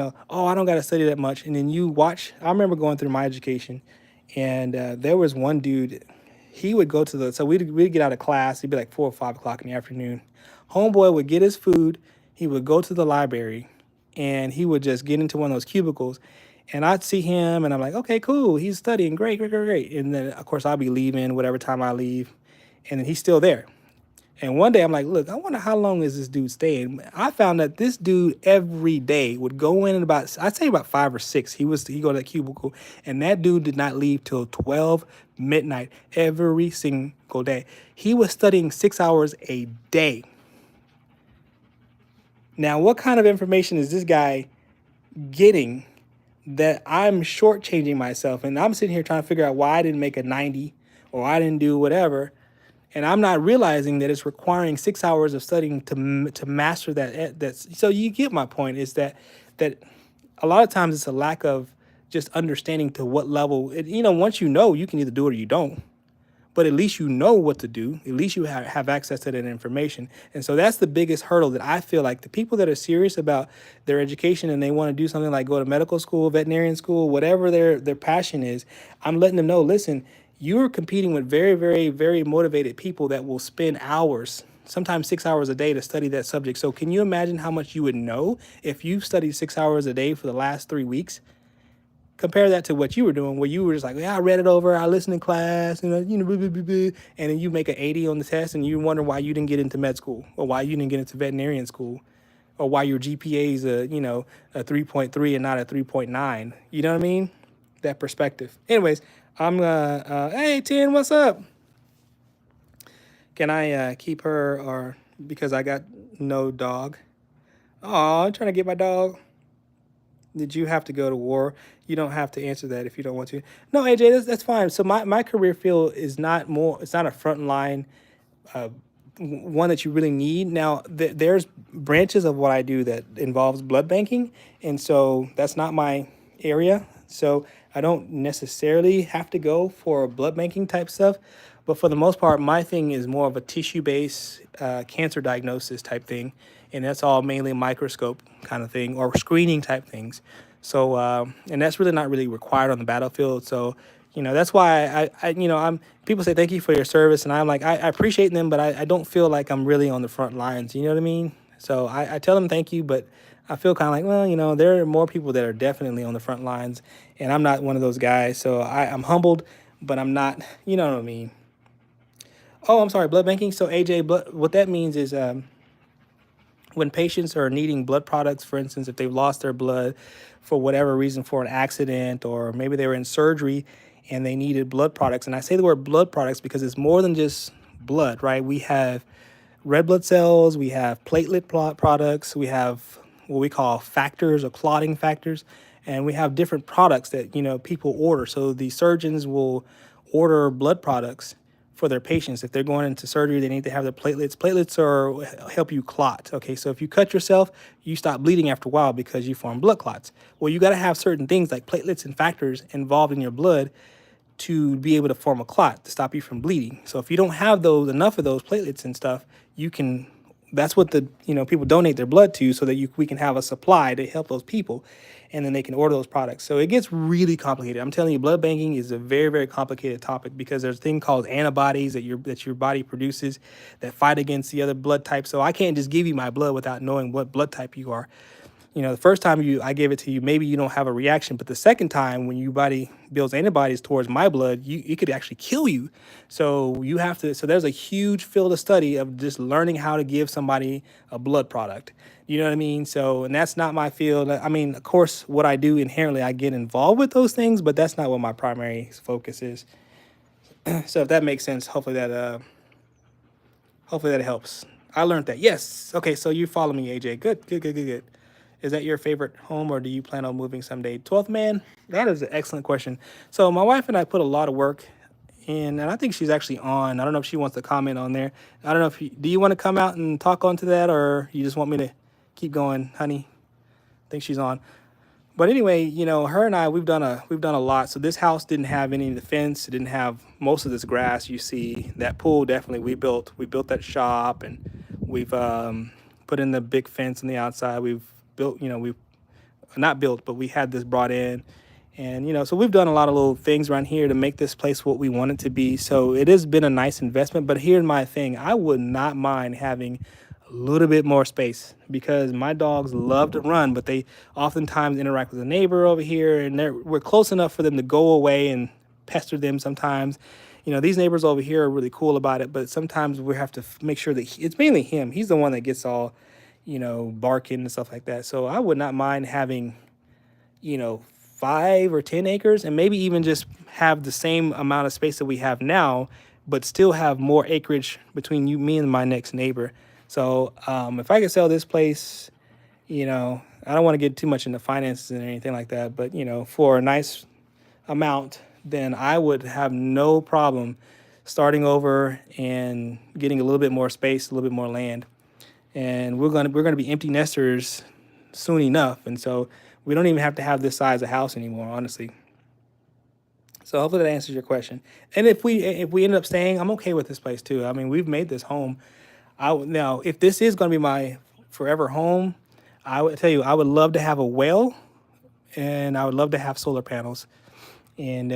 don't got to study that much. And then you watch, I remember going through my education, and there was one dude, he would go to so we'd get out of class, it'd be like 4 or 5 o'clock in the afternoon. Homeboy would get his food, he would go to the library, and he would just get into one of those cubicles. And I'd see him, and I'm like, okay, cool, he's studying, great. And then, of course, I'll be leaving, whatever time I leave, and then he's still there. And one day I'm like, look, I wonder how long is this dude staying? I found that this dude every day would go in at I'd say about 5 or 6. He go to that cubicle, and that dude did not leave till 12 midnight every single day. He was studying 6 hours a day. Now, what kind of information is this guy getting that I'm shortchanging myself? And I'm sitting here trying to figure out why I didn't make a 90 or I didn't do whatever. And I'm not realizing that it's requiring 6 hours of studying to master that. So you get my point, is that a lot of times it's a lack of just understanding to what level. Once you know, you can either do it or you don't. But at least you know what to do. At least you have access to that information. And so that's the biggest hurdle that I feel like the people that are serious about their education and they want to do something like go to medical school, veterinarian school, whatever their passion is, I'm letting them know, listen, you're competing with very, very, very motivated people that will spend hours, sometimes 6 hours a day to study that subject. So can you imagine how much you would know if you studied 6 hours a day for the last 3 weeks? Compare that to what you were doing, where you were just like, yeah, I read it over, I listened in class, and and then you make an 80 on the test, and you wonder why you didn't get into med school, or why you didn't get into veterinarian school, or why your GPA is a 3.3 and not a 3.9. You know what I mean? That perspective. Anyways, I'm hey, Tin, what's up? Can I keep her, or because I got no dog? Oh, I'm trying to get my dog. Did you have to go to war? You don't have to answer that if you don't want to. No, AJ, that's fine. So my career field is not it's not a front line one that you really need. Now, there's branches of what I do that involves blood banking, and so that's not my area. So I don't necessarily have to go for blood banking type stuff, but for the most part, my thing is more of a tissue-based cancer diagnosis type thing, and that's all mainly microscope kind of thing or screening type things. So, and that's really not really required on the battlefield. So, that's why I'm people say thank you for your service, and I'm like I appreciate them, but I don't feel like I'm really on the front lines. You know what I mean? So I tell them thank you, but I feel kind of like, well, there are more people that are definitely on the front lines, and I'm not one of those guys. So I'm humbled, but I'm not. You know what I mean? Oh, I'm sorry, blood banking. So AJ, what that means is when patients are needing blood products, for instance, if they've lost their blood for whatever reason, for an accident, or maybe they were in surgery and they needed blood products. And I say the word blood products because it's more than just blood, right? We have red blood cells, we have products, we have what we call factors or clotting factors, and we have different products that people order. So the surgeons will order blood products for their patients. If they're going into surgery, they need to have their platelets. Platelets are help you clot. Okay, so if you cut yourself, you stop bleeding after a while because you form blood clots. Well, you got to have certain things like platelets and factors involved in your blood to be able to form a clot to stop you from bleeding. So if you don't have those enough of those platelets and stuff, you can. That's what the people donate their blood to, so that we can have a supply to help those people, and then they can order those products. So it gets really complicated. I'm telling you, blood banking is a very, very complicated topic because there's a thing called antibodies that your body produces that fight against the other blood types. So I can't just give you my blood without knowing what blood type you are. The first time I gave it to you, maybe you don't have a reaction, but the second time when your body builds antibodies towards my blood, it could actually kill you. So you have to. So there's a huge field of study of just learning how to give somebody a blood product. You know what I mean? So, and that's not my field. I mean, of course, what I do inherently, I get involved with those things, but that's not what my primary focus is. So if that makes sense, hopefully that helps. I learned that. Yes. Okay. So you follow me, AJ. Good. Good. Good. Good. Good. Is that your favorite home, or do you plan on moving someday? 12th man, that is an excellent question. So my wife and I put a lot of work in, and I think she's actually on. I don't know if she wants to comment on there. I don't know if do you want to come out and talk onto that, or you just want me to keep going, honey? I think she's on. But anyway, her and I, we've done a lot. So this house didn't have any of the fence. It didn't have most of this grass you see. That pool, definitely we built that shop, and we've put in the big fence on the outside. We've built, we've not built, but we had this brought in. And, so we've done a lot of little things around here to make this place what we want it to be. So it has been a nice investment. But here's my thing. I would not mind having a little bit more space because my dogs love to run, but they oftentimes interact with a neighbor over here, and we're close enough for them to go away and pester them sometimes. These neighbors over here are really cool about it, but sometimes we have to make sure that it's mainly him. He's the one that gets all, barking and stuff like that. So I would not mind having, 5 or 10 acres, and maybe even just have the same amount of space that we have now, but still have more acreage between me and my next neighbor. So if I could sell this place, I don't want to get too much into finances and anything like that, but for a nice amount, then I would have no problem starting over and getting a little bit more space, a little bit more land. And we're gonna be empty nesters soon enough, and so we don't even have to have this size of house anymore, honestly. So hopefully that answers your question. And if we end up staying, I'm okay with this place too. I mean, we've made this home. Now, if this is going to be my forever home, I would tell you I would love to have a well, and I would love to have solar panels, and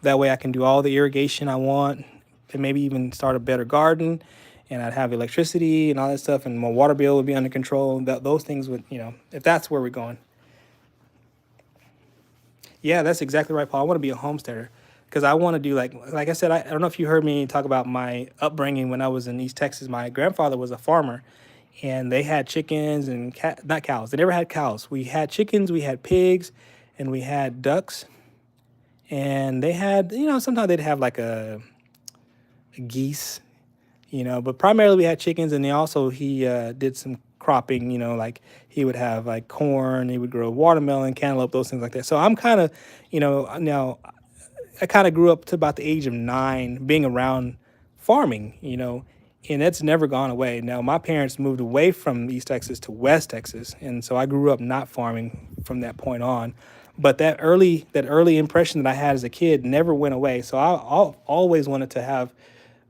that way I can do all the irrigation I want, and maybe even start a better garden, and I'd have electricity and all that stuff, and my water bill would be under control. Those things would, if that's where we're going. Yeah, that's exactly right, Paul. I want to be a homesteader because I want to do like I said. I don't know if you heard me talk about my upbringing when I was in East Texas. My grandfather was a farmer, and they had chickens and not cows. They never had cows. We had chickens, we had pigs, and we had ducks. And they had, sometimes they'd have like a geese, but primarily we had chickens. And he did some cropping, like he would have like corn, he would grow watermelon, cantaloupe, those things like that. So I'm kind of, now I kind of grew up to about the age of 9 being around farming, and it's never gone away. Now, my parents moved away from East Texas to West Texas, and so I grew up not farming from that point on. But that early impression that I had as a kid never went away. So I always wanted to have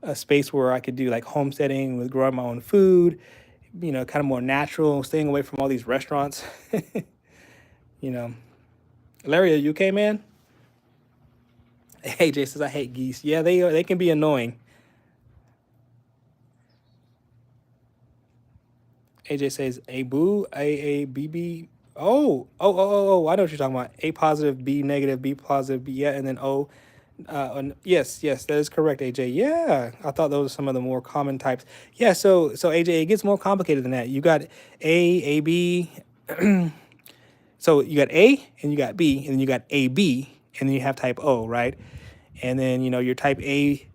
a space where I could do like homesteading with growing my own food, kind of more natural, staying away from all these restaurants, you know. Larry, are you okay, man? AJ says I hate geese. Yeah, they can be annoying. AJ says a boo, a b b. Oh. I know what you're talking about. A positive, B negative, B positive, B, yeah, and then O. Yes, that is correct, AJ. Yeah, I thought those were some of the more common types. Yeah, so AJ, it gets more complicated than that. You got A, B. So you got A and you got B, and then you got AB, and then you have type O, right? And then your type A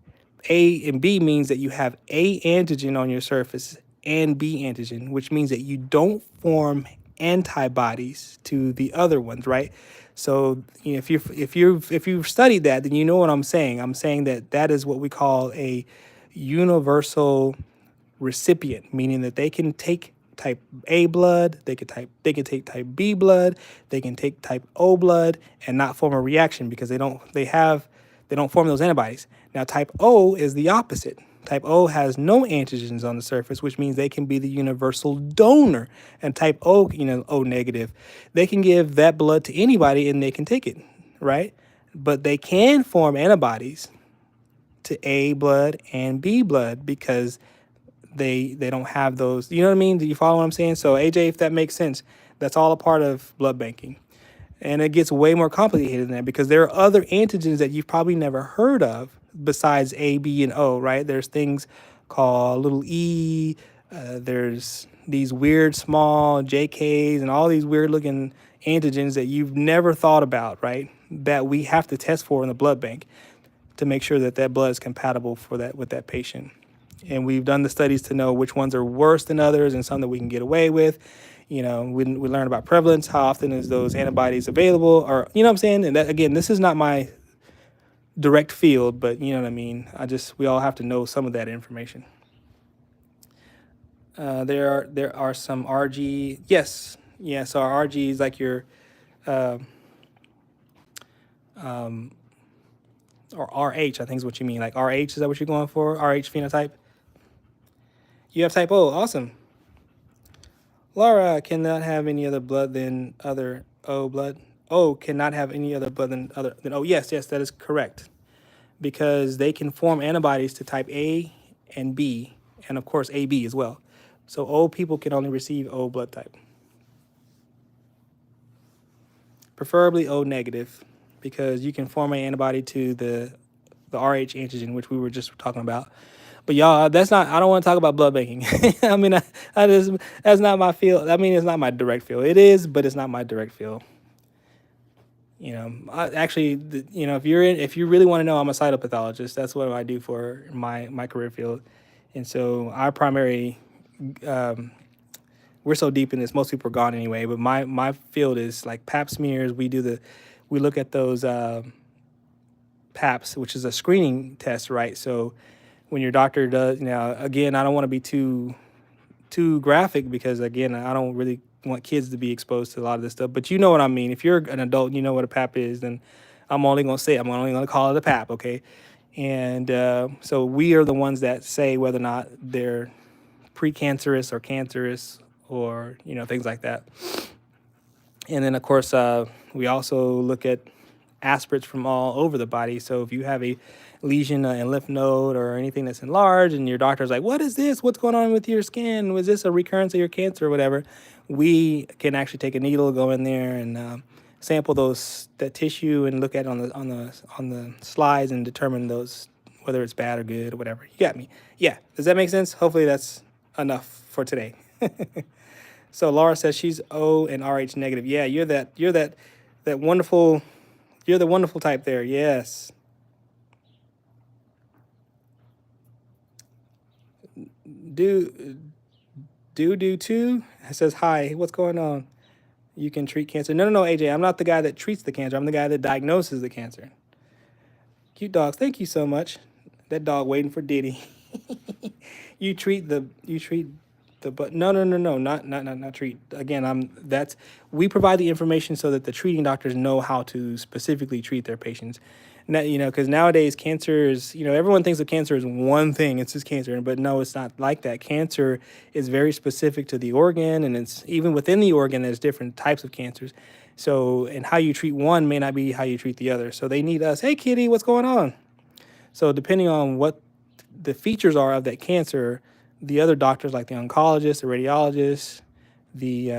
and B means that you have A antigen on your surface and B antigen, which means that you don't form antibodies to the other ones, right? So if you've studied that, then you know what I'm saying. I'm saying that that is what we call a universal recipient, meaning that they can take type A blood, they can take type B blood, they can take type O blood and not form a reaction because they don't form those antibodies. Now type O is the opposite. Type O has no antigens on the surface, which means they can be the universal donor. And type O, O negative, they can give that blood to anybody and they can take it, right? But they can form antibodies to A blood and B blood because they don't have those. You know what I mean? Do you follow what I'm saying? So AJ, if that makes sense, that's all a part of blood banking. And it gets way more complicated than that because there are other antigens that you've probably never heard of besides A, B, and O, right? There's things called little e, there's these weird small JKs and all these weird looking antigens that you've never thought about, right? That we have to test for in the blood bank to make sure that that blood is compatible for that with that patient. And we've done the studies to know which ones are worse than others and some that we can get away with. We learn about prevalence, how often is those antibodies available, or you know what I'm saying. And that, again, this is not my direct field, but you know what I mean. We all have to know some of that information. There are some RG. Yes, yeah. So our RG is like your or RH, I think is what you mean. Like RH, is that what you're going for? RH phenotype. You have type O. Awesome. Laura cannot have any other blood than other O blood. O cannot have any other blood than O. Yes, that is correct. Because they can form antibodies to type A and B, and of course AB as well. So O people can only receive O blood type. Preferably O negative, because you can form an antibody to the RH antigen, which we were just talking about. But y'all, I don't want to talk about blood banking. I mean, that's not my field. I mean, it's not my direct field. It is, but it's not my direct field. If you really want to know, I'm a cytopathologist. That's what I do for my career field. And so our primary, we're so deep in this, most people are gone anyway, but my field is like pap smears. We look at those paps, which is a screening test, right? So when your doctor does, again, I don't want to be too graphic because again, I don't really want kids to be exposed to a lot of this stuff, but you know what I mean. If you're an adult, you know what a pap is, then I'm only going to call it a pap, okay? And so we are the ones that say whether or not they're precancerous or cancerous or, things like that. And then, of course, we also look at aspirates from all over the body. So if you have a lesion in lymph node or anything that's enlarged and your doctor's like, what is this? What's going on with your skin? Was this a recurrence of your cancer or whatever? We can actually take a needle, go in there and sample that tissue and look at it on the slides and determine whether it's bad or good or whatever. You got me. Yeah. Does that make sense? Hopefully that's enough for today. So Laura says she's O and RH negative. Yeah, you're that wonderful, you're the wonderful type there. Yes. Do too says hi. What's going on? You can treat cancer. No, AJ. I'm not the guy that treats the cancer. I'm the guy that diagnoses the cancer. Cute dogs. Thank you so much. That dog waiting for Diddy. You treat but no, not treat. Again, we provide the information so that the treating doctors know how to specifically treat their patients. Now, because nowadays cancer is, everyone thinks of cancer as one thing. It's just cancer, but no, it's not like that. Cancer is very specific to the organ, and it's even within the organ, there's different types of cancers. So, and how you treat one may not be how you treat the other. So they need us. Hey, kitty, what's going on? So depending on what the features are of that cancer, the other doctors like the oncologist, the radiologist, the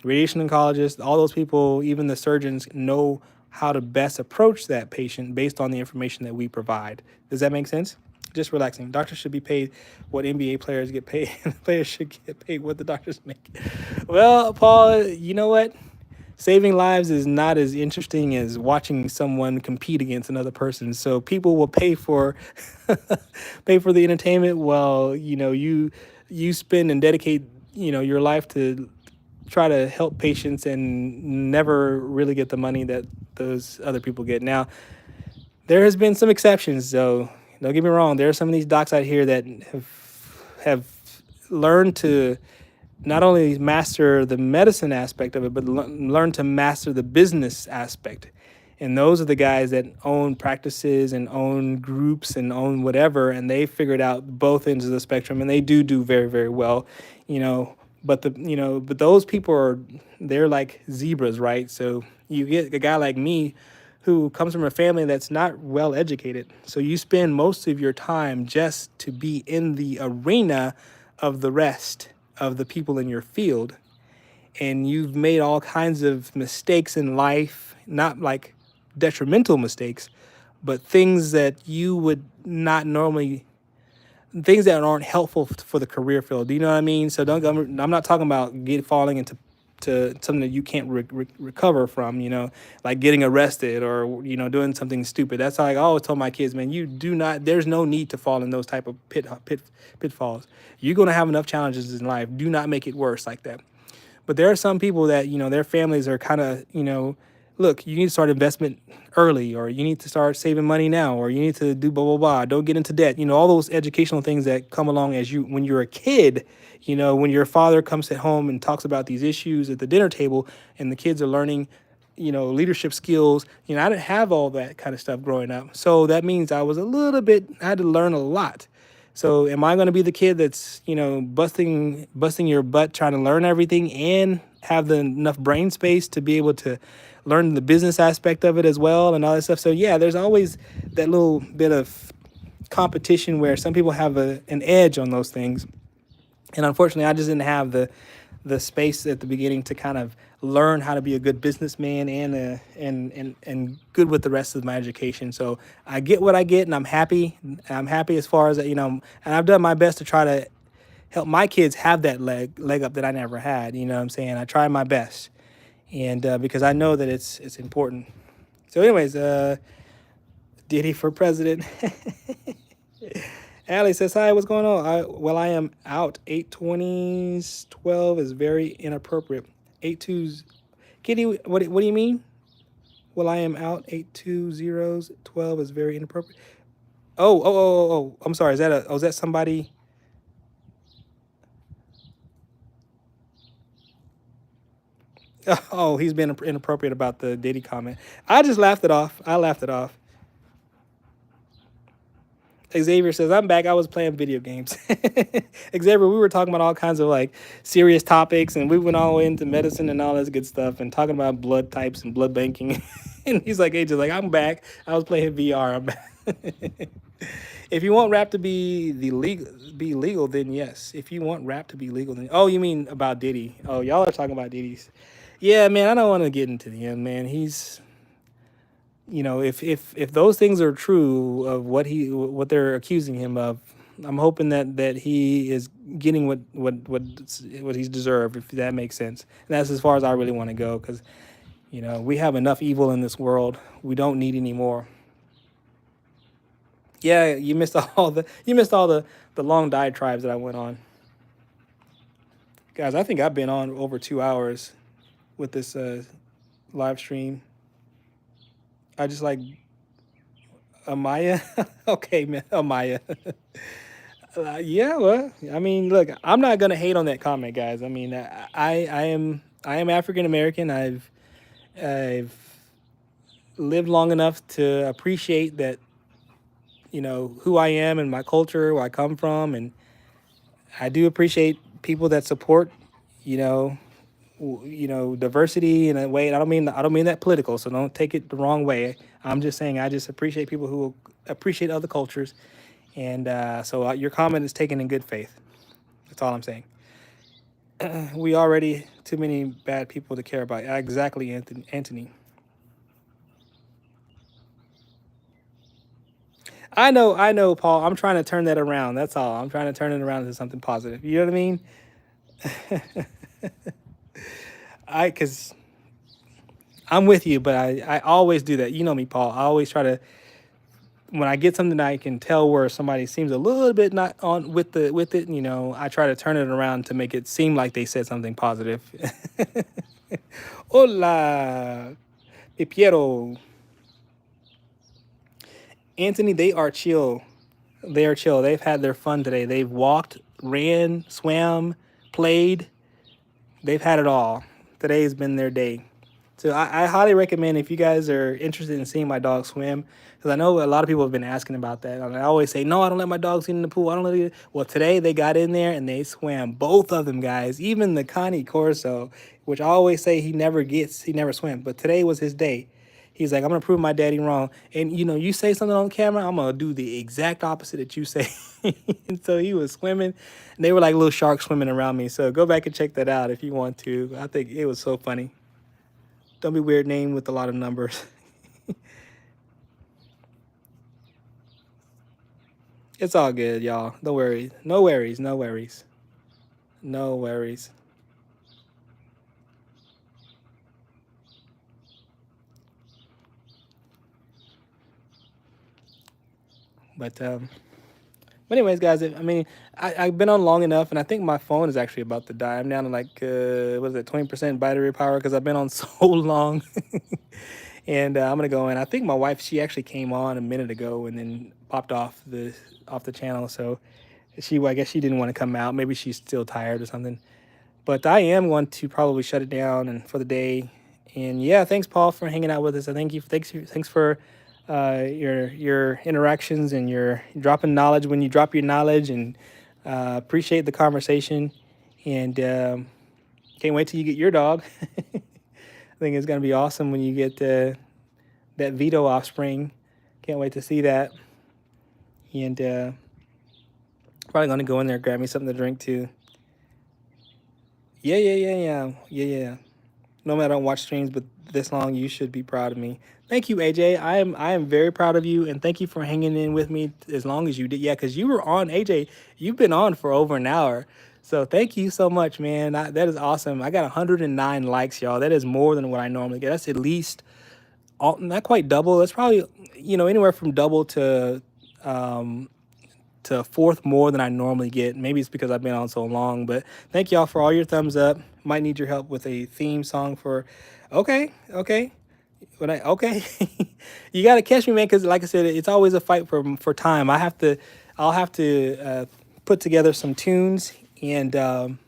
radiation oncologist, all those people, even the surgeons know how to best approach that patient based on the information that we provide. Does that make sense? Just relaxing. Doctors should be paid what NBA players get paid. Players should get paid what the doctors make. Well, Paul, you know what? Saving lives is not as interesting as watching someone compete against another person. So people will pay for pay for the entertainment while you spend and dedicate your life to try to help patients and never really get the money that those other people get. Now, there has been some exceptions, though. Don't get me wrong. There are some of these docs out here that have learned to not only master the medicine aspect of it, but learn to master the business aspect. And those are the guys that own practices and own groups and own whatever, and they figured out both ends of the spectrum, and they do very, very well, But but those people they're like zebras, right? So you get a guy like me who comes from a family that's not well educated. So you spend most of your time just to be in the arena of the rest of the people in your field. And you've made all kinds of mistakes in life, not like detrimental mistakes, but things that you would not normally, things that aren't helpful for the career field. Do you know what I mean? So I'm not talking about falling into something that you can't recover from, like getting arrested or, doing something stupid. That's how I always tell my kids, man, there's no need to fall in those type of pitfalls. You're going to have enough challenges in life. Do not make it worse like that. But there are some people that, their families are kind of, look, you need to start investment early, or you need to start saving money now, or you need to do blah, blah, blah. Don't get into debt. All those educational things that come along when you're a kid, when your father comes at home and talks about these issues at the dinner table and the kids are learning, leadership skills. I didn't have all that kind of stuff growing up. So that means I had to learn a lot. So am I going to be the kid that's, busting your butt trying to learn everything and have enough brain space to be able to learn the business aspect of it as well and all that stuff? So yeah, there's always that little bit of competition where some people have an edge on those things. And unfortunately, I just didn't have the space at the beginning to kind of learn how to be a good businessman and good with the rest of my education. So I get what I get, and I'm happy. I'm happy as far as that, and I've done my best to try to help my kids have that leg up that I never had. You know what I'm saying? I try my best, and because I know that it's important. So, anyways, Diddy for president. Allie says, hi, what's going on? I am out. 820s 12 is very inappropriate. 82s. Kitty, what do you mean? Well, I am out. 820s 12 is very inappropriate. Oh. I'm sorry. Is that somebody? Oh, he's been inappropriate about the Diddy comment. I just laughed it off. Xavier says, I'm back. I was playing video games. Xavier, we were talking about all kinds of like serious topics, and we went all the way into medicine and all this good stuff and talking about blood types and blood banking. And he's like, AJ's like, I'm back. I was playing VR. I'm back. If you want rap to be legal, then yes. If you want rap to be legal, then you mean about Diddy? Oh, y'all are talking about Diddy's. Yeah, man, I don't want to get into him, man. He's if those things are true of what they're accusing him of, I'm hoping that he is getting what he's deserved, if that makes sense. And that's as far as I really want to go, because we have enough evil in this world. We don't need any more. Yeah, you missed all the long diatribes that I went on. Guys, I think I've been on over 2 hours with this live stream. I just like Amaya. Okay, man, Amaya. Yeah, well, I mean, look, I'm not gonna hate on that comment, guys. I mean, I am African American. I've lived long enough to appreciate that, who I am and my culture, where I come from, and I do appreciate people that support, you know, diversity in a way. I don't mean that political, so don't take it the wrong way. I'm just saying I just appreciate people who appreciate other cultures, and so your comment is taken in good faith. That's all I'm saying. We already too many bad people to care about. Exactly, Anthony. Anthony. I know, Paul. I'm trying to turn that around. That's all. I'm trying to turn it around into something positive. You know what I mean? Cause I'm with you, but I always do that. You know me, Paul. I always try to when I get something that I can tell where somebody seems a little bit not on with it. You know, I try to turn it around to make it seem like they said something positive. Hola, mi Piero. Anthony, they are chill. They are chill. They've had their fun today. They've walked, ran, swam, played. They've had it all. Today has been their day. So I highly recommend if you guys are interested in seeing my dog swim, because I know a lot of people have been asking about that. And I always say, no, I don't let my dogs get in the pool. I don't let it. Well, today they got in there and they swam. Both of them, guys. Even the Connie Corso, which I always say he never swims. But today was his day. He's like, I'm gonna prove my daddy wrong. And you know, you say something on camera, I'm gonna do the exact opposite that you say. And so he was swimming, and they were like little sharks swimming around me. So go back and check that out if you want to. I think it was so funny. Don't be weird name with a lot of numbers. It's all good, y'all. Don't worry. No worries. No worries. No worries. But anyways, guys, I mean, I've been on long enough, and I think my phone is actually about to die. I'm down to like what is it, 20% battery power because I've been on so long. And I'm gonna go in. I think my wife, she actually came on a minute ago and then popped off the channel. So I guess she didn't want to come out. Maybe she's still tired or something. But I am going to probably shut it down and for the day. And yeah, thanks Paul for hanging out with us. I thank you. Thanks for your interactions and your dropping knowledge when you drop your knowledge, and appreciate the conversation. And can't wait till you get your dog. I think it's gonna be awesome when you get that Vito offspring. Can't wait to see that. And probably gonna go in there and grab me something to drink too. Yeah. No matter I don't watch streams, but this long, you should be proud of me. Thank you, AJ. I am very proud of you, and thank you for hanging in with me as long as you did. Yeah, because you were on, AJ. You've been on for over an hour, so thank you so much, man. That is awesome. I got 109 likes, y'all. That is more than what I normally get. That's at least not quite double. That's probably anywhere from double um, to a fourth more than I normally get. Maybe it's because I've been on so long, but thank y'all for all your thumbs up. Might need your help with a theme song for. Okay. Okay, you gotta catch me, man. Because like I said, it's always a fight for time. I'll have to put together some tunes, and then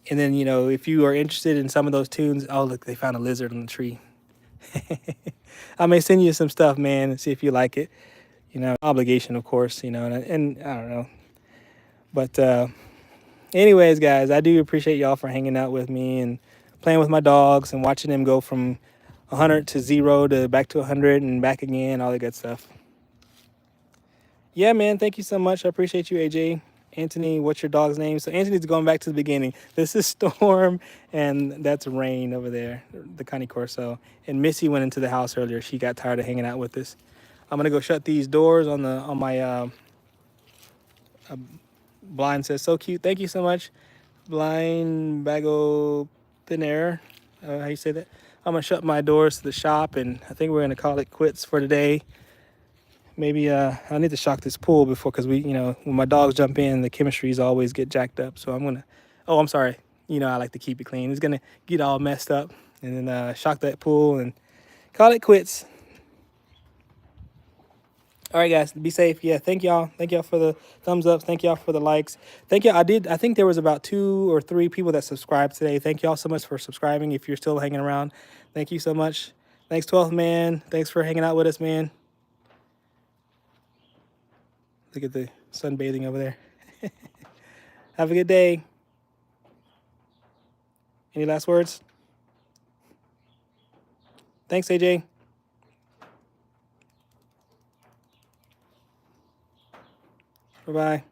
if you are interested in some of those tunes, oh look, they found a lizard on the tree. I may send you some stuff, man, and see if you like it. Obligation, of course. And I don't know, but anyways, guys, I do appreciate y'all for hanging out with me and playing with my dogs and watching them go from 100 to 0 to back to 100 and back again, all that good stuff. Yeah, man, thank you so much. I appreciate you, AJ. Anthony, what's your dog's name? So Anthony's going back to the beginning. This is Storm, and that's Rain over there, the Connie Corso. And Missy went into the house earlier. She got tired of hanging out with us. I'm gonna go shut these doors on my blind. Says so cute. Thank you so much, blind bago pinair. How you say that? I'm gonna shut my doors to the shop, and I think we're gonna call it quits for today. Maybe I need to shock this pool before, because when my dogs jump in, the chemistries always get jacked up. So I'm gonna. Oh, I'm sorry. I like to keep it clean. It's gonna get all messed up, and then shock that pool and call it quits. All right, guys, be safe. Yeah, thank y'all. Thank y'all for the thumbs up. Thank y'all for the likes. Thank y'all. I think there was about 2 or 3 people that subscribed today. Thank y'all so much for subscribing. If you're still hanging around, thank you so much. Thanks, 12th man. Thanks for hanging out with us, man. Look at the sunbathing over there. Have a good day. Any last words? Thanks, AJ. Bye-bye.